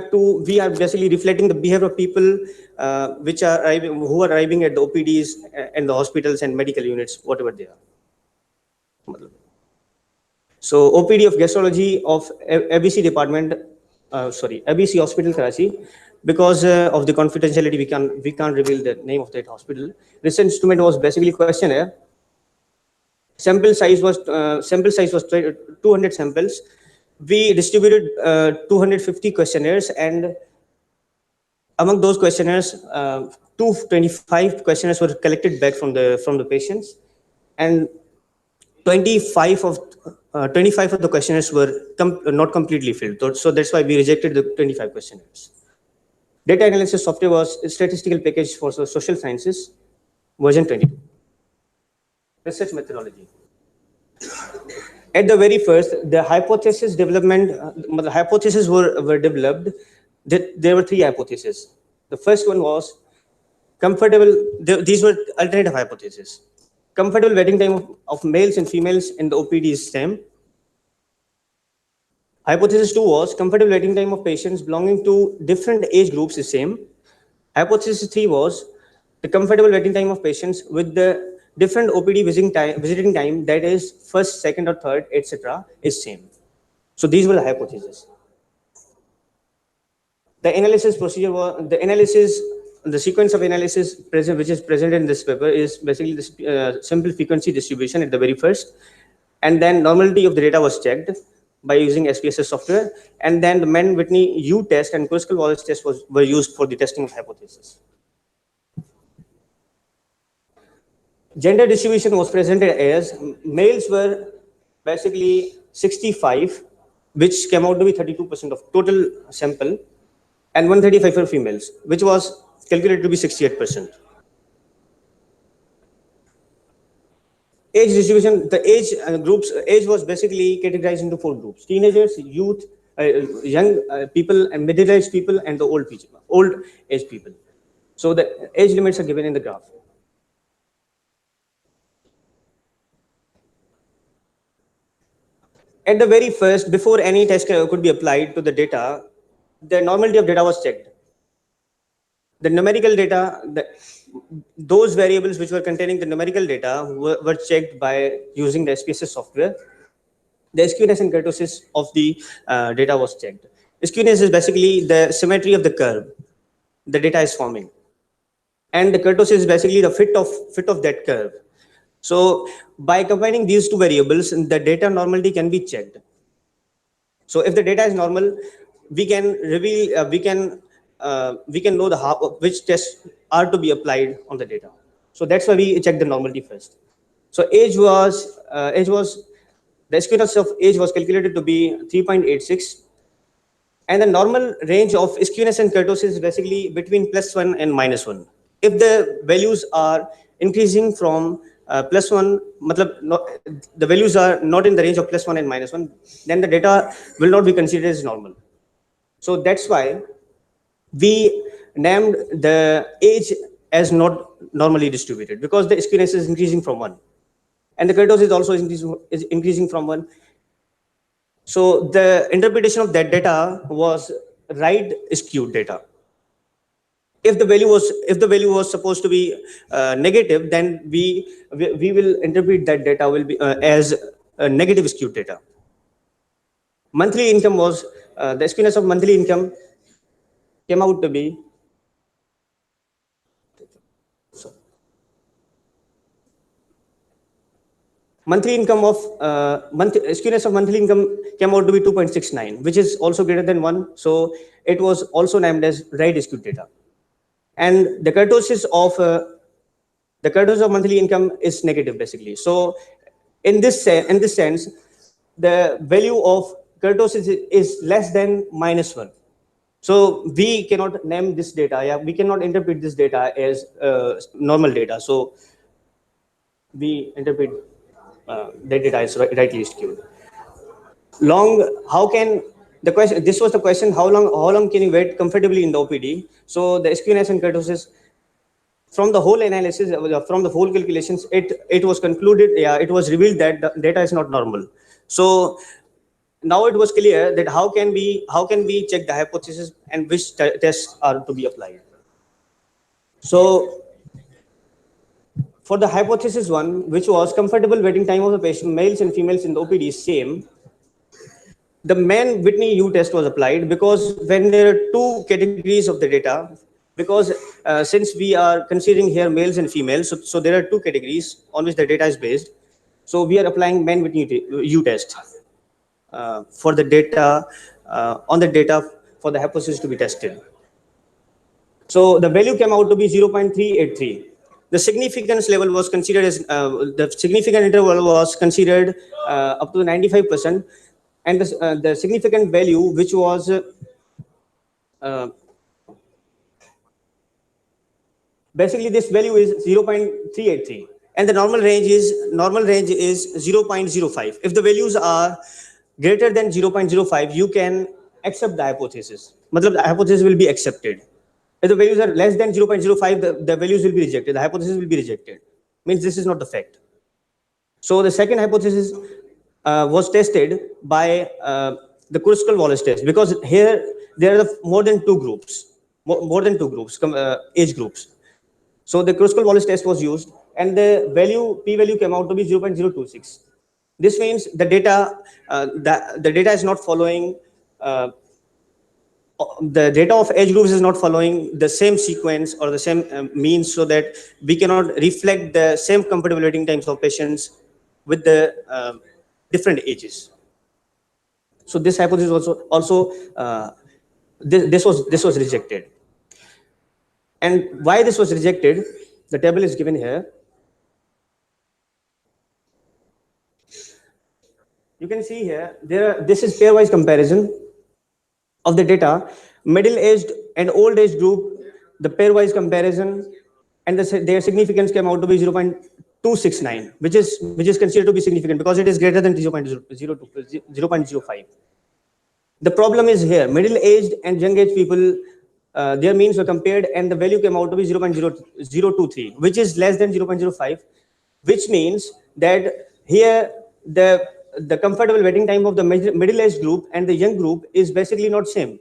basically reflecting the behavior of people who are arriving at the OPDs and the hospitals and medical units, whatever they are. So OPD of gastrology of ABC department, ABC Hospital, Karachi, because of the confidentiality, we can't reveal the name of that hospital. This instrument was basically questionnaire. Sample size was 200 samples. We distributed 250 questionnaires, and among those questionnaires, 225 questionnaires were collected back from the patients, and 25 of the questionnaires were not completely filled. So that's why we rejected the 25 questionnaires. Data analysis software was a statistical package for social sciences, version 22. Research methodology. At the very first, the hypothesis development, the hypotheses were developed. There were three hypotheses. The first one was comfortable, these were alternative hypotheses. Comfortable waiting time of males and females in the OPD is same. Hypothesis 2 was comfortable waiting time of patients belonging to different age groups is same. Hypothesis 3 was the comfortable waiting time of patients with the different OPD visiting time, that is first, second, or third, etc., is same. So these were the hypotheses. The analysis procedure was the sequence of analysis present, which is present in this paper, is basically the simple frequency distribution at the very first, and then normality of the data was checked by using SPSS software, and then the Mann-Whitney U test and Kruskal-Wallis test were used for the testing of hypothesis. Gender distribution was presented as males were basically 65, which came out to be 32% of total sample, and 135 for females, which was calculated to be 68%. Age distribution, the age was basically categorized into 4 groups: teenagers, youth, young people, and middle-aged people, and the old age people. So the age limits are given in the graph. At the very first, before any test could be applied to the data, the normality of data was checked. The numerical data, those variables which were containing the numerical data were checked by using the SPSS software. The skewness and kurtosis of the data was checked. Skewness is basically the symmetry of the curve the data is forming, and the kurtosis is basically the fit of that curve. So by combining these two variables, the data normality can be checked. So if the data is normal, we can reveal, we can know which tests are to be applied on the data. So that's why we check the normality first. So age was the skewness of age was calculated to be 3.86, and the normal range of skewness and kurtosis is basically between +1 and -1. If the values are increasing from +1, the values are not in the range of +1 and -1, then the data will not be considered as normal. So that's why we named the age as not normally distributed, because the skewness is increasing from 1, and the kurtosis is also increasing from 1. So the interpretation of that data was right skewed data. If the value was supposed to be negative, then we will interpret that data will be as negative skewed data. Monthly income was the skewness of monthly income came out to be monthly income of skewness of monthly income came out to be 2.69, which is also greater than 1. So it was also named as right skewed data. And the kurtosis of monthly income is negative basically. So in this sense, the value of kurtosis is less than -1. So we cannot name this data. Yeah, we cannot interpret this data as normal data. So we interpret that data is rightly skewed. How can the question? This was the question: how long can you wait comfortably in the OPD? So the skewness and kurtosis, from the whole analysis, from the whole calculations, it was concluded. Yeah, it was revealed that the data is not normal. So now it was clear that how can we check the hypothesis and which tests are to be applied. So for the hypothesis 1, which was comfortable waiting time of the patient, males and females in the OPD is same, the Mann-Whitney U test was applied, because when there are 2 categories of the data, because since we are considering here males and females, so there are 2 categories on which the data is based. So we are applying Mann-Whitney U test for the data, on the data for the hypothesis to be tested. So the value came out to be 0.383. The significance level was considered as the significant interval was considered up to 95%, and the significant value, which was uh, basically this value is 0.383, and the normal range is 0.05. If the values are greater than 0.05, you can accept the hypothesis. Matlab, the hypothesis will be accepted. If the values are less than 0.05, the values will be rejected. The hypothesis will be rejected. Means this is not the fact. So the second hypothesis was tested by the Kruskal-Wallis test, because here there are more than two groups, age groups. So the Kruskal-Wallis test was used, and the p-value came out to be 0.026. This means the data is not following. The data of age groups is not following the same sequence or the same means, so that we cannot reflect the same comfortable waiting times of patients with the different ages. So this hypothesis also this was rejected. And why this was rejected? The table is given here. You can see here, this is pairwise comparison of the data, middle-aged and old-age group, the pairwise comparison, and their significance came out to be 0.269, which is considered to be significant because it is greater than 0.05. The problem is here, middle-aged and young-age people, their means were compared, and the value came out to be 0.023, which is less than 0.05, which means that here the comfortable waiting time of the middle-aged group and the young group is basically not same.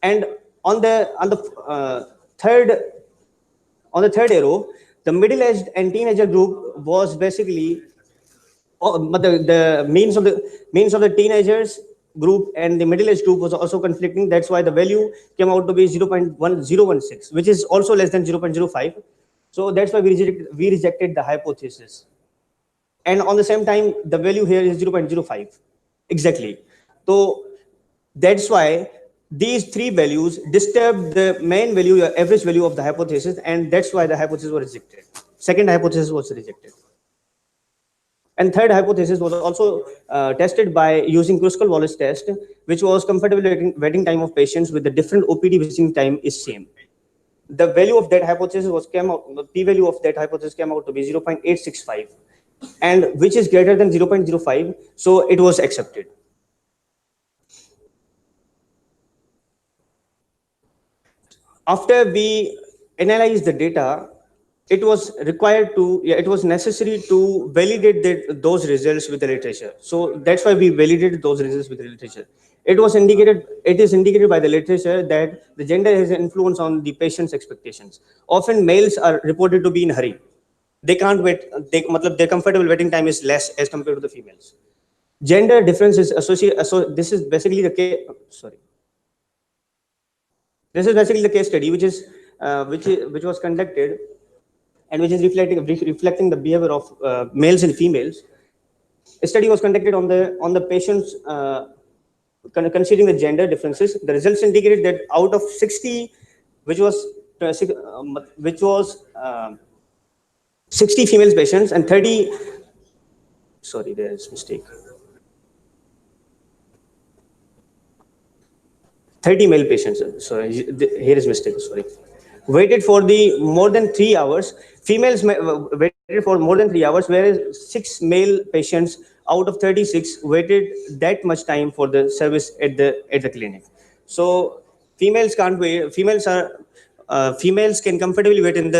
And on the third arrow, the middle-aged and teenager group was basically the means of the teenagers group and the middle-aged group was also conflicting. That's why the value came out to be 0.1016, which is also less than 0.05. So that's why we rejected the hypothesis. And on the same time, the value here is 0.05 exactly. So that's why these three values disturb the main value, average value of the hypothesis, and that's why the hypothesis was rejected. Second hypothesis was rejected. And third hypothesis was also tested by using Kruskal-Wallis test, which was comfortable waiting time of patients with the different OPD visiting time is same. The value of that hypothesis the p-value of that hypothesis came out to be 0.865, and which is greater than 0.05, so it was accepted. After we analyzed the data, it was necessary to validate those results with the literature. So that's why we validated those results with the literature. It is indicated by the literature that the gender has an influence on the patient's expectations. Often males are reported to be in a hurry. They can't wait. Their comfortable waiting time is less as compared to the females. Gender difference is associated. So this is basically the case. This is basically the case study, which was conducted, and which is reflecting the behavior of males and females. A study was conducted on the patients considering the gender differences. The results indicated that out of 60, which was 60 female patients and 30. Sorry, there is mistake. 30 male patients. Sorry, here is mistake. Sorry. Waited for the more than 3 hours. Females waited for more than 3 hours, whereas 6 male patients out of 36 waited that much time for the service at the clinic. So females can't wait. Females can comfortably wait in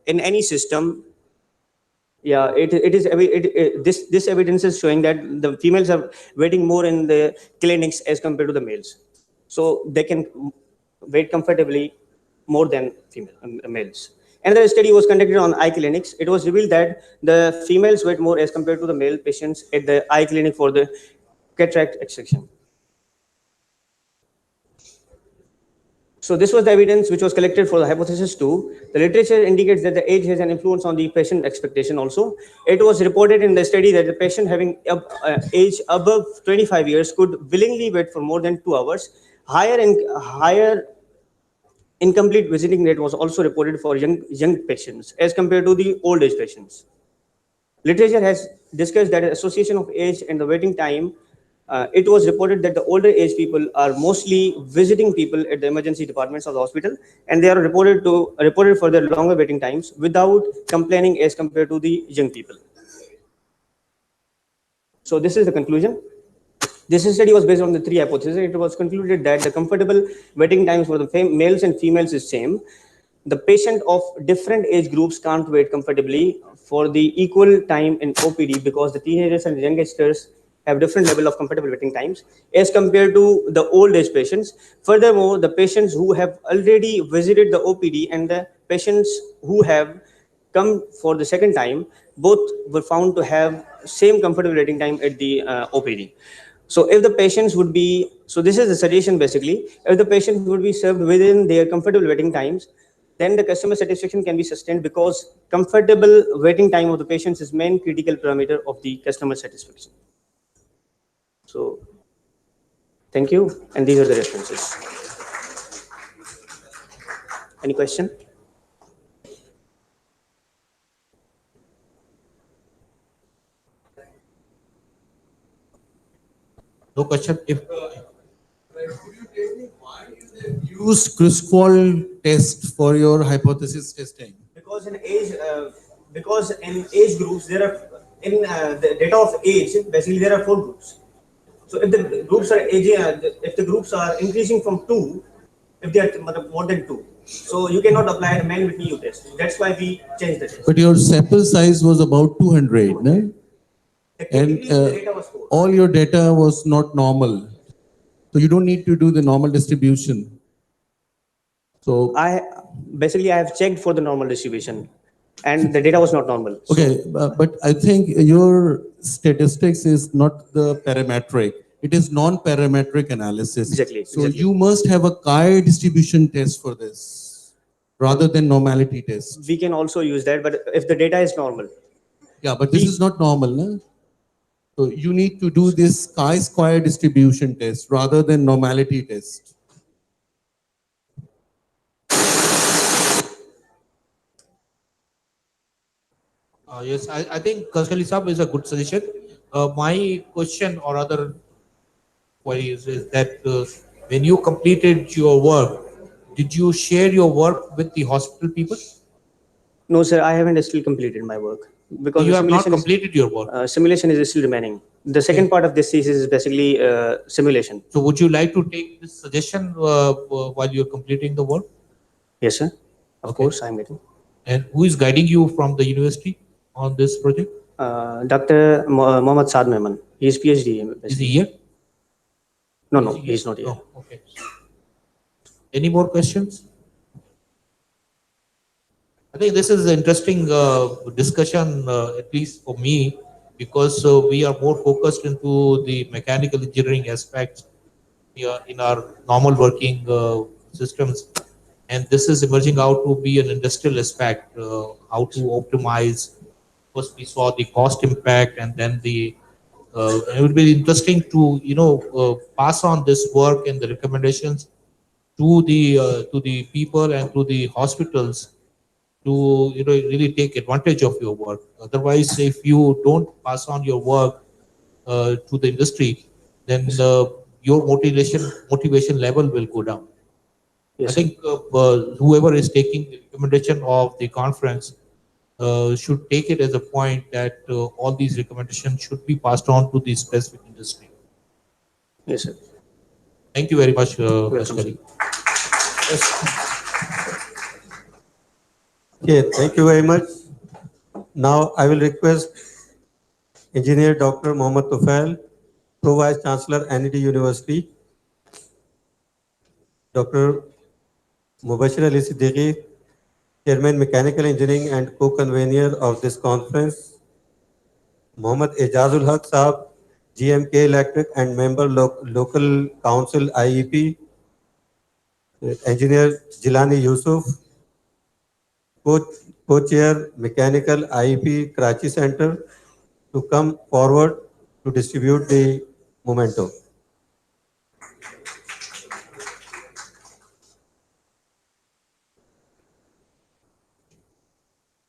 any system. Yeah, this evidence is showing that the females are waiting more in the clinics as compared to the males. So they can wait comfortably more than males. Another study was conducted on eye clinics. It was revealed that the females wait more as compared to the male patients at the eye clinic for the cataract extraction. So this was the evidence which was collected for the hypothesis 2. The literature indicates that the age has an influence on the patient expectation also. It was reported in the study that the patient having age above 25 years could willingly wait for more than 2 hours. Higher incomplete visiting rate was also reported for young patients as compared to the old age patients. Literature has discussed that association of age and the waiting time. It was reported that the older age people are mostly visiting people at the emergency departments of the hospital, and they are reported for their longer waiting times without complaining as compared to the young people. So this is the conclusion. This study was based on the three hypotheses. It was concluded that the comfortable waiting times for the males and females is same. The patient of different age groups can't wait comfortably for the equal time in OPD because the teenagers and youngsters have different level of comfortable waiting times as compared to the old age patients. Furthermore, the patients who have already visited the OPD and the patients who have come for the second time, both were found to have same comfortable waiting time at the OPD. So if the patients would be, so this is the suggestion basically, if the patients would be served within their comfortable waiting times, then the customer satisfaction can be sustained because comfortable waiting time of the patients is main critical parameter of the customer satisfaction. So thank you, and these are the references. Any question?
No question. If
use Crisquall test for your hypothesis testing?
Because in age groups there are in the data of age basically there are 4 groups. So if the groups are aging, if the groups are increasing from 2, if they are more than 2, so you cannot apply the man with EU test. That's why we changed the test.
But your sample size was about 200, no? And all your data was not normal. So you don't need to do the normal distribution. So
I have checked for the normal distribution, and the data was not normal.
Okay, but I think your statistics is not the parametric. It is non-parametric analysis.
Exactly.
So you must have a chi distribution test for this, rather than normality test.
We can also use that, but if the data is normal.
Yeah, but this is not normal, no? So you need to do this chi-square distribution test rather than normality test.
Yes, I think Kasali Sab is a good suggestion. My question or other query is that when you completed your work, did you share your work with the hospital people?
No, sir, I haven't still completed my work because
You
the
have not
simulation
completed your work.
Simulation is still remaining. The second part of this thesis is basically simulation.
So would you like to take this suggestion while you're completing the work?
Yes, sir. Of course, I'm getting.
And who is guiding you from the university on this project?
Dr. Mohammad Saad Mehman. He is PhD.
Is he here?
No, he's not here.
Oh, okay. Any more questions? I think this is an interesting discussion, at least for me, because we are more focused into the mechanical engineering aspects here in our normal working systems. And this is emerging out to be an industrial aspect, how to optimize. First, we saw the cost impact, and then it would be interesting to pass on this work and the recommendations to the people and to the hospitals to really take advantage of your work. Otherwise, if you don't pass on your work to the industry, then your motivation level will go down.
Yes,
I think whoever is taking the recommendation of the conference should take it as a point that all these recommendations should be passed on to the specific industry.
Yes, sir.
Thank you very much, Ashkari.
Okay, thank you very much. Now I will request Engineer Dr. Mohammad Tufail, Pro-Vice Chancellor, NED University, Dr. Mubashir Ali Siddiqui, Chairman Mechanical Engineering and co-convener of this conference, Mohammad Ejazul Haq Saab, GMK Electric and member local council IEP, Engineer Jilani Yusuf, co-chair Mechanical IEP Karachi Center, to come forward to distribute the memento.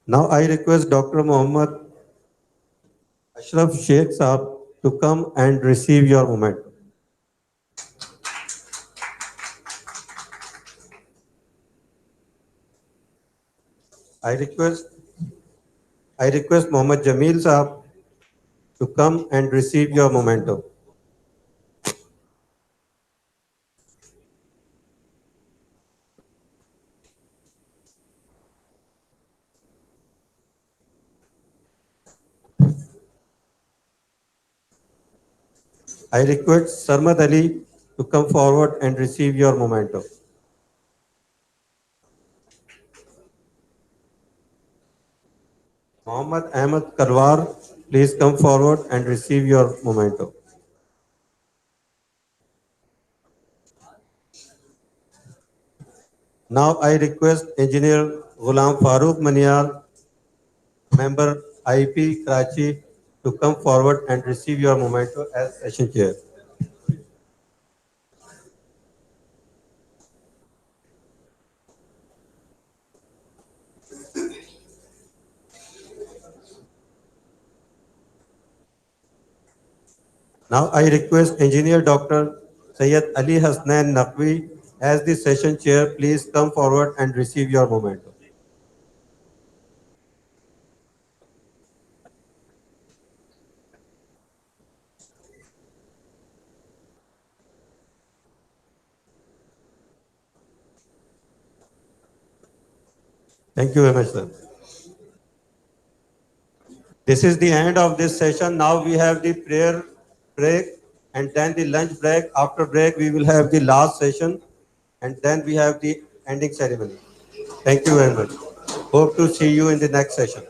Now I request Dr. Mohammed Ashraf Sheikh Saab to come and receive your moment. I request Mohammed Jamil Saab to come and receive your memento. I request Sarmad Ali to come forward and receive your memento. Mohammad Ahmed Karwar, please come forward and receive your memento. Now I request Engineer Ghulam Farooq Maniyar, member IP Karachi, to come forward and receive your memento as session chair. Now I request Engineer Dr. Syed Ali Hasnain Naqvi as the session chair. Please come forward and receive your memento. Thank you very much, sir. This is the end of this session. Now we have the prayer break and then the lunch break. After break, we will have the last session and then we have the ending ceremony. Thank you very much. Hope to see you in the next session.